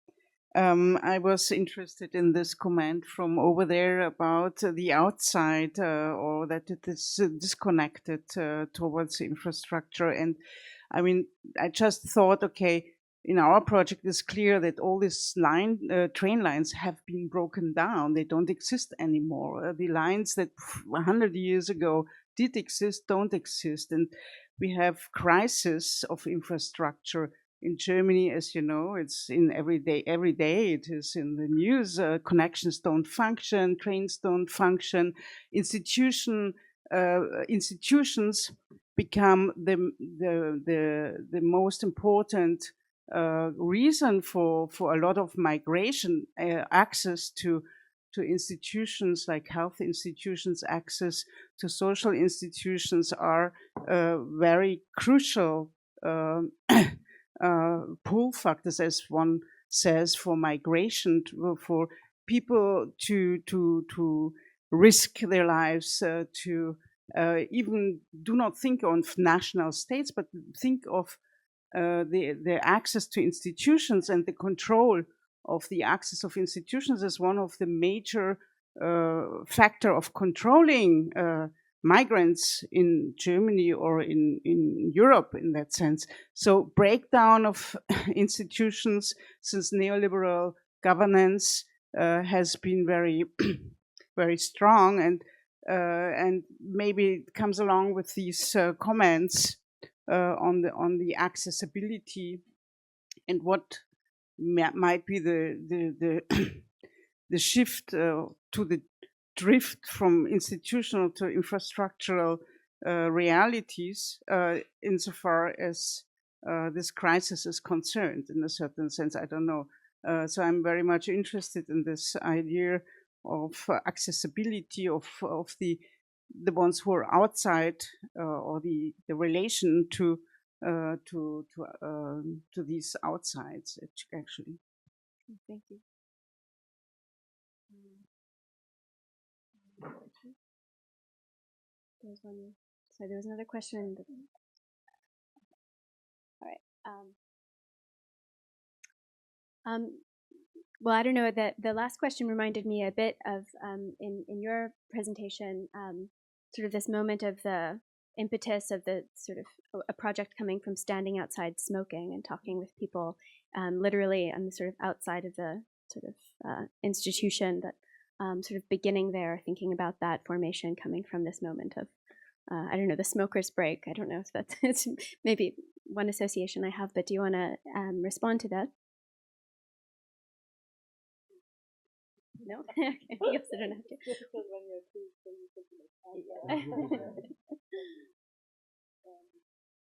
I was interested in this comment from over there about the outside, or that it is disconnected towards infrastructure. And I mean, I just thought, okay, in our project, it's clear that all these train lines have been broken down. They don't exist anymore. The lines that 100 years ago did exist don't exist. And we have crisis of infrastructure in Germany, as you know. It's in every day it is in the news. Connections don't function, trains don't function, institutions become the most important reason for a lot of migration. Access to institutions like health institutions, access to social institutions are very crucial pull factors, as one says, for migration, for people to risk their lives, to even do not think of national states, but think of the access to institutions and the control of the access of institutions as one of the major factor of controlling migrants in Germany or in Europe in that sense. So breakdown of institutions since neoliberal governance has been very, very strong, and maybe it comes along with these comments on the accessibility and what might be the the shift to the drift from institutional to infrastructural realities insofar as this crisis is concerned in a certain sense. I don't know. So I'm very much interested in this idea of accessibility of the ones who are outside or the relation to these outsides actually. Thank you. There's one. So there was another question. All right. Well, I don't know. The last question reminded me a bit of in your presentation, sort of this moment of the impetus of the sort of a project coming from standing outside smoking and talking with people, literally on the sort of outside of the sort of institution, that sort of beginning there, thinking about that formation coming from this moment of, I don't know, the smoker's break. I don't know if that's it's maybe one association I have, but do you want to respond to that? No? Okay, I guess I don't have to.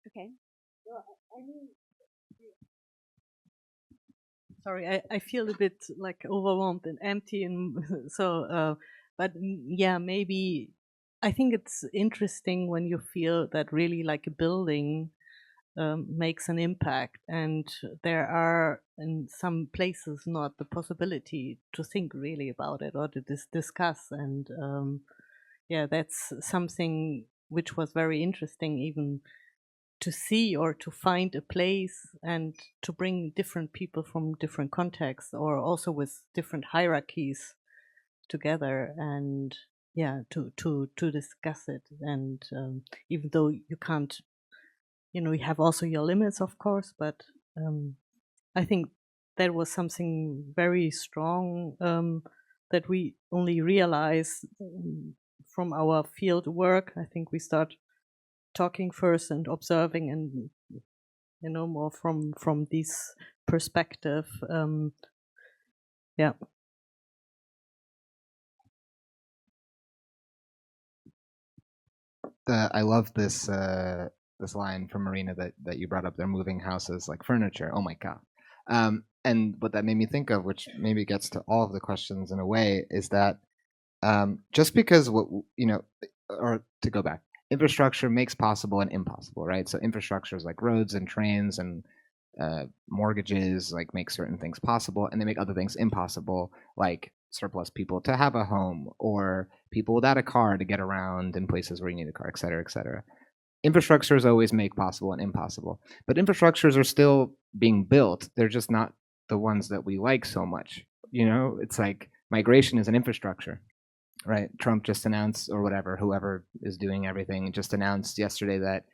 Okay. Sorry, I feel a bit like overwhelmed and empty, and so, but yeah, maybe I think it's interesting when you feel that really like a building makes an impact, and there are in some places not the possibility to think really about it or to discuss, and yeah, that's something which was very interesting, even to see or to find a place and to bring different people from different contexts or also with different hierarchies together, and yeah, to discuss it. And even though you can't, you have also your limits, of course, but I think that was something very strong that we only realize from our field work. I think we start talking first and observing, and more from this perspective. Yeah. I love this this line from Marina that you brought up. They're moving houses like furniture. Oh my god! And what that made me think of, which maybe gets to all of the questions in a way, is that just because or to go back, infrastructure makes possible and impossible, right? So infrastructures like roads and trains and mortgages like make certain things possible, and they make other things impossible, like surplus people to have a home or people without a car to get around in places where you need a car, et cetera, et cetera. Infrastructures always make possible and impossible, but infrastructures are still being built. They're just not the ones that we like so much. It's like migration is an infrastructure, right? Trump just announced, or whatever, whoever is doing everything, just announced yesterday that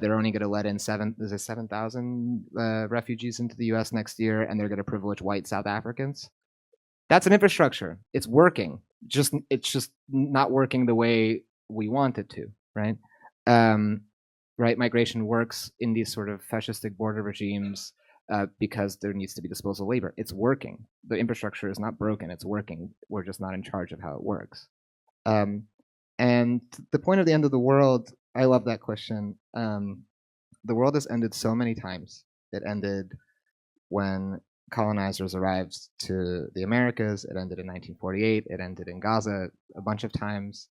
they're only going to let in 7,000 refugees into the U.S. next year, and they're going to privilege white South Africans. That's an infrastructure. It's working. It's just not working the way we want it to, right? Right, migration works in these sort of fascistic border regimes because there needs to be disposal labor. It's working. The infrastructure is not broken. It's working. We're just not in charge of how it works. And the point of the end of the world, I love that question. The world has ended so many times. It ended when colonizers arrived to the Americas. It ended in 1948. It ended in Gaza a bunch of times.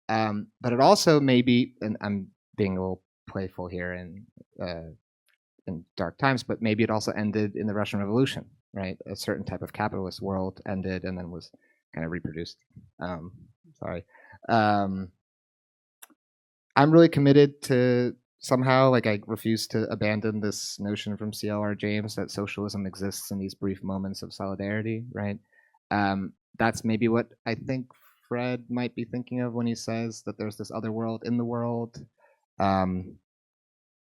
But it also maybe, and I'm being a little playful here in dark times, but maybe it also ended in the Russian Revolution, right? A certain type of capitalist world ended and then was kind of reproduced. Sorry. I'm really committed to somehow, like, I refuse to abandon this notion from C.L.R. James that socialism exists in these brief moments of solidarity, right? That's maybe what I think Fred might be thinking of when he says that there's this other world in the world.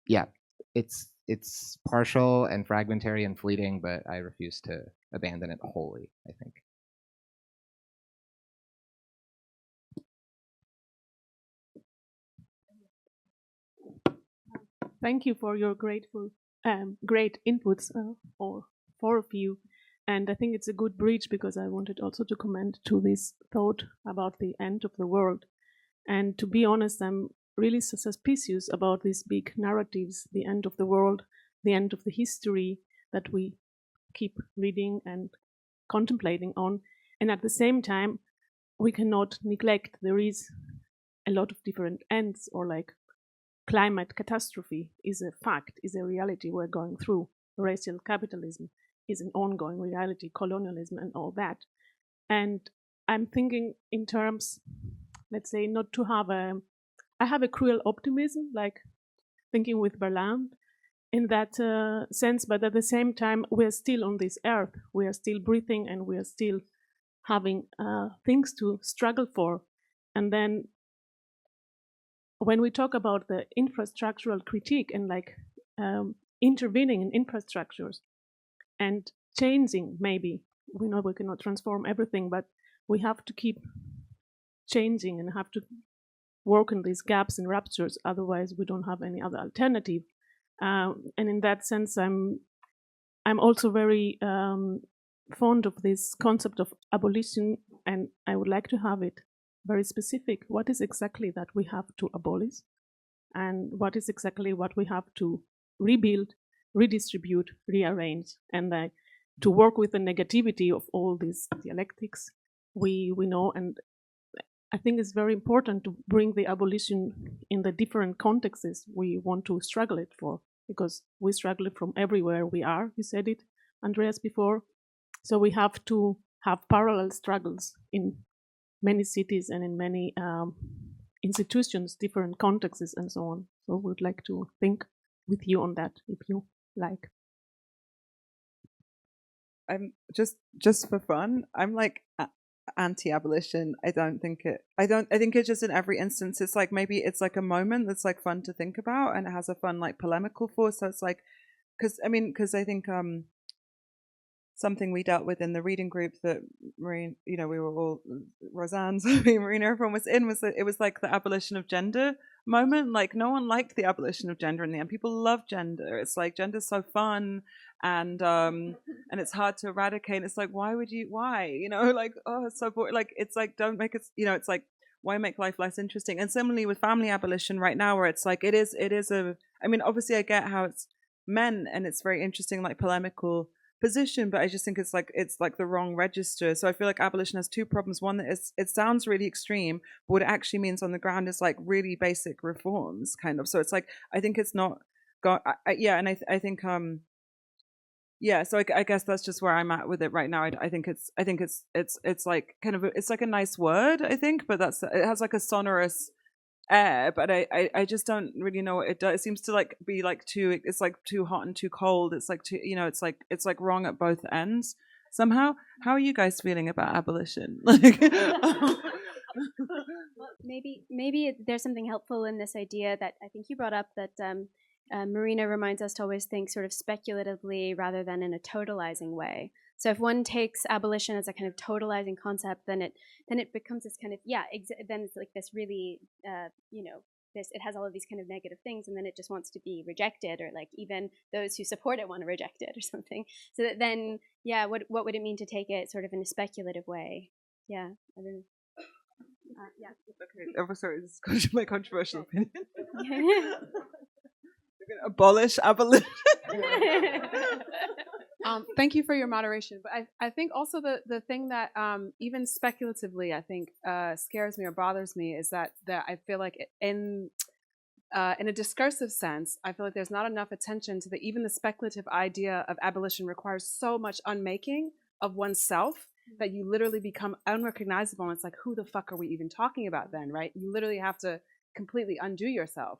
Yeah, it's partial and fragmentary and fleeting, but I refuse to abandon it wholly, I think. Thank you for your great inputs, all four of you. And I think it's a good bridge because I wanted also to comment to this thought about the end of the world. And to be honest, I'm really suspicious about these big narratives, the end of the world, the end of the history that we keep reading and contemplating on. And at the same time, we cannot neglect there is a lot of different ends, or like climate catastrophe is a fact, is a reality we're going through. Racial capitalism is an ongoing reality, colonialism and all that. And I'm thinking in terms, let's say, not to have I have a cruel optimism, like thinking with Berland in that sense, but at the same time, we're still on this earth, we are still breathing, and we are still having things to struggle for. And then when we talk about the infrastructural critique and like intervening in infrastructures and changing, maybe, we know we cannot transform everything, but we have to keep changing and have to work on these gaps and ruptures, otherwise we don't have any other alternative. And in that sense, I'm also very fond of this concept of abolition, and I would like to have it very specific. What is exactly that we have to abolish, and what is exactly what we have to rebuild, redistribute, rearrange, and to work with the negativity of all these dialectics we know. And I think it's very important to bring the abolition in the different contexts we want to struggle it for, because we struggle it from everywhere we are. You said it, Andreas, before. So we have to have parallel struggles in many cities and in many institutions, different contexts, and so on. So we would like to think with you on that, if you like. I'm just for fun, I'm like anti-abolition. I think it's just in every instance, it's like, maybe it's like a moment that's like fun to think about, and it has a fun like polemical force. So it's like, because I think something we dealt with in the reading group that Marina, we were all, Roseanne, Marina, everyone was in, was that it was like the abolition of gender moment. Like, no one liked the abolition of gender in the end. People love gender. It's like, gender's so fun, and it's hard to eradicate. It's like, why? Like, oh, it's so boring. Like, it's like, don't make it, it's like, why make life less interesting? And similarly with family abolition right now, where it's like, it is obviously I get how it's meant, and it's very interesting, like polemical position, but I just think it's like the wrong register. So I feel like abolition has two problems. One, that it sounds really extreme, but what it actually means on the ground is like really basic reforms, kind of. So it's like, I think it's not I think so I guess that's just where I'm at with it right now. I think it's like kind of it's like a nice word, I think, but it has like a sonorous air, but I just don't really know what it does. It seems to like be like it's like too hot and too cold. It's like too, it's like wrong at both ends somehow. How are you guys feeling about abolition? Like, maybe there's something helpful in this idea that I think you brought up, that Marina reminds us to always think sort of speculatively rather than in a totalizing way. So if one takes abolition as a kind of totalizing concept, then it becomes this kind of then it's like this really this, it has all of these kind of negative things, and then it just wants to be rejected, or like even those who support it want to reject it or something. So that then, yeah, what would it mean to take it sort of in a speculative way? Yeah, I don't know. Yeah. Okay. Oh, sorry, this is my controversial opinion. We're going to abolish abolition. Thank you for your moderation. But I think also the thing that even speculatively, I think scares me or bothers me is that I feel like in a discursive sense, I feel like there's not enough attention to even the speculative idea of abolition requires so much unmaking of oneself that you literally become unrecognizable. And it's like, who the fuck are we even talking about then, right? You literally have to completely undo yourself.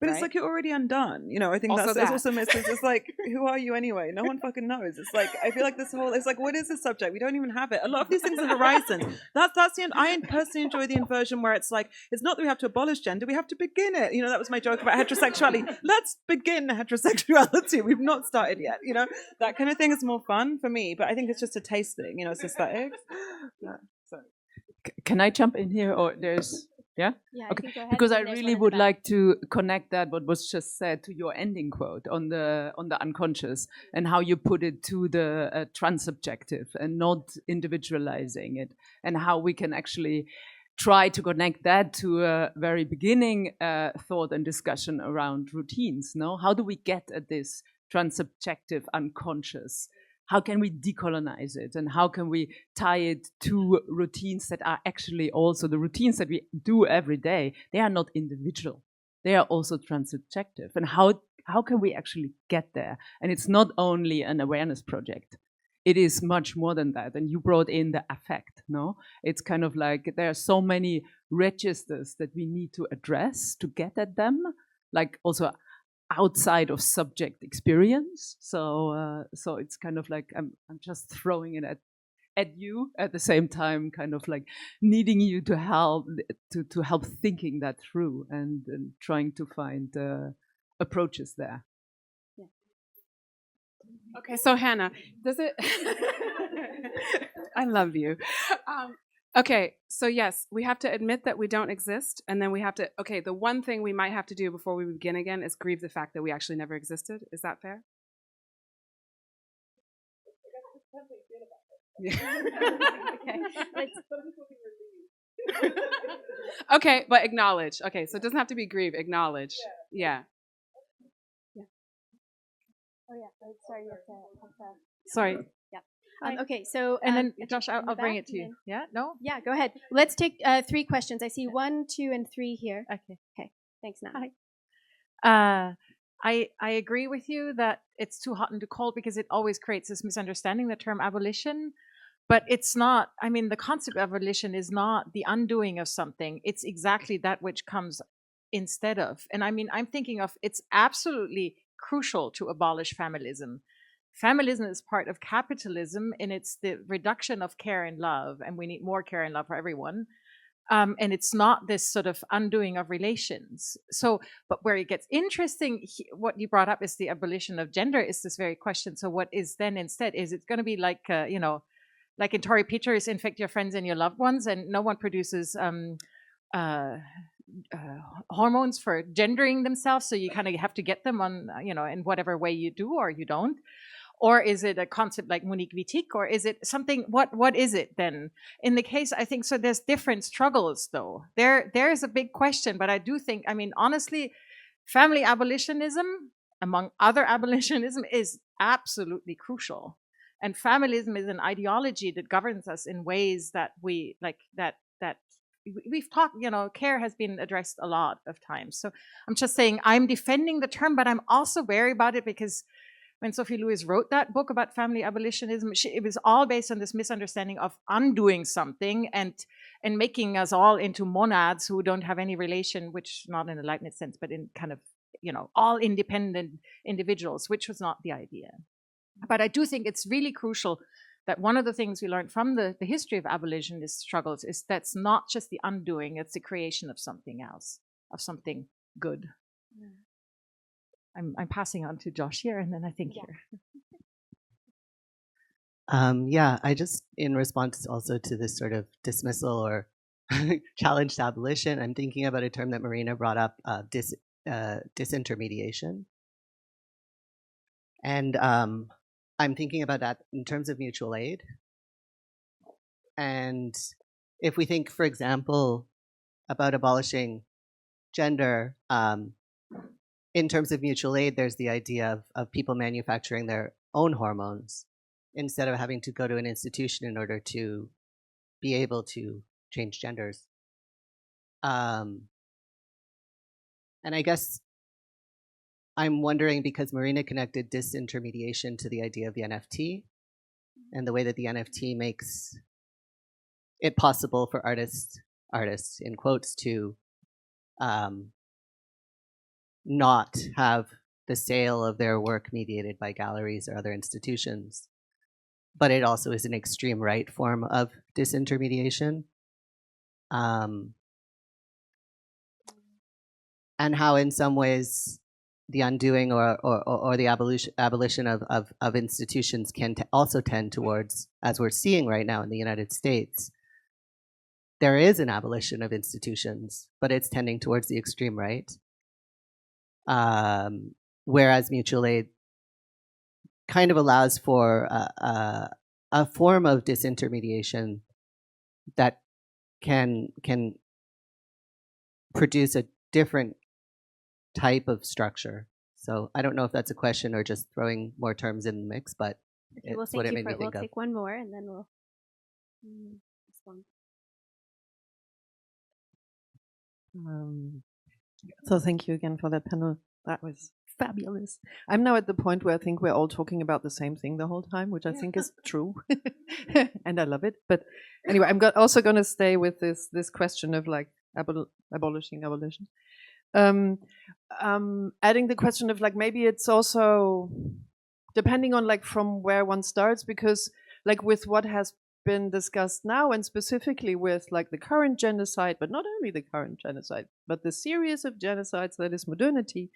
But right? It's like you're already undone. You know, I think Also that's also missed. It's like, who are you anyway? No one fucking knows. It's like, I feel like this whole, it's like, what is the subject? We don't even have it. A lot of these things are horizons. That's the end. I personally enjoy the inversion where it's like, it's not that we have to abolish gender, we have to begin it. You know, that was my joke about heterosexuality. Let's begin heterosexuality. We've not started yet. You know, that kind of thing is more fun for me. But I think it's just a taste thing. You know, it's aesthetics. Yeah, so. Can I jump in here, or there's... Yeah? Yeah, okay. Because I really would like to connect that what was just said to your ending quote on the unconscious, and how you put it to the transsubjective and not individualizing it, and how we can actually try to connect that to a very beginning thought and discussion around routines. No, how do we get at this transsubjective unconscious? How can we decolonize it, and how can we tie it to routines that are actually also the routines that we do every day? They are not individual. They are also transsubjective. And how can we actually get there? And it's not only an awareness project. It is much more than that. And you brought in the affect, no? It's kind of like there are so many registers that we need to address to get at them, like also outside of subject experience. So it's kind of like I'm just throwing it at you at the same time, kind of like needing you to help thinking that through and trying to find approaches there. Yeah. Okay, so Hannah, does it? I love you. Okay, so yes, we have to admit that we don't exist, and then we have to, okay, the one thing we might have to do before we begin again is grieve the fact that we actually never existed. Is that fair? Okay, but acknowledge. Okay, so it doesn't have to be grieve, acknowledge. Yeah. Oh yeah, sorry, sorry. Yeah. Okay, so and then Josh, I'll bring it to you. Yeah, no. Yeah, go ahead. Let's take 3 questions. I see 1, 2, and 3 here. Okay. Okay. Thanks, Nat. Hi. I agree with you that it's too hot and too cold because it always creates this misunderstanding, the term abolition. But it's not, I mean, the concept of abolition is not the undoing of something. It's exactly that which comes instead of. And I mean, I'm thinking of, it's absolutely crucial to abolish familism. Familism is part of capitalism, and it's the reduction of care and love, and we need more care and love for everyone. And it's not this sort of undoing of relations. So, but where it gets interesting, what you brought up is the abolition of gender is this very question. So what is then instead? Is it going to be like, like in Tory Peters, infect your friends and your loved ones, and no one produces hormones for gendering themselves, so you kind of have to get them on, in whatever way you do or you don't? Or is it a concept like Monique Wittig, or is it something, what is it then? In the case, I think, so there's different struggles though. There is a big question, but I do think, I mean, honestly, family abolitionism, among other abolitionism, is absolutely crucial. And familism is an ideology that governs us in ways that we, like, that we've talked, care has been addressed a lot of times. So I'm just saying, I'm defending the term, but I'm also wary about it because when Sophie Lewis wrote that book about family abolitionism, it was all based on this misunderstanding of undoing something and making us all into monads who don't have any relation, which not in a Leibniz sense, but in kind of, all independent individuals, which was not the idea. But I do think it's really crucial that one of the things we learned from the history of abolitionist struggles is that's not just the undoing, it's the creation of something else, of something good. Yeah. I'm passing on to Josh here, and then I think here. Yeah, I just, in response also to this sort of dismissal or challenge to abolition, I'm thinking about a term that Marina brought up, disintermediation. And I'm thinking about that in terms of mutual aid. And if we think, for example, about abolishing gender, in terms of mutual aid, there's the idea of people manufacturing their own hormones instead of having to go to an institution in order to be able to change genders. And I guess I'm wondering, because Marina connected disintermediation to the idea of the NFT and the way that the NFT makes it possible for artists in quotes to not have the sale of their work mediated by galleries or other institutions. But it also is an extreme right form of disintermediation. And how in some ways the undoing or the abolition of institutions can also tend towards, as we're seeing right now in the United States, there is an abolition of institutions, but it's tending towards the extreme right. Whereas mutual aid kind of allows for a form of disintermediation that can produce a different type of structure. So I don't know if that's a question or just throwing more terms in the mix, but Okay, well, it's what it made me We'll think of. take one more and then we'll respond. So thank you again for that panel. That was fabulous. I'm now at the point where I think we're all talking about the same thing the whole time, which I think is true, and I love it. But anyway, I'm also going to stay with this question of like abolishing abolition. Adding the question of like maybe it's also depending on like from where one starts, because like with what has been discussed now, and specifically with like the current genocide, but not only the current genocide, but the series of genocides that is modernity,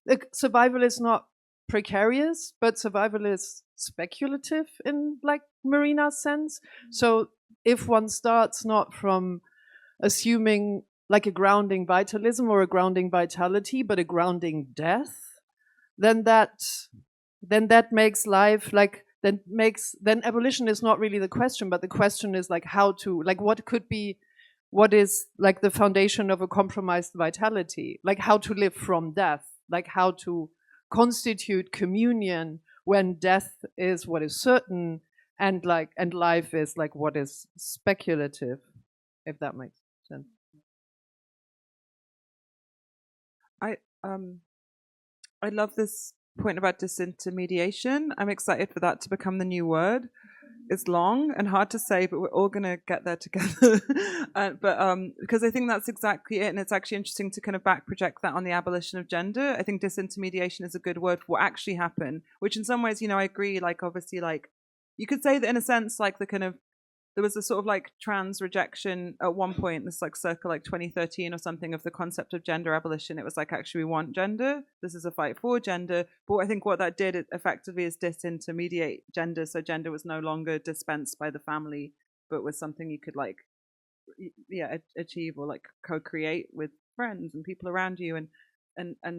like survival is not precarious, but survival is speculative in like Marina's sense. So if one starts not from assuming like a grounding vitalism or a grounding vitality, but a grounding death, then that makes life like then abolition is not really the question, but the question is like how to, like what is like the foundation of a compromised vitality, like how to live from death, like how to constitute communion when death is what is certain and life is like what is speculative, if that makes sense. I love this point about disintermediation. I'm excited for that to become the new word. It's long and hard to say, but we're all going to get there together. Because I think that's exactly it. And it's actually interesting to kind of back project that on the abolition of gender. I think disintermediation is a good word for what actually happened, which in some ways, I agree, like obviously, like you could say that in a sense, like the kind of, there was a sort of like trans rejection at one point, this like circa like 2013 or something, of the concept of gender abolition. It was like, actually we want gender. This is a fight for gender. But I think what that did effectively is disintermediate gender. So gender was no longer dispensed by the family, but was something you could like, achieve or like co-create with friends and people around you and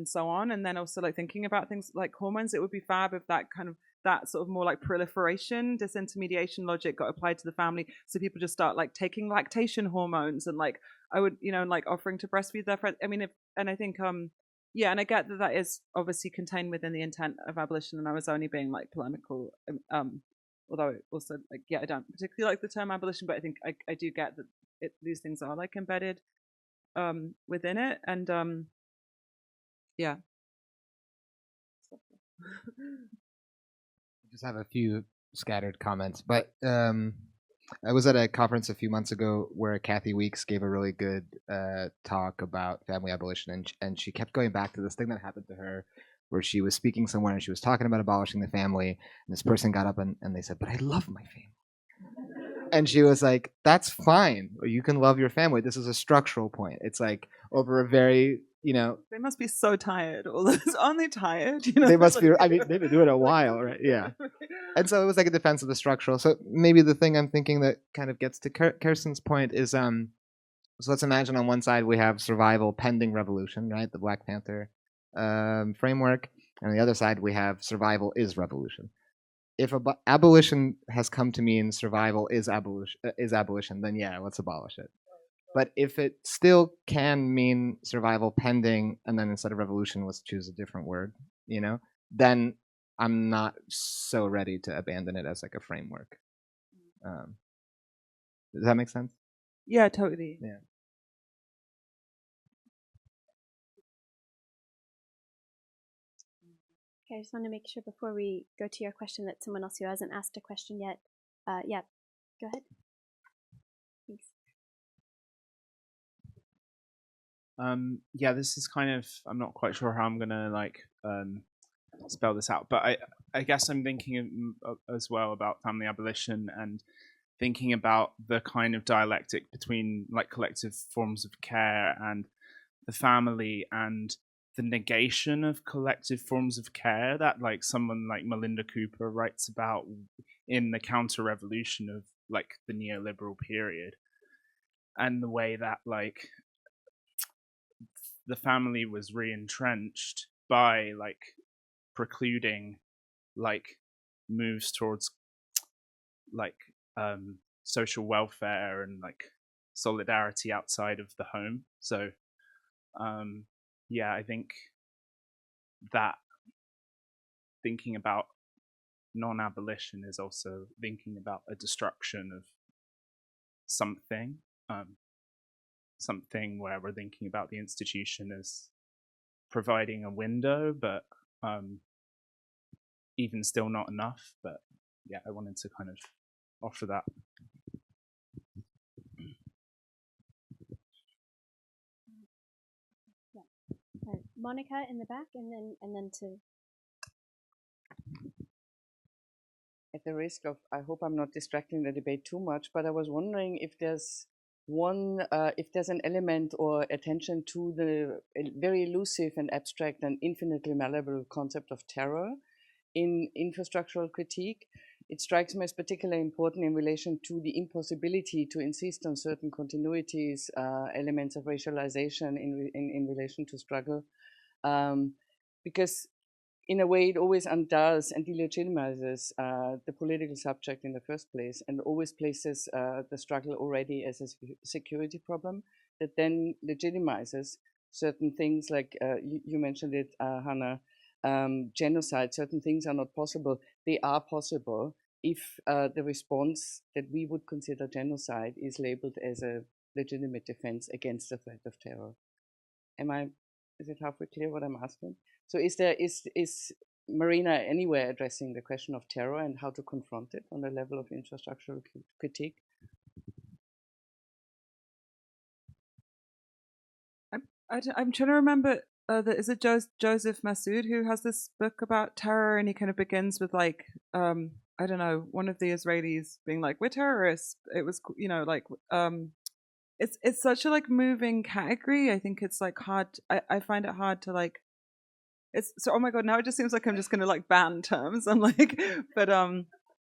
so on. And then also like thinking about things like hormones, it would be fab if that kind of, that sort of more like proliferation, disintermediation logic got applied to the family. So people just start like taking lactation hormones and like, I would, and like offering to breastfeed their friends. I mean, and I think, and I get that is obviously contained within the intent of abolition. And I was only being like polemical, although also like, I don't particularly like the term abolition, but I think I do get that these things are like embedded within it. And Just have a few scattered comments, but I was at a conference a few months ago where Kathy Weeks gave a really good talk about family abolition, and she kept going back to this thing that happened to her where she was speaking somewhere and she was talking about abolishing the family, and this person got up and they said, "But I love my family." And she was like, "That's fine. You can love your family. This is a structural point. It's like over a very, they must be so tired. All those, aren't they tired? They must be. I mean, they've been doing it a while, right? Yeah. And so it was like a defense of the structural. So maybe the thing I'm thinking that kind of gets to Kirsten's point is So let's imagine on one side we have survival pending revolution, right? The Black Panther framework. And on the other side we have survival is revolution. If abolition has come to mean survival is abolition, then yeah, let's abolish it. But if it still can mean survival pending, and then instead of revolution, let's choose a different word, then I'm not so ready to abandon it as like a framework. Does that make sense? Yeah, totally. Yeah. Okay, I just want to make sure before we go to your question that someone else who hasn't asked a question yet. Yeah, go ahead. Thanks. Yeah, this is kind of, I'm not quite sure how I'm gonna spell this out, but I guess I'm thinking as well about family abolition and thinking about the kind of dialectic between like collective forms of care and the family and the negation of collective forms of care that like someone like Melinda Cooper writes about in the counter-revolution of like the neoliberal period, and the way that like the family was re-entrenched by like precluding like moves towards like social welfare and like solidarity outside of the home. So yeah, I think that thinking about non-abolition is also thinking about a destruction of something, something where we're thinking about the institution as providing a window, but even still not enough. But yeah, I wanted to kind of offer that. Monica in the back, and then to. At the risk of, I hope I'm not distracting the debate too much, but I was wondering if there's an element or attention to the very elusive and abstract and infinitely malleable concept of terror in infrastructural critique. It strikes me as particularly important in relation to the impossibility to insist on certain continuities, elements of racialization in relation to struggle, because in a way it always undoes and delegitimizes the political subject in the first place, and always places the struggle already as a security problem that then legitimizes certain things like, you mentioned it, Hannah, genocide. Certain things are not possible. They are possible if the response that we would consider genocide is labeled as a legitimate defense against the threat of terror. Is it halfway clear what I'm asking? So is Marina anywhere addressing the question of terror and how to confront it on the level of infrastructural critique? I'm trying to remember, is it Joseph Massoud who has this book about terror, and he kind of begins with like, I don't know, one of the Israelis being like, we're terrorists. It was, it's such a like moving category. I think it's like hard. I find it hard to like. It's so. Oh my god! Now it just seems like I'm just gonna like ban terms. I'm like, but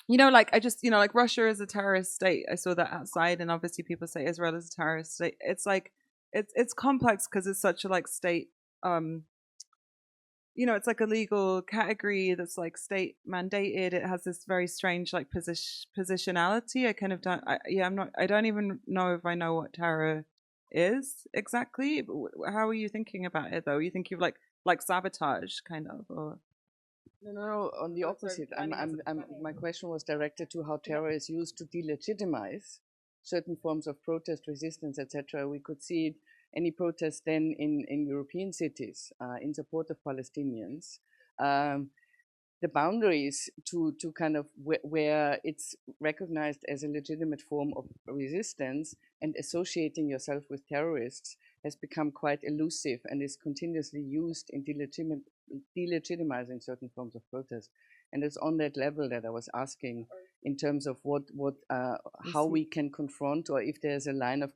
like I just like Russia is a terrorist state. I saw that outside, and obviously people say Israel is a terrorist state. It's like it's complex because it's such a like state. It's like a legal category that's like state mandated. It has this very strange like positionality. I kind of don't. I don't even know if I know what terror is exactly. How are you thinking about it though? You think you've like sabotage kind of, or no, on the opposite. My question was directed to how terror is used to delegitimize certain forms of protest, resistance, etc. We could see any protest then in European cities in support of Palestinians. The boundaries to kind of where it's recognized as a legitimate form of resistance and associating yourself with terrorists has become quite elusive and is continuously used in delegitimizing certain forms of protest. And it's on that level that I was asking in terms of how we can confront, or if there's a line of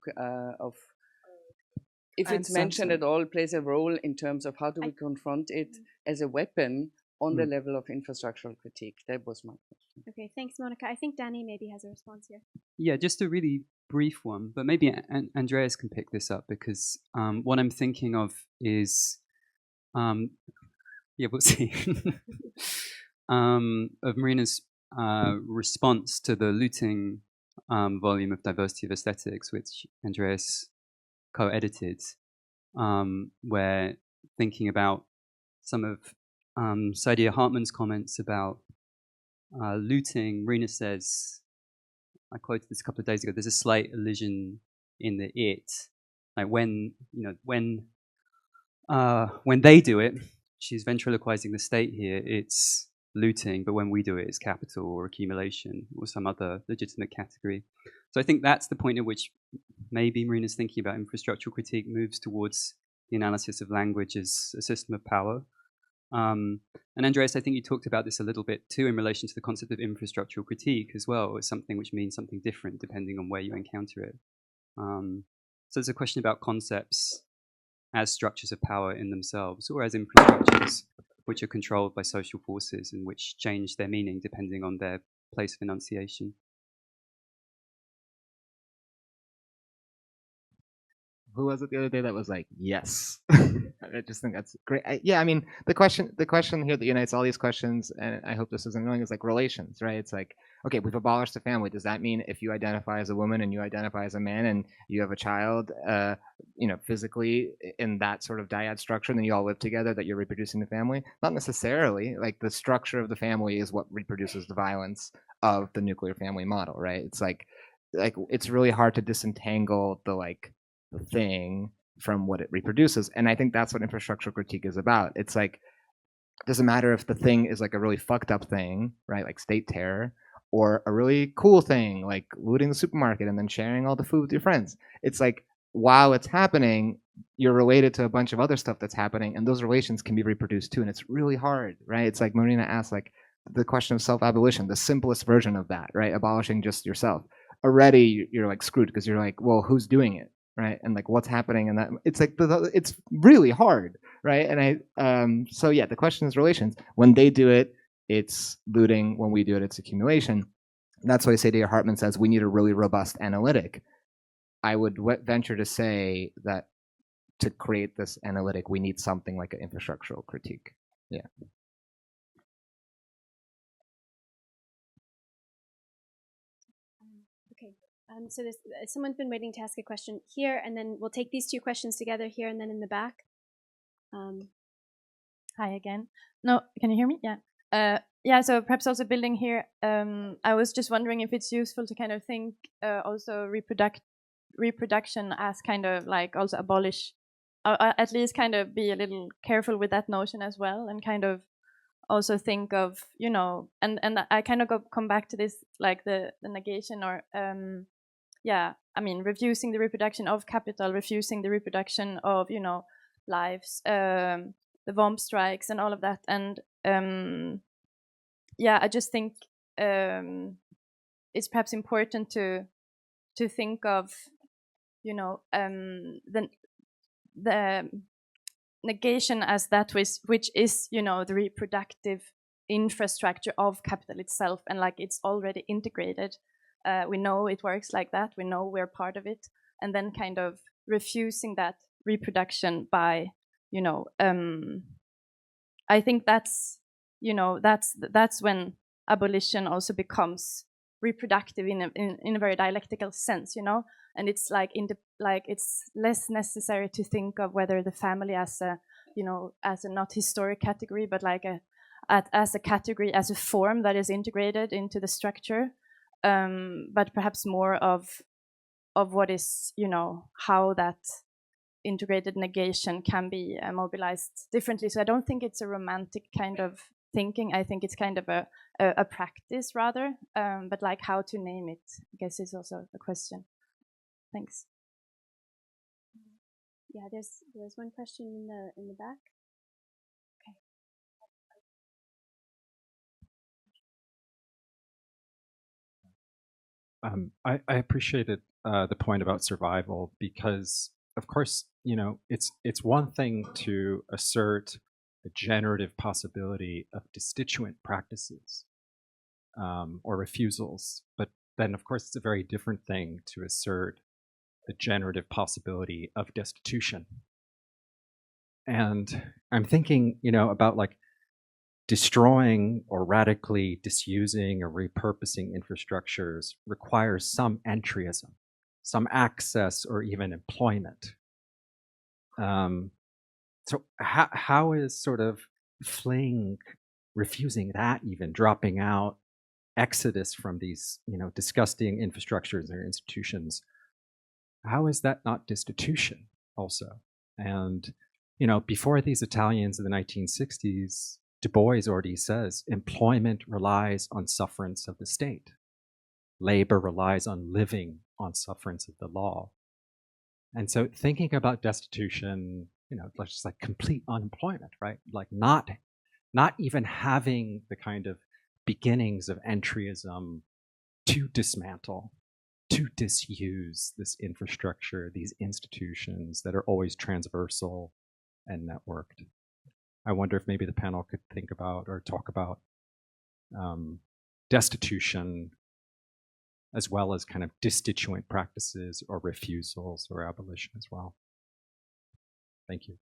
if it's mentioned at all, plays a role in terms of how do we confront it as a weapon on the level of infrastructural critique. That was my question. Okay, thanks, Monica. I think Danny maybe has a response here. Yeah, just a really brief one, but maybe Andreas can pick this up, because what I'm thinking of is, yeah, we'll see, of Marina's response to the looting volume of Diversity of Aesthetics, which Andreas co-edited, where thinking about some of Saidiya Hartman's comments about looting, Marina says, I quoted this a couple of days ago, there's a slight elision in the it, like when they do it, she's ventriloquizing the state here, it's looting, but when we do it, it's capital or accumulation or some other legitimate category. So I think that's the point at which maybe Marina's thinking about infrastructural critique moves towards the analysis of language as a system of power. And Andreas, I think you talked about this a little bit too in relation to the concept of infrastructural critique as well, as something which means something different depending on where you encounter it. So there's a question about concepts as structures of power in themselves, or as infrastructures which are controlled by social forces and which change their meaning depending on their place of enunciation. Who was it the other day that was like, yes? I just think that's great. Yeah, I mean, the question here that unites all these questions, and I hope this isn't annoying, is like relations, right? It's like, okay, we've abolished the family. Does that mean if you identify as a woman and you identify as a man and you have a child, physically in that sort of dyad structure, and then you all live together, that you're reproducing the family? Not necessarily. Like, the structure of the family is what reproduces the violence of the nuclear family model, right? It's like it's really hard to disentangle the thing from what it reproduces. And I think that's what infrastructural critique is about. It's like, it doesn't matter if the thing is like a really fucked up thing, right, like state terror, or a really cool thing like looting the supermarket and then sharing all the food with your friends. It's like, while it's happening, you're related to a bunch of other stuff that's happening, and those relations can be reproduced too. And it's really hard, right? It's like Marina asked, like, the question of self-abolition, the simplest version of that, right? Abolishing just yourself. Already you're like screwed, because you're like, well, who's doing it? Right, and like what's happening in that? It's like it's really hard, right? And so yeah, the question is relations. When they do it, it's looting. When we do it, it's accumulation. And that's why Saidiya Hartman says we need a really robust analytic. I would venture to say that to create this analytic, we need something like an infrastructural critique. Yeah. So there's someone's been waiting to ask a question here, and then we'll take these two questions together here and then in the back. Hi again. No, can you hear me? Yeah. Yeah, so perhaps also building here, I was just wondering if it's useful to kind of think also reproduction as kind of like also abolish, at least kind of be a little careful with that notion as well, and kind of also think of, and I kind of come back to this, like the negation, or yeah, I mean, refusing the reproduction of capital, refusing the reproduction of, lives, the bomb strikes and all of that. And yeah, I just think it's perhaps important to think of, the negation as that which is, the reproductive infrastructure of capital itself, and like it's already integrated. We know it works like that. We know we're part of it, and then kind of refusing that reproduction by, I think that's, that's when abolition also becomes reproductive in a very dialectical sense, and it's like it's less necessary to think of whether the family as a, as a not historic category, but like as a category, as a form that is integrated into the structure. But perhaps more of what is, how that integrated negation can be mobilized differently. So I don't think it's a romantic kind of thinking. I think it's kind of a practice rather, but like how to name it, I guess, is also a question. Thanks. Yeah, there's one question in the back. I appreciated the point about survival, because, of course, it's one thing to assert the generative possibility of destituent practices or refusals. But then, of course, it's a very different thing to assert the generative possibility of destitution. And I'm thinking, about like destroying or radically disusing or repurposing infrastructures requires some entryism, some access or even employment. So how is sort of fleeing, refusing that, even dropping out, exodus from these disgusting infrastructures or institutions, how is that not destitution also? And before these Italians in the 1960s, Du Bois already says employment relies on sufferance of the state. Labor relies on living on sufferance of the law. And so thinking about destitution, just like complete unemployment, right? Like not even having the kind of beginnings of entryism to dismantle, to disuse this infrastructure, these institutions that are always transversal and networked. I wonder if maybe the panel could think about or talk about destitution as well as kind of destituent practices or refusals or abolition as well. Thank you.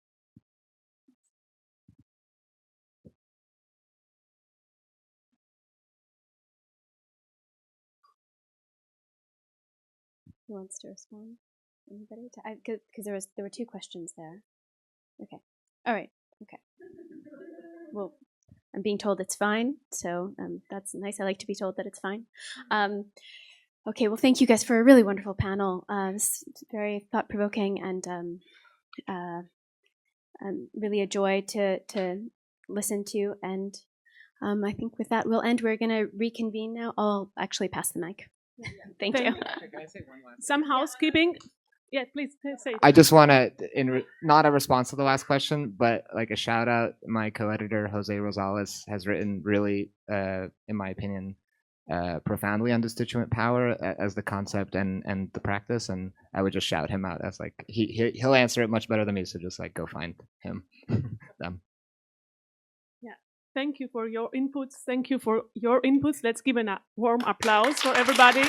Who wants to respond? Anybody? Because there were two questions there. Okay. All right. Okay. Well, I'm being told it's fine, so that's nice. I like to be told that it's fine. Okay. Well, thank you guys for a really wonderful panel. It's very thought-provoking and really a joy to listen to. And I think with that we'll end. We're going to reconvene now. I'll actually pass the mic. Thank you. Some housekeeping. Yeah, please say it. I just want to, not a response to the last question, but like a shout out. My co-editor Jose Rosales has written really, in my opinion, profoundly on destituent power as the concept and the practice. And I would just shout him out as like he'll answer it much better than me. So just like go find him. Them. Yeah. Thank you for your inputs. Thank you for your inputs. Let's give a warm applause for everybody.